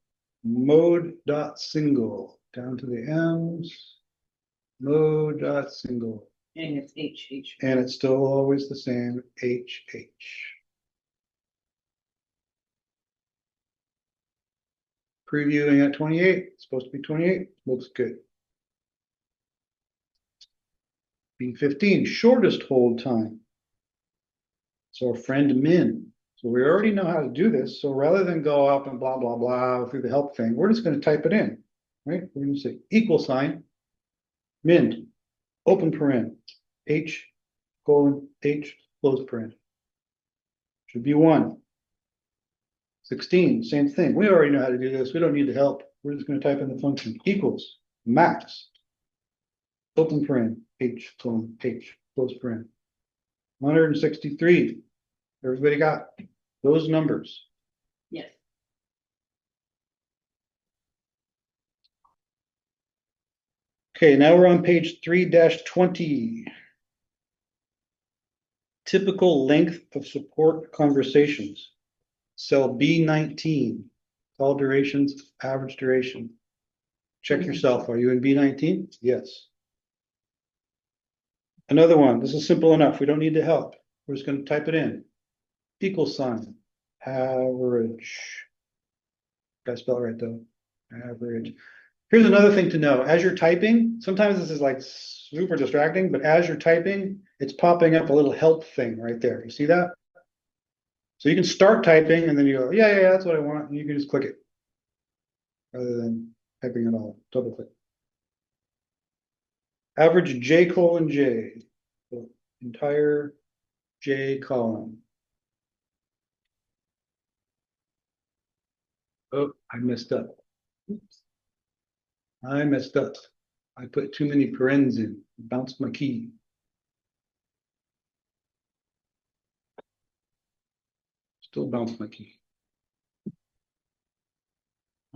mode dot single, down to the M's. Mode dot single, And it's H. and it's still always the same, HH. Previewing at 28, it's supposed to be 28, looks good. B15, shortest hold time. So our friend Min. So we already know how to do this. So rather than go up and blah, blah, blah through the help thing, we're just going to type it in, right? We're going to say equal sign, min, open paren, H, colon, H, close paren. Should be 1. 16, same thing. We already know how to do this. We don't need the help. We're just going to type in the function equals max, open paren, H, colon, H, close paren. 163. Everybody got those numbers? Yes. Okay, now we're on page 3-20. Typical length of support conversations. Cell B19, call durations, average duration. Check yourself. Are you in B19? Yes. Another one. This is simple enough. We don't need to help. We're just going to type it in. Equal sign, average. Gotta spell it right though. Average. Here's another thing to know. As you're typing, sometimes this is like super distracting, but as you're typing, it's popping up a little help thing right there. You see that? So you can start typing and then you go, yeah, that's what I want. And you can just click it rather than typing it all. Double click. Average J colon J, the entire J column. Oh, I messed up. Oops. I messed up. I put too many parens in, bounced my key. Still bounced my key.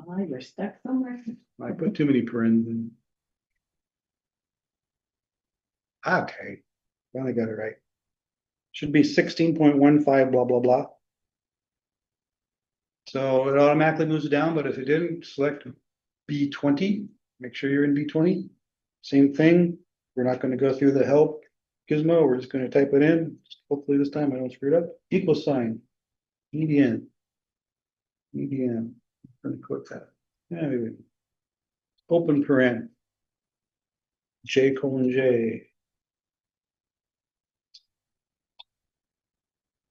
Oh, you're stuck somewhere. I put too many parens in. Okay, finally got it right. Should be 16.15, blah, blah, blah. So it automatically moves it down, but if it didn't, select B20, make sure you're in B20. Same thing, we're not going to go through the help gizmo, we're just going to type it in. Hopefully this time I don't screw it up. Equal sign, median, median, I'm going to click that. Yeah, maybe. Open paren, J colon J.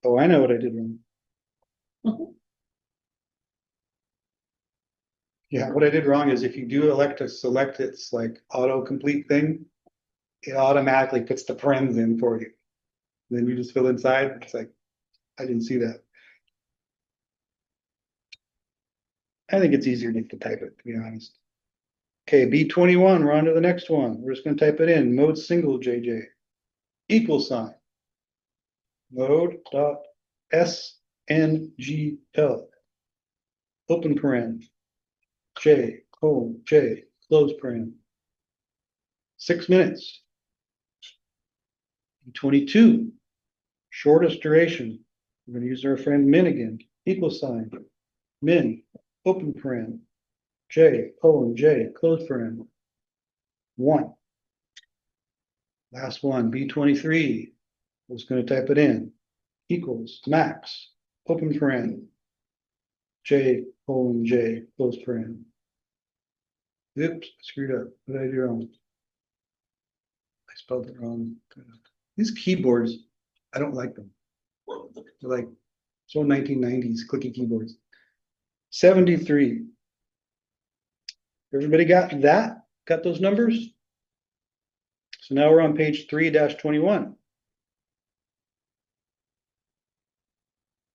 Oh, I know what I did wrong. Yeah, what I did wrong is if you do elect to select its like autocomplete thing, it automatically puts the parens in for you. Then you just fill inside. It's like, I didn't see that. I think it's easier to type it, to be honest. Okay, B21, we're on to the next one. We're just going to type it in. Mode single JJ. Equal sign. Mode dot SNGL. Open paren. J, colon, J, close paren. 6 minutes. 22, shortest duration. We're going to use our friend min again. Equal sign. Min, open paren. J, colon, J, close paren. 1. Last one, B23. I was going to type it in. Equals max, open paren. J, colon, J, close paren. Oops, I screwed up. What did I do wrong? I spelled it wrong. These keyboards, I don't like them. They're like so 1990s clicky keyboards. 73. Everybody got that? Got those numbers? So now we're on page 3-21.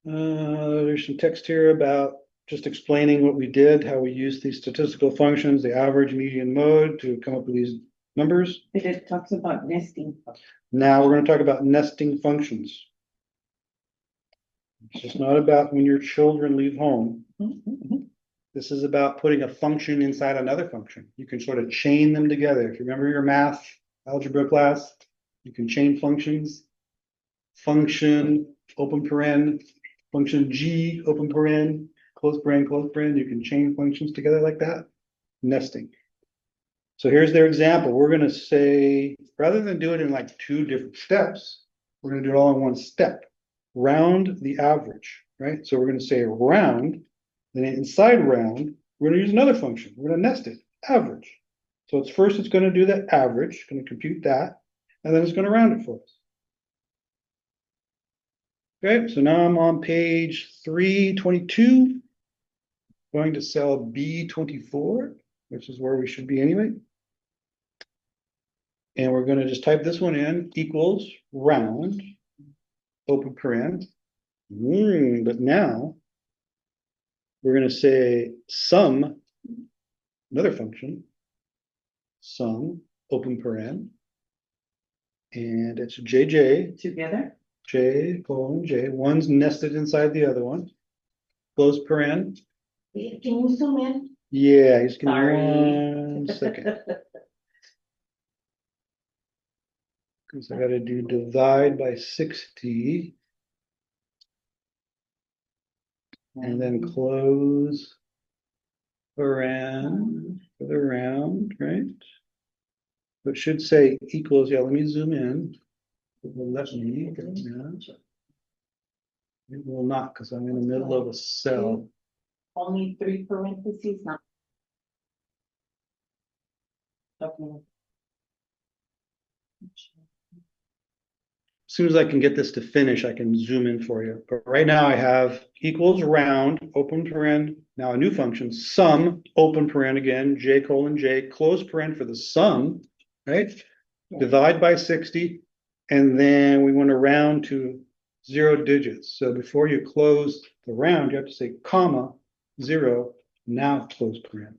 There's some text here about just explaining what we did, how we used these statistical functions, the average, median, mode to come up with these numbers. It talks about nesting. Now we're going to talk about nesting functions. It's just not about when your children leave home. This is about putting a function inside another function. You can sort of chain them together. If you remember your math algebra class, you can chain functions. Function, open paren, function G, open paren, close paren, close paren. You can chain functions together like that. Nesting. So here's their example. We're gonna say, rather than do it in like two different steps, we're gonna do it all in one step. Round the average, right? So we're gonna say round, then inside round, we're gonna use another function. We're gonna nest it, average. So it's first, it's gonna do the average, gonna compute that, and then it's gonna round it for us. Okay, so now I'm on page 322. Going to cell B24, which is where we should be anyway. And we're gonna just type this one in, equals round, open paren. But now we're gonna say sum, another function, sum, open paren. And it's JJ, Together? J colon J, one's nested inside the other one. Close paren. Can you zoom in? Yeah, just give me Sorry. 1 second. Cause I gotta do divide by 60. And then close paren for the round, right? It should say equals, yeah, let me zoom in. It will let me, yeah. It will not, because I'm in the middle of a cell. Only 3 parentheses, not. Okay. As soon as I can get this to finish, I can zoom in for you. But right now I have equals round, open paren, now a new function, sum, open paren again, J colon J, close paren for the sum, right? Divide by 60, and then we want to round to 0 digits. So before you close the round, you have to say comma, 0, now close paren.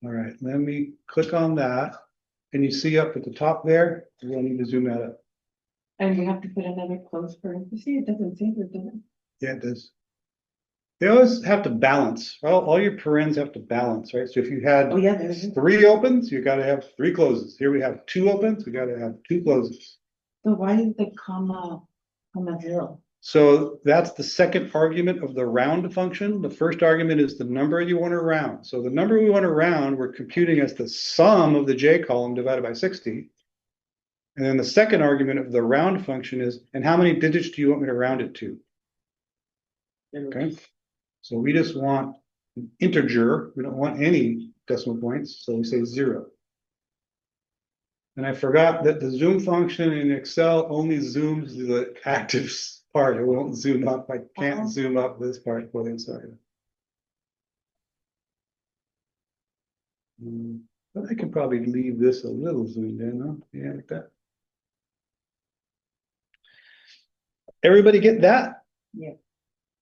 All right, let me click on that. And you see up at the top there, we'll need to zoom that up. And we have to put another close parenthesis, it doesn't say we're doing. Yeah, it does. They always have to balance. Well, all your parens have to balance, right? So if you had Oh, yeah, there's. 3 opens, you gotta have 3 closes. Here we have 2 opens, we gotta have 2 closes. So why is the comma 0? So that's the second argument of the round function. The first argument is the number you want to round. So the number we want to round, we're computing as the sum of the J column divided by 60. And then the second argument of the round function is, and how many digits do you want me to round it to? Okay, so we just want an integer. We don't want any decimal points, so we say 0. And I forgot that the zoom function in Excel only zooms the active part. It won't zoom up. I can't zoom up this part for the inside. But I can probably leave this a little zoomed in, huh? Yeah, like that. Everybody get that? Yeah.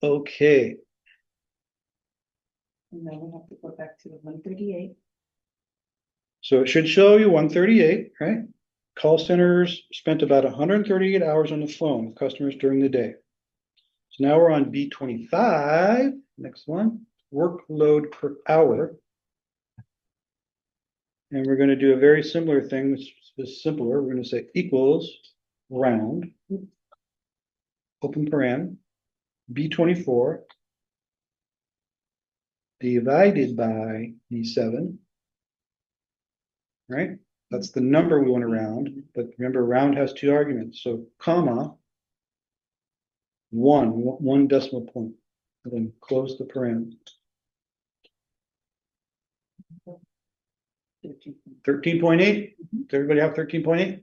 Okay. And then we have to go back to the 138. So it should show you 138, right? Call centers spent about 138 hours on the phone with customers during the day. So now we're on B25, next one, workload per hour. And we're going to do a very similar thing, which is simpler. We're going to say equals round, open paren, B24, divided by B7, right? That's the number we want to round, but remember round has 2 arguments, so comma, 1 decimal point, and then close the paren. 13.8, does everybody have 13.8?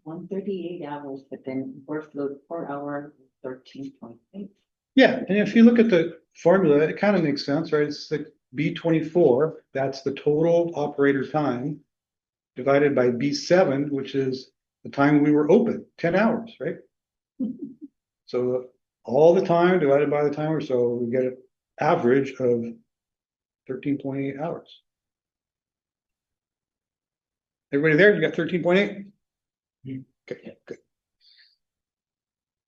138 hours, but then workload per hour, 13.8. Yeah, and if you look at the formula, it kind of makes sense, right? It's like B24, that's the total operator time, divided by B7, which is the time we were open, 10 hours, right? So all the time divided by the timer, so we get an average of 13.8 hours. Everybody there, you got 13.8? Okay, good.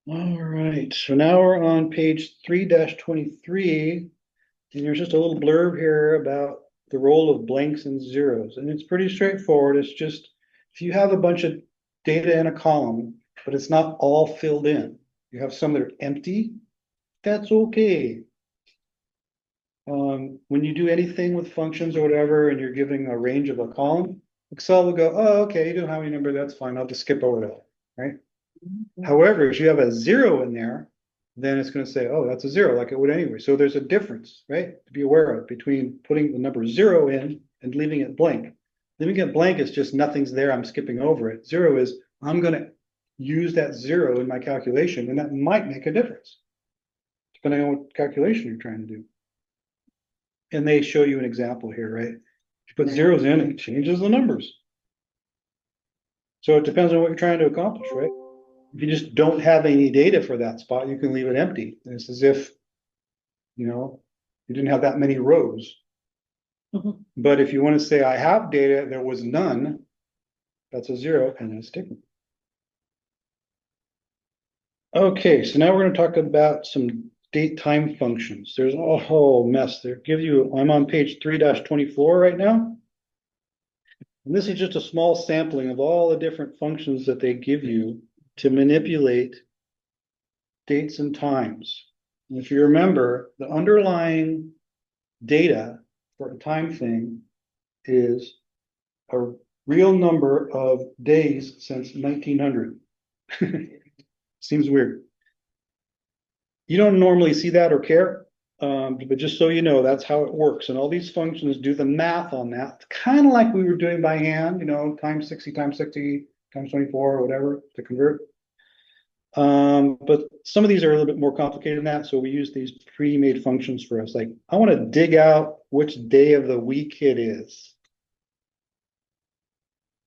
All right, so now we're on page 3-23, and there's just a little blurb here about the role of blanks and zeros, and it's pretty straightforward. It's just, if you have a bunch of data in a column, but it's not all filled in, you have some that are empty, that's okay. When you do anything with functions or whatever, and you're giving a range of a column, Excel will go, oh, okay, you don't have any number, that's fine, I'll just skip over that, right? However, if you have a zero in there, then it's gonna say, oh, that's a zero, like it would anyway. So there's a difference, right? To be aware of between putting the number zero in and leaving it blank. Leaving it blank is just nothing's there, I'm skipping over it. Zero is, I'm gonna use that zero in my calculation, and that might make a difference, depending on what calculation you're trying to do. And they show you an example here, right? If you put zeros in, it changes the numbers. So it depends on what you're trying to accomplish, right? If you just don't have any data for that spot, you can leave it empty. It's as if, you didn't have that many rows. Mhm. But if you want to say, I have data, there was none, that's a zero, and it's different. Okay, so now we're going to talk about some date time functions. There's a whole mess there. I'm on page 3-24 right now. And this is just a small sampling of all the different functions that they give you to manipulate dates and times. And if you remember, the underlying data for a time thing is a real number of days since 1900. Seems weird. You don't normally see that or care, but just so you know, that's how it works. And all these functions do the math on that, kind of like we were doing by hand, times 60 times 60 times 24 or whatever to convert. But some of these are a little bit more complicated than that, so we use these pre-made functions for us. Like, I want to dig out which day of the week it is.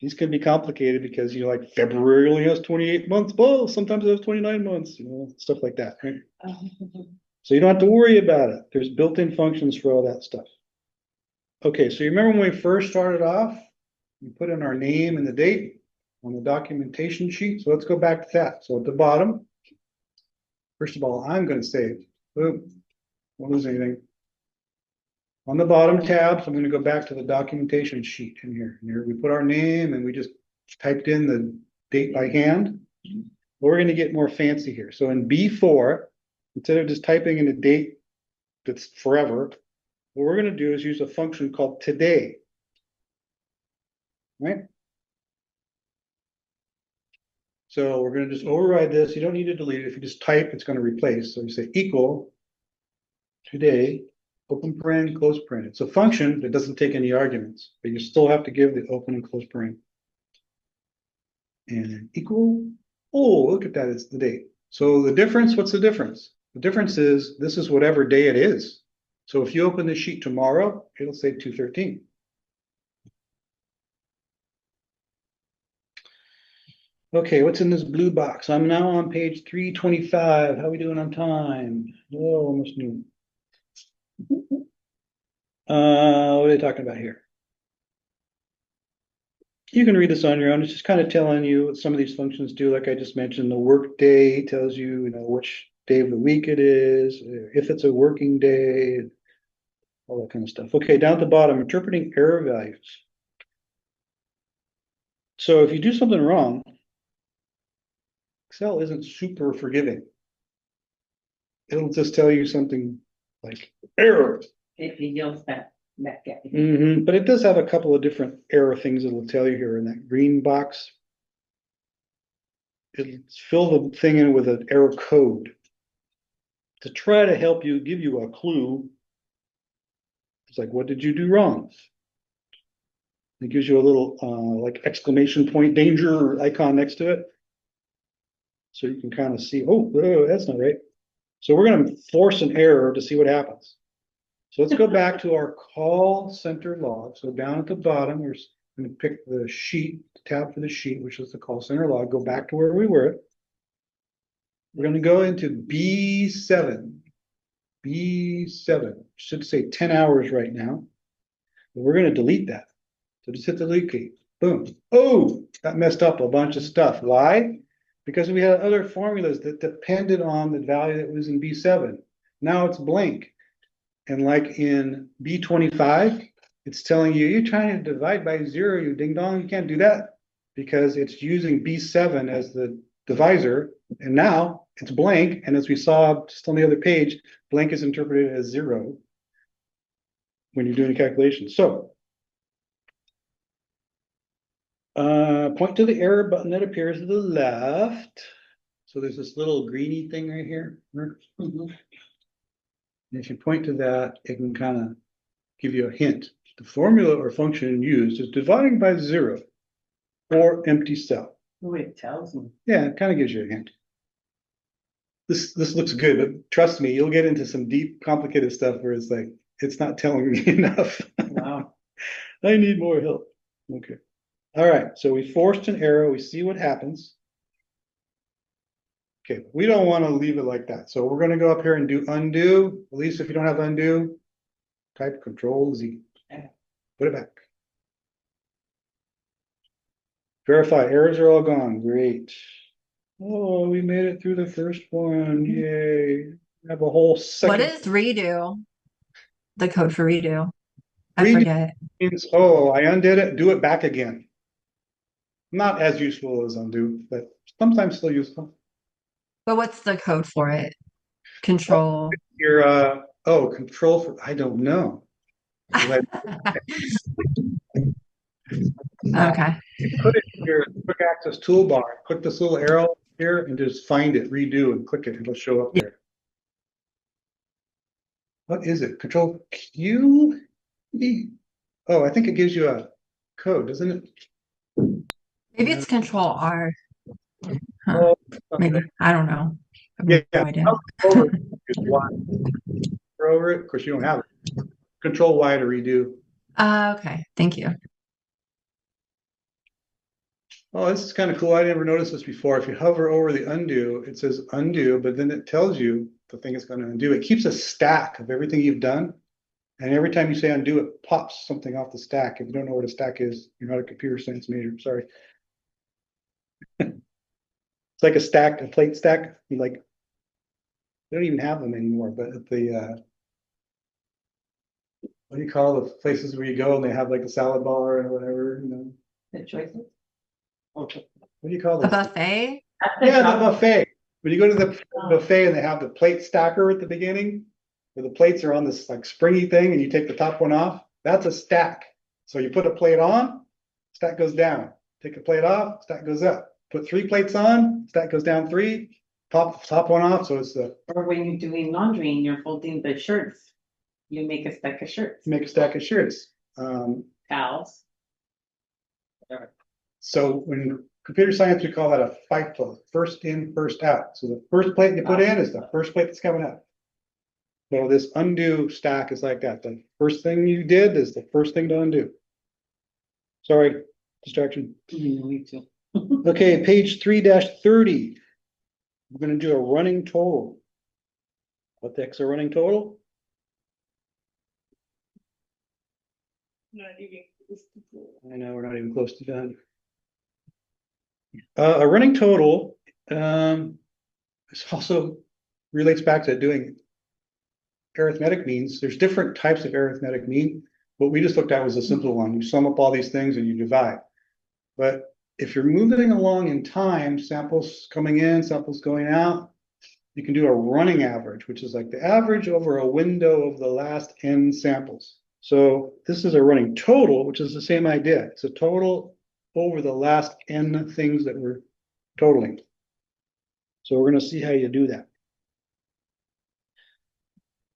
These can be complicated because, like February only has 28 months. Well, sometimes it has 29 months, stuff like that, right? So you don't have to worry about it. There's built-in functions for all that stuff. Okay, so you remember when we first started off, we put in our name and the date on the documentation sheet. So let's go back to that. So at the bottom, first of all, I'm going to save. Boom. Won't lose anything. On the bottom tab, so I'm going to go back to the documentation sheet in here. Here we put our name and we just typed in the date by hand. We're going to get more fancy here. So in B4, instead of just typing in a date that's forever, what we're going to do is use a function called today. Right? So we're going to just override this. You don't need to delete it. If you just type, it's going to replace. So you say equal today, open paren, close paren. It's a function that doesn't take any arguments, but you still have to give the open and close paren. And equal, oh, look at that, it's the date. So the difference, what's the difference? The difference is this is whatever day it is. So if you open the sheet tomorrow, it'll say 2/13. Okay, what's in this blue box? I'm now on page 325. How are we doing on time? Oh, almost noon. What are they talking about here? You can read this on your own. It's just kind of telling you what some of these functions do. Like I just mentioned, the work day tells you, which day of the week it is, if it's a working day, all that kind of stuff. Okay, down at the bottom, interpreting error values. So if you do something wrong, Excel isn't super forgiving. It'll just tell you something like error. If you yells back at you. But it does have a couple of different error things it'll tell you here in that green box. It'll fill the thing in with an error code to try to help you, give you a clue. It's like, what did you do wrong? It gives you a little like exclamation point danger icon next to it. So you can kind of see, oh, that's not right. So we're going to force an error to see what happens. So let's go back to our call center log. So down at the bottom, we're going to pick the sheet, the tab for the sheet, which is the call center log. Go back to where we were. We're going to go into B7. B7 should say 10 hours right now. But we're going to delete that. So just hit the delete key. Boom. Oh, that messed up a bunch of stuff. Why? Because we had other formulas that depended on the value that was in B7. Now it's blank. And like in B25, it's telling you, you're trying to divide by 0, you ding dong, you can't do that because it's using B7 as the divisor. And now it's blank. And as we saw just on the other page, blank is interpreted as 0. when you're doing a calculation. So point to the error button that appears to the left. So there's this little greeny thing right here. And if you point to that, it can kind of give you a hint. The formula or function used is dividing by 0 or empty cell. Oh, it tells me. Yeah, it kind of gives you a hint. This looks good, but trust me, you'll get into some deep, complicated stuff where it's like, it's not telling me enough. Wow. I need more help. Okay. All right, so we forced an arrow, we see what happens. Okay, we don't want to leave it like that. So we're gonna go up here and do undo. At least if you don't have undo, type Control Z. Put it back. Verify, errors are all gone, great. Oh, we made it through the first one, yay. We have a whole second. What is redo? The code for redo. I Redo forget. means, oh, I undid it, do it back again. Not as useful as undo, but sometimes still useful. But what's the code for it? Control. Your control for, I don't know. Like, Okay. put it in your quick access toolbar, click this little arrow here and just find it, redo and click it, it'll show up there. What is it? Control Q? Oh, I think it gives you a code, doesn't it? Maybe it's Control R. Huh. Oh, Maybe. I don't know. I have Yeah, no idea. over it. Just Y. Over it. Of course, you don't have it. Control Y to redo. Okay. Thank you. Oh, this is kind of cool. I never noticed this before. If you hover over the undo, it says undo, but then it tells you the thing is going to undo. It keeps a stack of everything you've done. And every time you say undo, it pops something off the stack. If you don't know what a stack is, you're not a computer science major. Sorry. It's like a stack, a plate stack. You like, they don't even have them anymore, but at the what do you call the places where you go and they have like a salad bar or whatever, you know? The choices. What do you call A those? buffet? That's the Yeah, the chocolate. buffet. When you go to the buffet and they have the plate stacker at the beginning, where the plates are on this like springy thing and you take the top one off, that's a stack. So you put a plate on, stack goes down. Take a plate off, stack goes up. Put 3 plates on, stack goes down 3, top one off, so it's the Or when you're doing laundry and you're folding the shirts, you make a stack of shirts, make a stack of shirts. towels. So when computer science, we call that a FIFO, first in, first out. So the first plate you put in is the first plate that's coming out. So this undo stack is like that. The first thing you did is the first thing to undo. Sorry, distraction. Me too. Okay, page 3-30. We're gonna do a running total. What the heck's a running total? I know, we're not even close to done. A running total, this also relates back to doing arithmetic means. There's different types of arithmetic mean. What we just looked at was a simple one. You sum up all these things and you divide. But if you're moving along in time, samples coming in, samples going out, you can do a running average, which is like the average over a window of the last n samples. So this is a running total, which is the same idea. It's a total over the last n things that we're totaling. So we're going to see how you do that.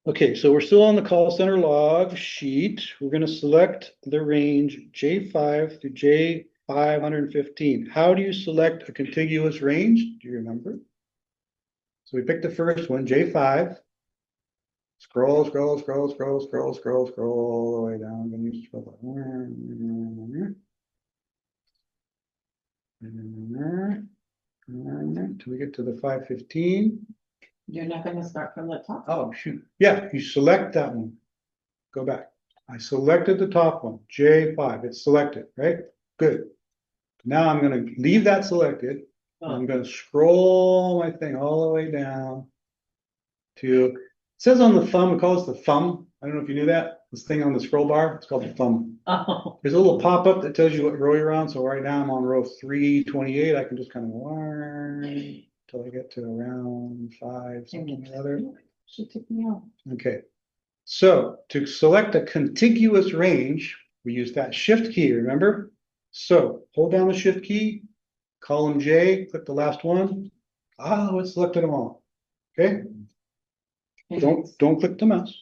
Okay, so we're still on the call center log sheet. We're going to select the range J5 through J515. How do you select a contiguous range? Do you remember? So we picked the first one, J5. Scroll all the way down. Then you scroll till we get to the 515. You're not gonna start from the top. Oh, shoot. Yeah, you select that one. Go back. I selected the top one, J5. It's selected, right? Good. Now I'm going to leave that selected. I'm going to scroll my thing all the way down to, it says on the thumb, it calls the thumb. I don't know if you knew that. This thing on the scroll bar, it's called the thumb. Oh, There's a little pop-up that tells you what row you're on. So right now I'm on row 328. I can just kind of learn till I get to around 5 something or other. she took me off. Okay. So to select a contiguous range, we use that shift key, remember? So hold down the shift key, column J, click the last one. Oh, it selected them all. Okay, don't click the mouse.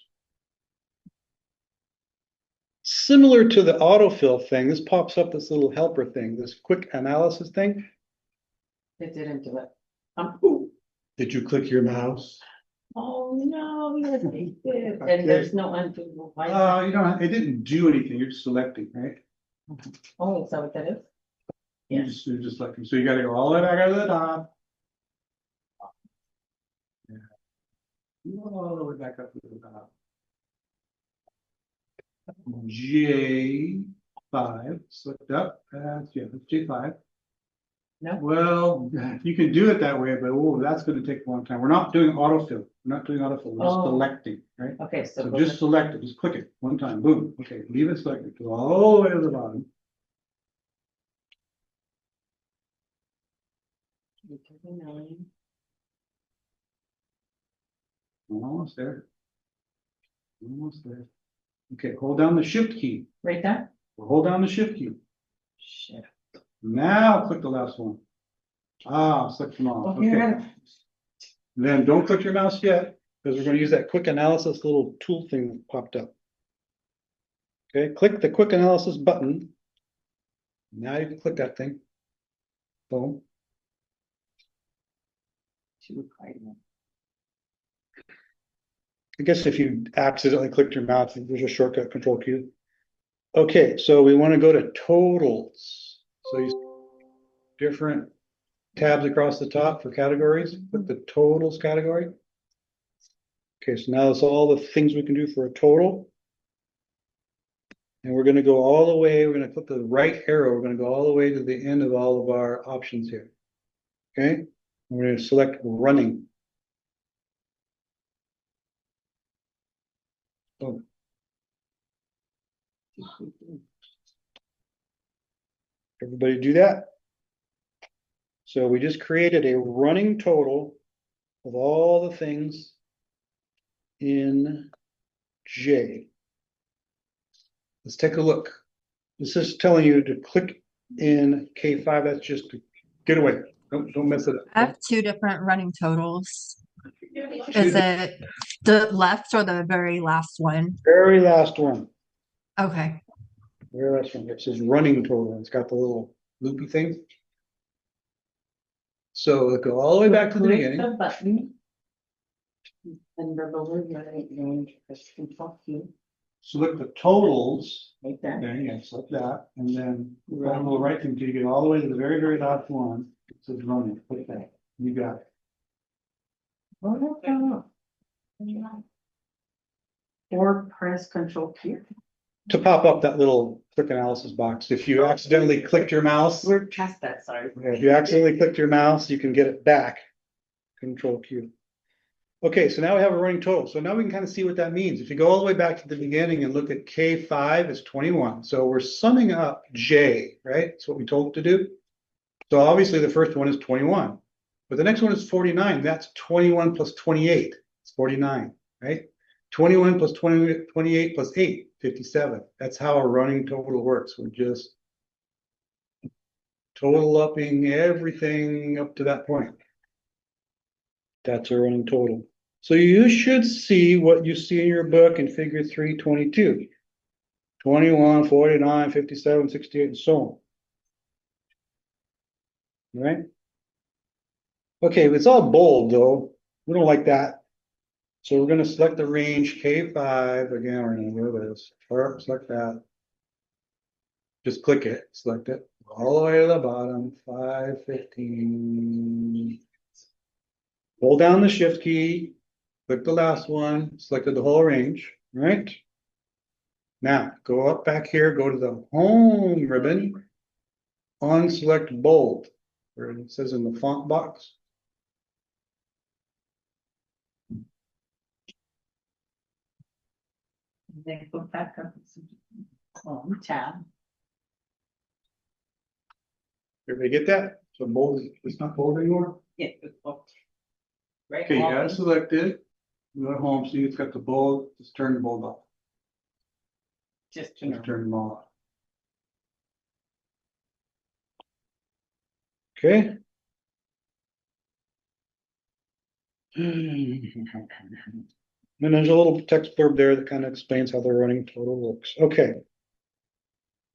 Similar to the autofill thing, this pops up this little helper thing, this quick analysis thing. It didn't do it. Did you click your mouse? Oh, no, yes, it did. And there's no undo. Why is that? You don't, it didn't do anything, you're just selecting, right? Oh, is that what that is? You're just selecting, so you gotta go all the way back to the top. Yeah. All the way back up to the top. J5, select up, that's J5. No. Well, you can do it that way, but oh, that's gonna take a long time. We're not doing autofill, we're not doing autofill, we're just Oh. selecting, right? Okay, so. So go just back- select it, just click it one time, boom, okay, leave it selected, go all the way to the bottom. 39. Almost there. Almost there. Okay, hold down the shift key, Right there? hold down the shift key. Shit. Now click the last one. Select them all, Okay, I okay. got it. Then don't click your mouse yet, because we're gonna use that quick analysis little tool thing that popped up. Okay, click the quick analysis button. Now you can click that thing. Boom. Too exciting. I guess if you accidentally clicked your mouse, there's a shortcut control Q. Okay, so we want to go to totals. So you different tabs across the top for categories, click the totals category. Okay, so now it's all the things we can do for a total. And we're gonna go all the way, we're gonna click the right arrow, we're gonna go all the way to the end of all of our options here. Okay, we're gonna select running. Boom. Everybody do that? So we just created a running total of all the things in J. Let's take a look. This is telling you to click in K5, that's just to get away. Don't mess it I up. have two different running totals. Is it the left or the very last one? Very last one, Okay. very last one. It says running total. It's got the little loopy thing. So go all the way back to the Click beginning. the button. And the lower right range, press Control Q, Select the totals. right there. There, yeah, select that, and then run the right thing until you get all the way to the very, very last one. It says running, click that, you got it. Or press Control Q. To pop up that little quick analysis box, if you accidentally clicked your mouse, We're past that, sorry. if you accidentally clicked your mouse, you can get it back. Control Q. Okay, so now we have a running total, so now we can kind of see what that means. If you go all the way back to the beginning and look at K5 is 21, so we're summing up J, right? That's what we told it to do. So obviously the first one is 21, but the next one is 49. That's 21 plus 28, it's 49, right? 21 plus 20, 28 plus 8, 57. That's how a running total works. We're just total upping everything up to that point. That's a running total. So you should see what you see in your book in figure 322. 21, 49, 57, 68, and so on. Right? Okay, it's all bold though. We don't like that. So we're gonna select the range K5, again, we're gonna go this, or select that. Just click it, select it, all the way to the bottom, 515. Hold down the shift key, click the last one, selected the whole range, right? Now, go up back here, go to the home ribbon, unselect bold, where it says in the font box. Then go back up. Home tab. Everybody get that? So bold, it's not bold anymore? Yeah. Right. Okay, you got it selected. Go at home, see it's got the bold, just turn the bold off. Just to Just know. turn them all off. Okay. And there's a little text blurb there that kind of explains how the running total works. Okay.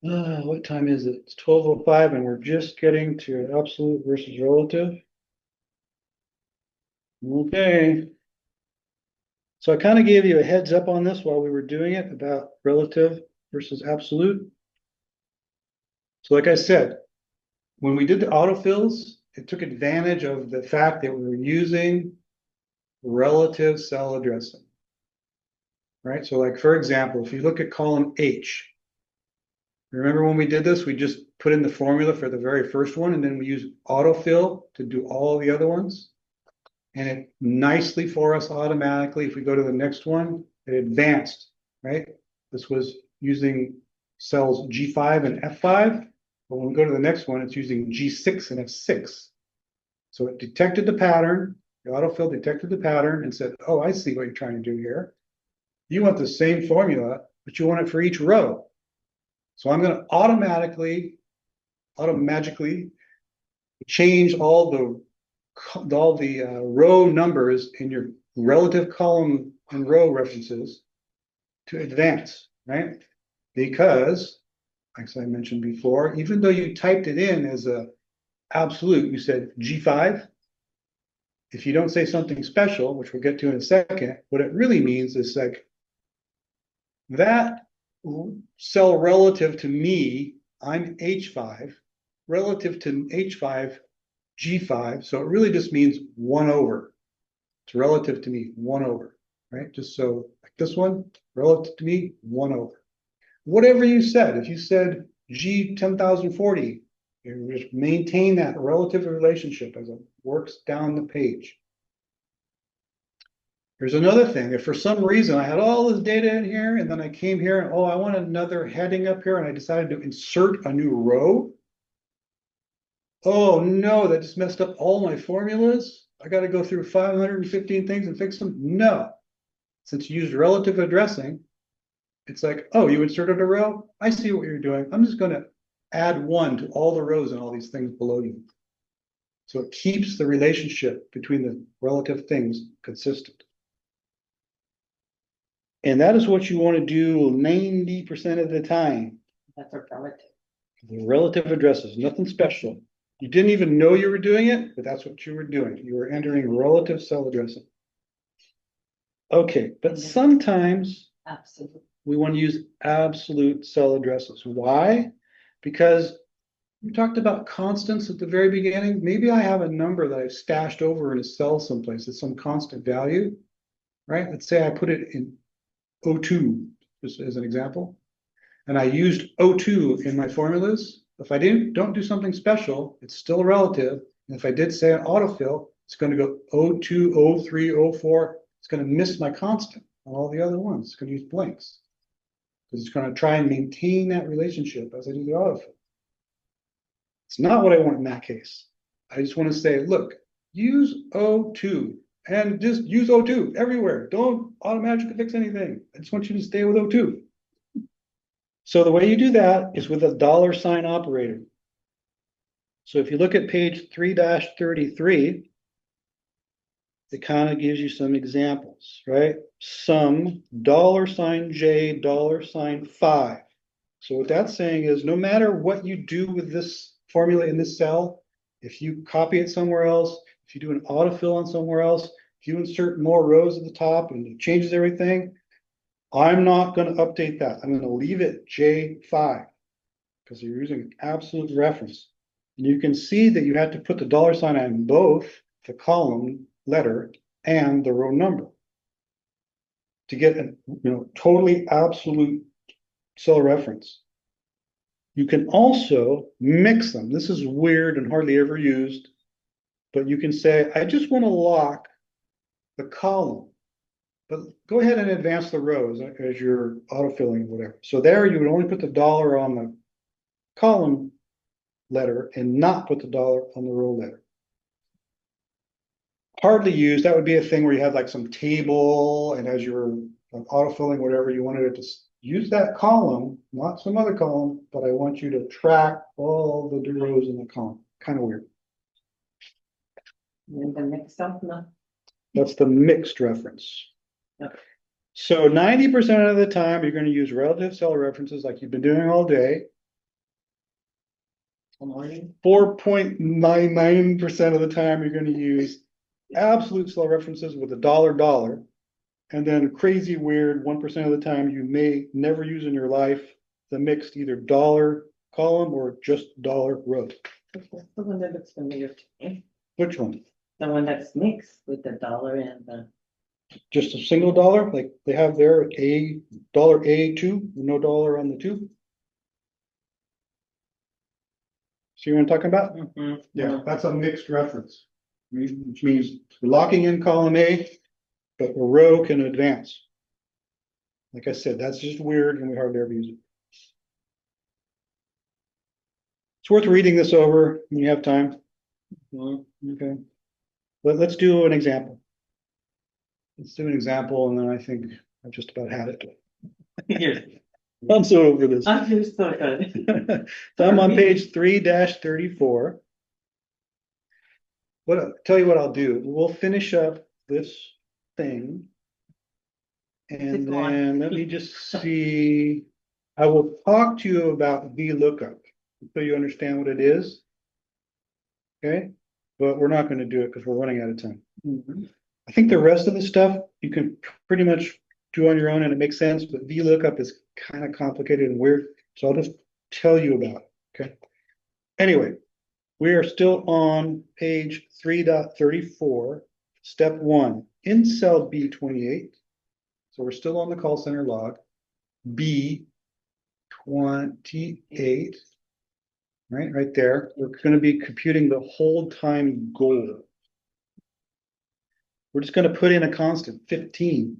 What time is it? It's 12:05 and we're just getting to absolute versus relative. Okay. So I kind of gave you a heads up on this while we were doing it about relative versus absolute. So like I said, when we did the autofills, it took advantage of the fact that we were using relative cell addressing. Right? So like, for example, if you look at column H, remember when we did this, we just put in the formula for the very first one, and then we use autofill to do all the other ones. And it nicely for us automatically, if we go to the next one, it advanced, right? This was using cells G5 and F5, but when we go to the next one, it's using G6 and F6. So it detected the pattern, the autofill detected the pattern and said, oh, I see what you're trying to do here. You want the same formula, but you want it for each row. So I'm going to automatically change all the row numbers in your relative column and row references to advance, right? Because, as I mentioned before, even though you typed it in as a absolute, you said G5. If you don't say something special, which we'll get to in a second, what it really means is like that cell relative to me, I'm H5, relative to H5, G5. So it really just means 1 over. It's relative to me, 1 over, right? Just so like this one, relative to me, 1 over. Whatever you said, if you said G 10,040, you just maintain that relative relationship as it works down the page. There's another thing. If for some reason I had all this data in here and then I came here and, oh, I want another heading up here and I decided to insert a new row. Oh no, that just messed up all my formulas. I got to go through 515 things and fix them. No, since you used relative addressing, it's like, oh, you inserted a row. I see what you're doing. I'm just going to add 1 to all the rows and all these things below you. So it keeps the relationship between the relative things consistent. And that is what you want to do 90% of the time. That's a relative. The relative addresses, nothing special. You didn't even know you were doing it, but that's what you were doing. You were entering relative cell addressing. Okay, but sometimes Absolutely. we want to use absolute cell addresses. Why? Because we talked about constants at the very beginning. Maybe I have a number that I've stashed over in a cell someplace. It's some constant value, right? Let's say I put it in O2, just as an example. And I used O2 in my formulas. If I don't do something special, it's still relative. And if I did say an autofill, it's going to go O2, O3, O4. It's going to miss my constant on all the other ones. It's going to use blanks. Because it's going to try and maintain that relationship as I do the autofill. It's not what I want in that case. I just want to say, look, use O2 and just use O2 everywhere. Don't automatically fix anything. I just want you to stay with O2. So the way you do that is with a $sign operator. So if you look at page 3-33, it kind of gives you some examples, right? Some $J, $5. So what that's saying is no matter what you do with this formula in this cell, if you copy it somewhere else, if you do an autofill on somewhere else, if you insert more rows at the top and it changes everything, I'm not going to update that. I'm going to leave it J5 because you're using an absolute reference. And you can see that you have to put the $sign on both the column letter and the row number to get a totally absolute cell reference. You can also mix them. This is weird and hardly ever used, but you can say, I just want to lock the column, but go ahead and advance the rows as you're autofilling or whatever. So there you would only put the dollar on the column letter and not put the dollar on the row letter. hardly used, that would be a thing where you have like some table and as you're autofilling whatever you wanted it to use that column, not some other column, but I want you to track all the rows in the column. Kind of weird. And the next up, no, That's the mixed reference. Okay. So 90% of the time, you're going to use relative cell references like you've been doing all day. 4.99% of the time, you're going to use absolute cell references with a dollar. And then crazy weird 1% of the time you may never use in your life the mixed either dollar column or just dollar row. that's the one that looks familiar to me. Which one? The one that's mixed with the dollar and the, Just a single dollar, like they have there a dollar A2, no dollar on the two. See what I'm talking about? Yeah, that's a mixed reference. Which means we're locking in column A, but a row can advance. Like I said, that's just weird and we hardly ever use it. It's worth reading this over when you have time. Okay. Let's do an example. Let's do an example and then I think I've just about had it. I'm so over this. I feel so good. So I'm on page 3-34. Tell you what I'll do. We'll finish up this thing. And Keep going. then let me just see. I will talk to you about VLOOKUP so you understand what it is. Okay, but we're not going to do it because we're running out of time. I think the rest of the stuff you can pretty much do on your own and it makes sense, but VLOOKUP is kind of complicated and weird. So I'll just tell you about it. Okay. Anyway, we are still on page 3.34, step 1, in cell B28. So we're still on the call center log, B28, right there. We're going to be computing the hold time goal. We're just going to put in a constant, 15.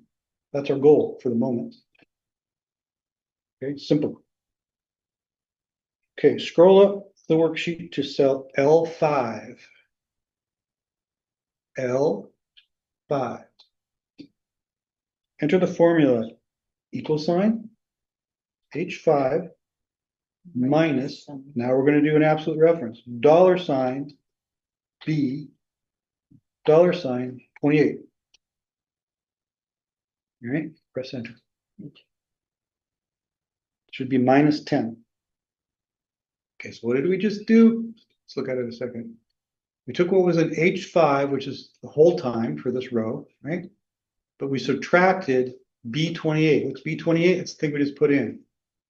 That's our goal for the moment. Okay, simple. Okay, scroll up the worksheet to cell L5. L5. Enter the formula equal sign H5 minus, now we're going to do an absolute reference, dollar sign B, dollar sign 28. All right, press enter. Should be minus 10. Okay, so what did we just do? Let's look at it a second. We took what was an H5, which is the whole time for this row, right? But we subtracted B28. What's B28? It's the thing we just put in,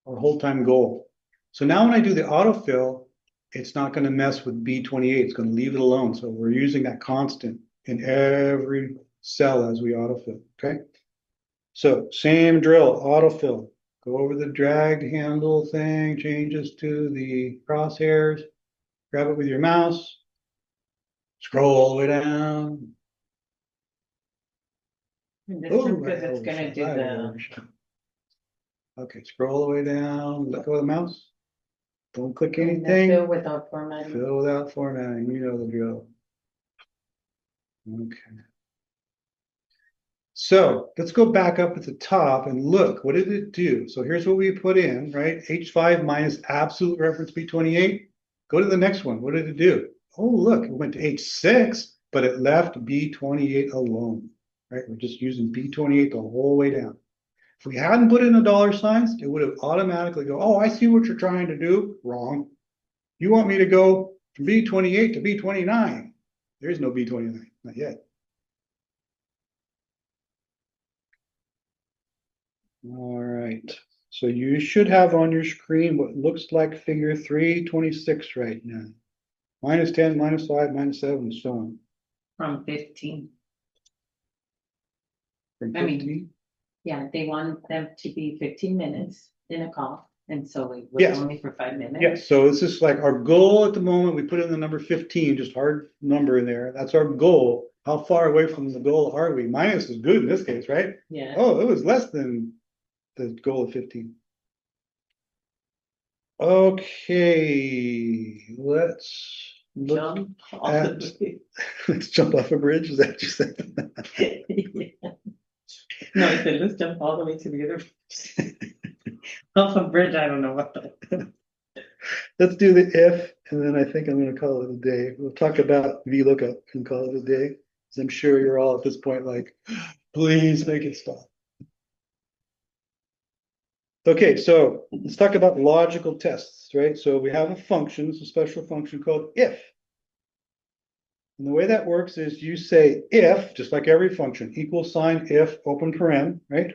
our whole time goal. So now when I do the autofill, it's not going to mess with B28. It's going to leave it alone. So we're using that constant in every cell as we autofill, okay? So same drill, autofill. Go over the drag handle thing, changes to the crosshairs, grab it with your mouse, scroll all the way down. This Oh, one, because it's gonna do the, okay, scroll all the way down, let go of the mouse. Don't click and the anything. fill without formatting. Fill without formatting, you know the drill. Okay. So let's go back up at the top and look, what did it do? So here's what we put in, right? H5 minus absolute reference B28. Go to the next one. What did it do? Oh, look, it went to H6, but it left B28 alone, right? We're just using B28 the whole way down. If we hadn't put in the dollar signs, it would have automatically go, oh, I see what you're trying to do. Wrong. You want me to go from B28 to B29. There's no B29, not yet. All right, so you should have on your screen what looks like figure 326 right now. Minus 10, minus 5, minus 7, and so on. From 15. From I mean, 15? Yeah, they want them to be 15 minutes in a call, and so it was Yes. only for 5 minutes. Yes, so this is like our goal at the moment. We put in the number 15, just hard number in there. That's our goal. How far away from the goal are we? Minus is good in this case, right? Yeah. Oh, it was less than the goal of 15. Okay, let's look Jump all the at- way. let's jump off a bridge, is that what you said? Yeah. No, I said, let's jump all the way to the other. Off a bridge, I don't know what. Let's do the if, and then I think I'm gonna call it a day. We'll talk about VLOOKUP and call it a day. 'Cause I'm sure you're all at this point like, please make it stop. Okay, so let's talk about logical tests, right? So we have a function, it's a special function called if. And the way that works is you say if, just like every function, equal sign if, open paren, right?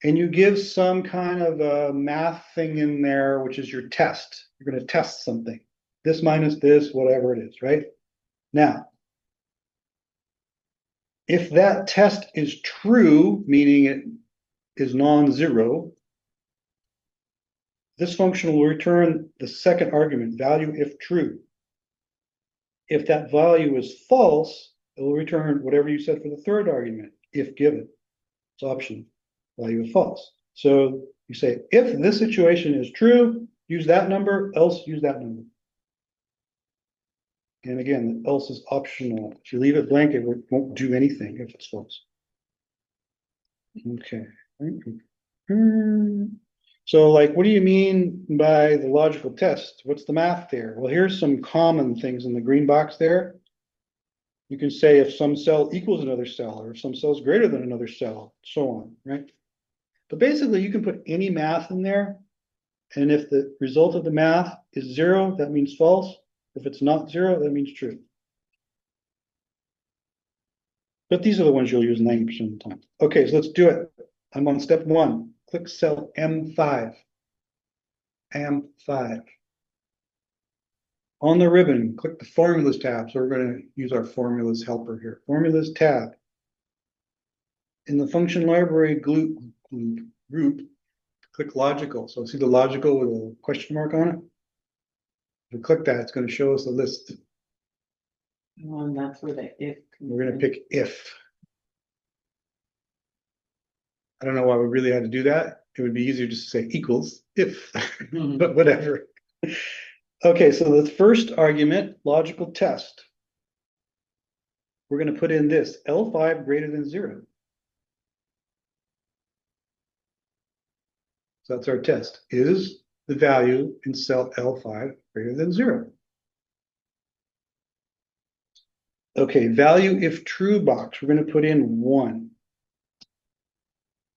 And you give some kind of a math thing in there, which is your test. You're gonna test something. This minus this, whatever it is, right? Now, if that test is true, meaning it is non-zero, this function will return the second argument, value if true. If that value is false, it will return whatever you said for the third argument, if given. It's option, value is false. So you say, if this situation is true, use that number, else use that number. And again, else is optional. If you leave it blank, it won't do anything if it's false. Okay. So like, what do you mean by the logical test? What's the math there? Well, here's some common things in the green box there. You can say if some cell equals another cell, or if some cell is greater than another cell, so on, right? But basically, you can put any math in there. And if the result of the math is zero, that means false. If it's not zero, that means true. But these are the ones you'll use 90% of the time. Okay, so let's do it. I'm on step one. Click cell M5. M5. On the ribbon, click the formulas tab. So we're going to use our formulas helper here. Formulas tab. In the function library group, click logical. So see the logical with a question mark on it? If we click that, it's going to show us a list. And that's where the if. We're going to pick if. I don't know why we really had to do that. It would be easier just to say equals if, but whatever. Okay, so the first argument, logical test. We're going to put in this, L5 greater than 0. So that's our test. Is the value in cell L5 greater than 0? Okay, value if true box, we're going to put in 1.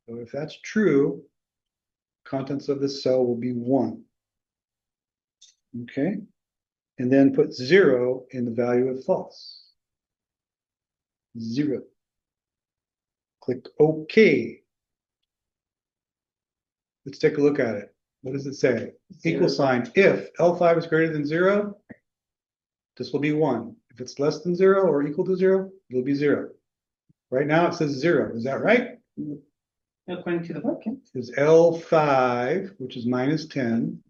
So if that's true, contents of this cell will be 1. Okay, and then put 0 in the value of false. 0. Click OK. Let's take a look at it. What does it say? Equal sign. If L5 is greater than 0, this will be 1. If it's less than 0 or equal to 0, it'll be 0. Right now it says 0. Is that right? According to the book, yeah. Is L5, which is minus 10,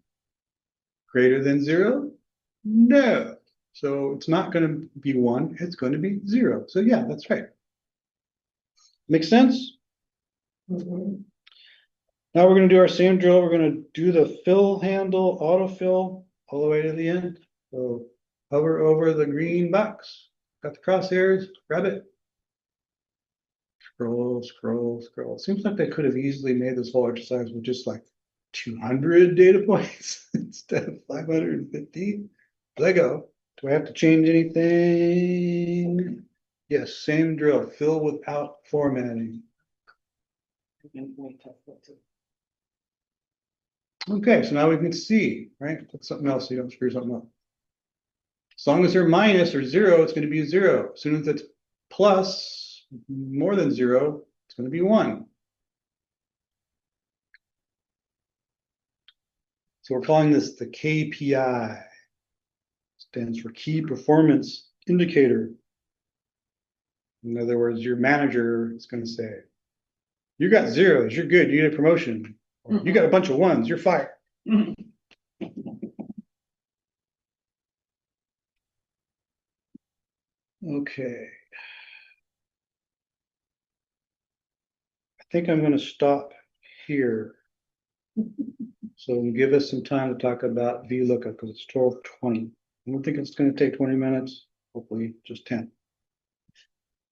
greater than 0? No. So it's not going to be 1. It's going to be 0. So yeah, that's right. Makes sense? Mhm. Now we're going to do our same drill. We're going to do the fill handle, autofill, all the way to the end. So hover over the green box. Got the crosshairs, grab it. Scroll, scroll, scroll. Seems like they could have easily made this whole exercise with just like 200 data points instead of 550. Lego. Do I have to change anything? Yes, same drill. Fill without formatting. Okay, so now we can see, right? Put something else so you don't screw something up. As long as they're minus or 0, it's going to be 0. As soon as it's plus more than 0, it's going to be 1. So we're calling this the KPI. Stands for key performance indicator. In other words, your manager is going to say, you got 0s, you're good, you get a promotion. Or, you got a bunch of 1s, you're fired. Okay. I think I'm going to stop here. So give us some time to talk about VLOOKUP because it's 12:20. I don't think it's gonna take 20 minutes, hopefully just 10.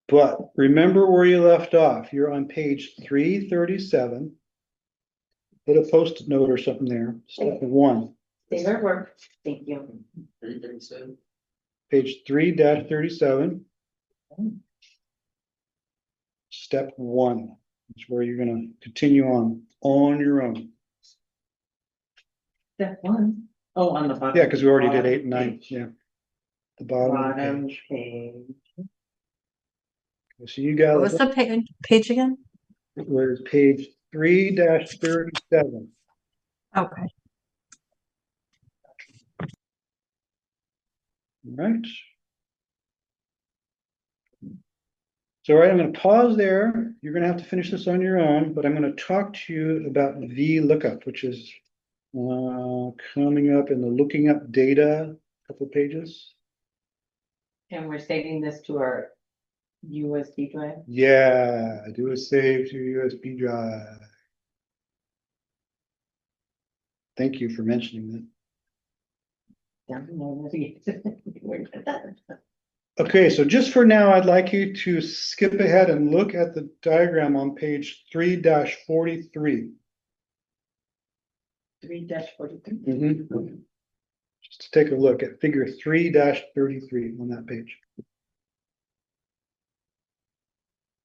But remember where you left off. You're on page 337. Put a post-it note or something there, step 1, Things are work. Thank you. 337. page 3-37. Step 1 is where you're gonna continue on your own. Step 1. Oh, on the bottom. Yeah, because we already did Bottom 8 and 9, page. yeah. The bottom of the Bottom page. page. So you What was got, the page again? where's page 3-37. Okay. Right. So, all right, I'm going to pause there. You're going to have to finish this on your own, but I'm going to talk to you about VLOOKUP, which is coming up in the looking up data, couple pages. And we're saving this to our USB drive. Yeah, do a save to USB drive. Thank you for mentioning that. Okay, so just for now, I'd like you to skip ahead and look at the diagram on page 3-43. 3-43. Just to take a look at figure 3-33 on that page.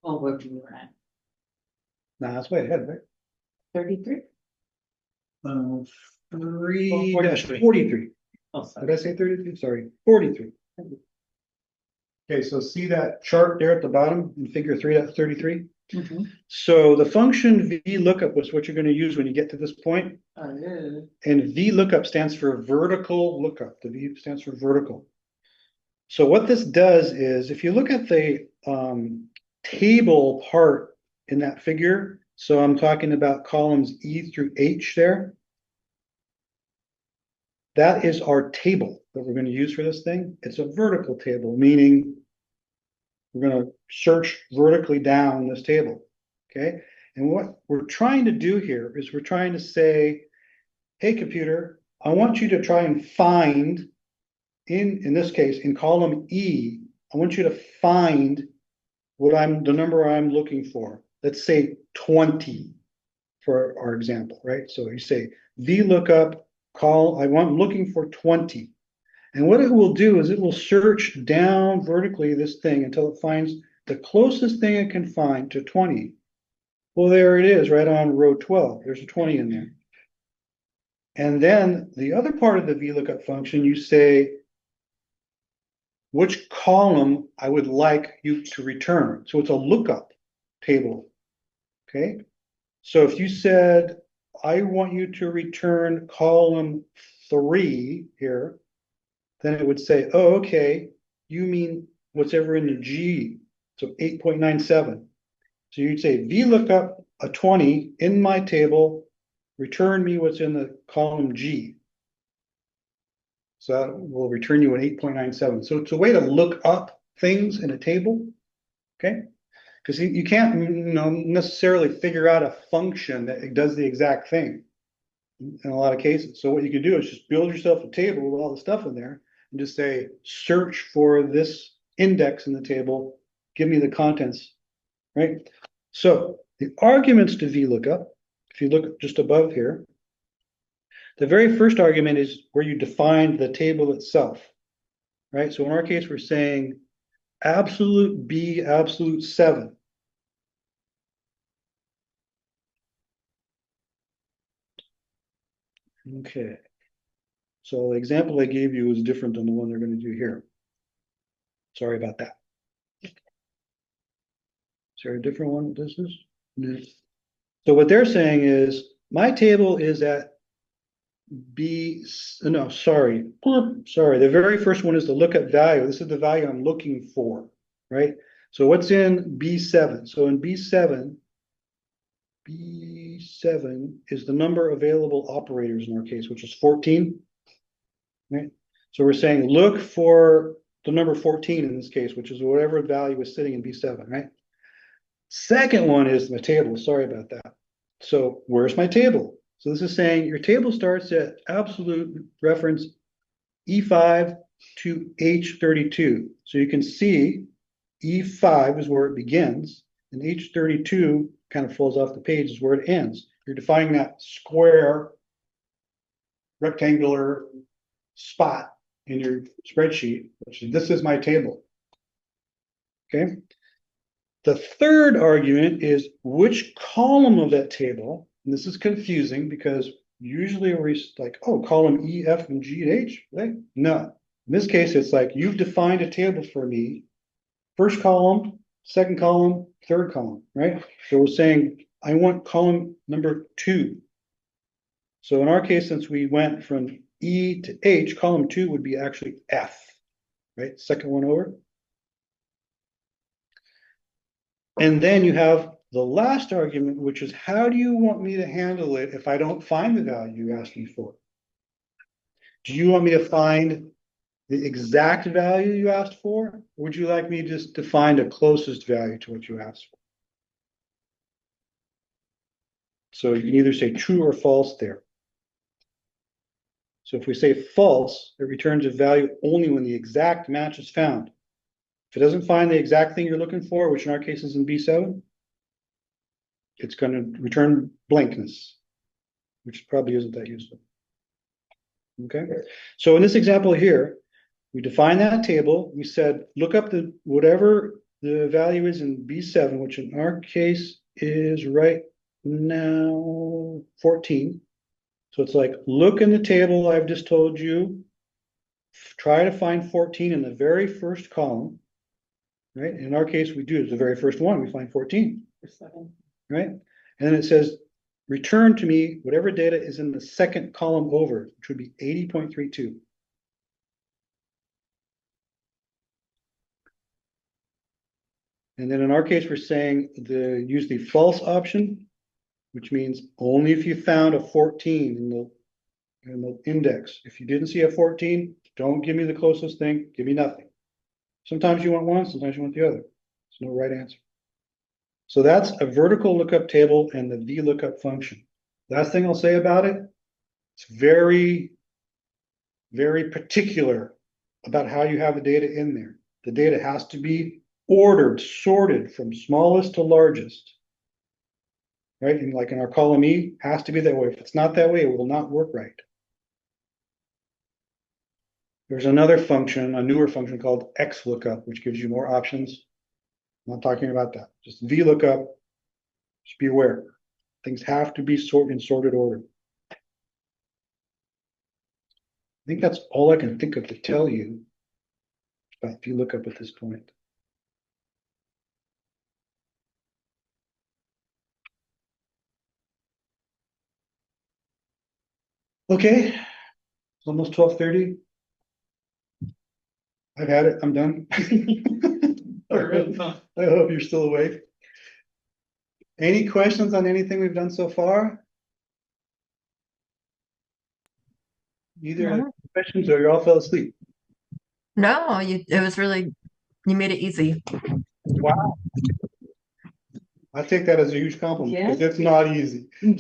Oh, where we were at. Nah, that's way ahead, right? 33? 3-43. Oh, Did sorry. I say 33? Sorry, 43. Okay, so see that chart there at the bottom in figure 3-33? Mhm. So the function VLOOKUP was what you're going to use when you get to this point. Yeah. And VLOOKUP stands for vertical lookup. The V stands for vertical. So what this does is, if you look at the table part in that figure, so I'm talking about columns E through H there. That is our table that we're going to use for this thing. It's a vertical table, meaning we're going to search vertically down this table. Okay. And what we're trying to do here is we're trying to say, hey, computer, I want you to try and find in this case, in column E, I want you to find the number I'm looking for. Let's say 20 for our example, right? So you say VLOOKUP I'm looking for 20. And what it will do is it will search down vertically this thing until it finds the closest thing it can find to 20. Well, there it is, right on row 12. There's a 20 in there. And then the other part of the VLOOKUP function, you say which column I would like you to return. So it's a lookup table. Okay. So if you said, I want you to return column 3 here, then it would say, oh, okay, you mean whatever in the G, so 8.97. So you'd say VLOOKUP a 20 in my table, return me what's in the column G. So that will return you an 8.97. So it's a way to look up things in a table, okay? Because you can't necessarily figure out a function that does the exact thing in a lot of cases. So what you can do is just build yourself a table with all the stuff in there and just say, search for this index in the table, give me the contents, right? So the arguments to VLOOKUP, if you look just above here, the very first argument is where you define the table itself, right? So in our case, we're saying absolute B, absolute 7. Okay. So the example I gave you is different than the one they're going to do here. Sorry about that. Is there a different one this is? No. So what they're saying is my table is at B, no, sorry. Sorry, the very first one is the lookup value. This is the value I'm looking for, right? So what's in B7? So in B7 is the number of available operators in our case, which is 14. Right? So we're saying look for the number 14 in this case, which is whatever value is sitting in B7, right? Second one is my table. Sorry about that. So where's my table? So this is saying your table starts at absolute reference E5 to H32. So you can see E5 is where it begins, and H32 kind of falls off the page is where it ends. You're defining that square rectangular spot in your spreadsheet, which this is my table. Okay. The third argument is which column of that table, and this is confusing because usually we're like, oh, column E, F, and G, and H, right? No. In this case, it's like you've defined a table for me. First column, second column, third column, right? So we're saying I want column number 2. So in our case, since we went from E to H, column 2 would be actually F, right? Second one over. And then you have the last argument, which is how do you want me to handle it if I don't find the value you asked me for? Do you want me to find the exact value you asked for? Or would you like me just to find a closest value to what you asked for? So you can either say true or false there. So if we say false, it returns a value only when the exact match is found. If it doesn't find the exact thing you're looking for, which in our case is in B7, it's going to return blankness, which probably isn't that useful. Okay, so in this example here, we define that table. We said, look up the whatever the value is in B7, which in our case is right now 14. So it's like, look in the table I've just told you, try to find 14 in the very first column, right? In our case, we do, it's the very first one, we find 14, right? And then it says, return to me whatever data is in the second column over, which would be 80.32. And then in our case, we're saying use the false option, which means only if you found a 14 in the index. If you didn't see a 14, don't give me the closest thing, give me nothing. Sometimes you want one, sometimes you want the other. There's no right answer. So that's a vertical lookup table and the VLOOKUP function. Last thing I'll say about it, it's very, very particular about how you have the data in there. The data has to be ordered, sorted from smallest to largest. Right? And like in our column E, has to be that way. If it's not that way, it will not work right. There's another function, a newer function called XLOOKUP, which gives you more options. I'm not talking about that. Just VLOOKUP. Just be aware. Things have to be sorted in sorted order. I think that's all I can think of to tell you about VLOOKUP at this point. Okay, it's almost 12:30. I've had it, I'm done. I hope you're still awake. Any questions on anything we've done so far? Either No. questions or you all fell asleep. No, it was really, you made it easy. Wow. I take that as a huge compliment because it's not easy. John.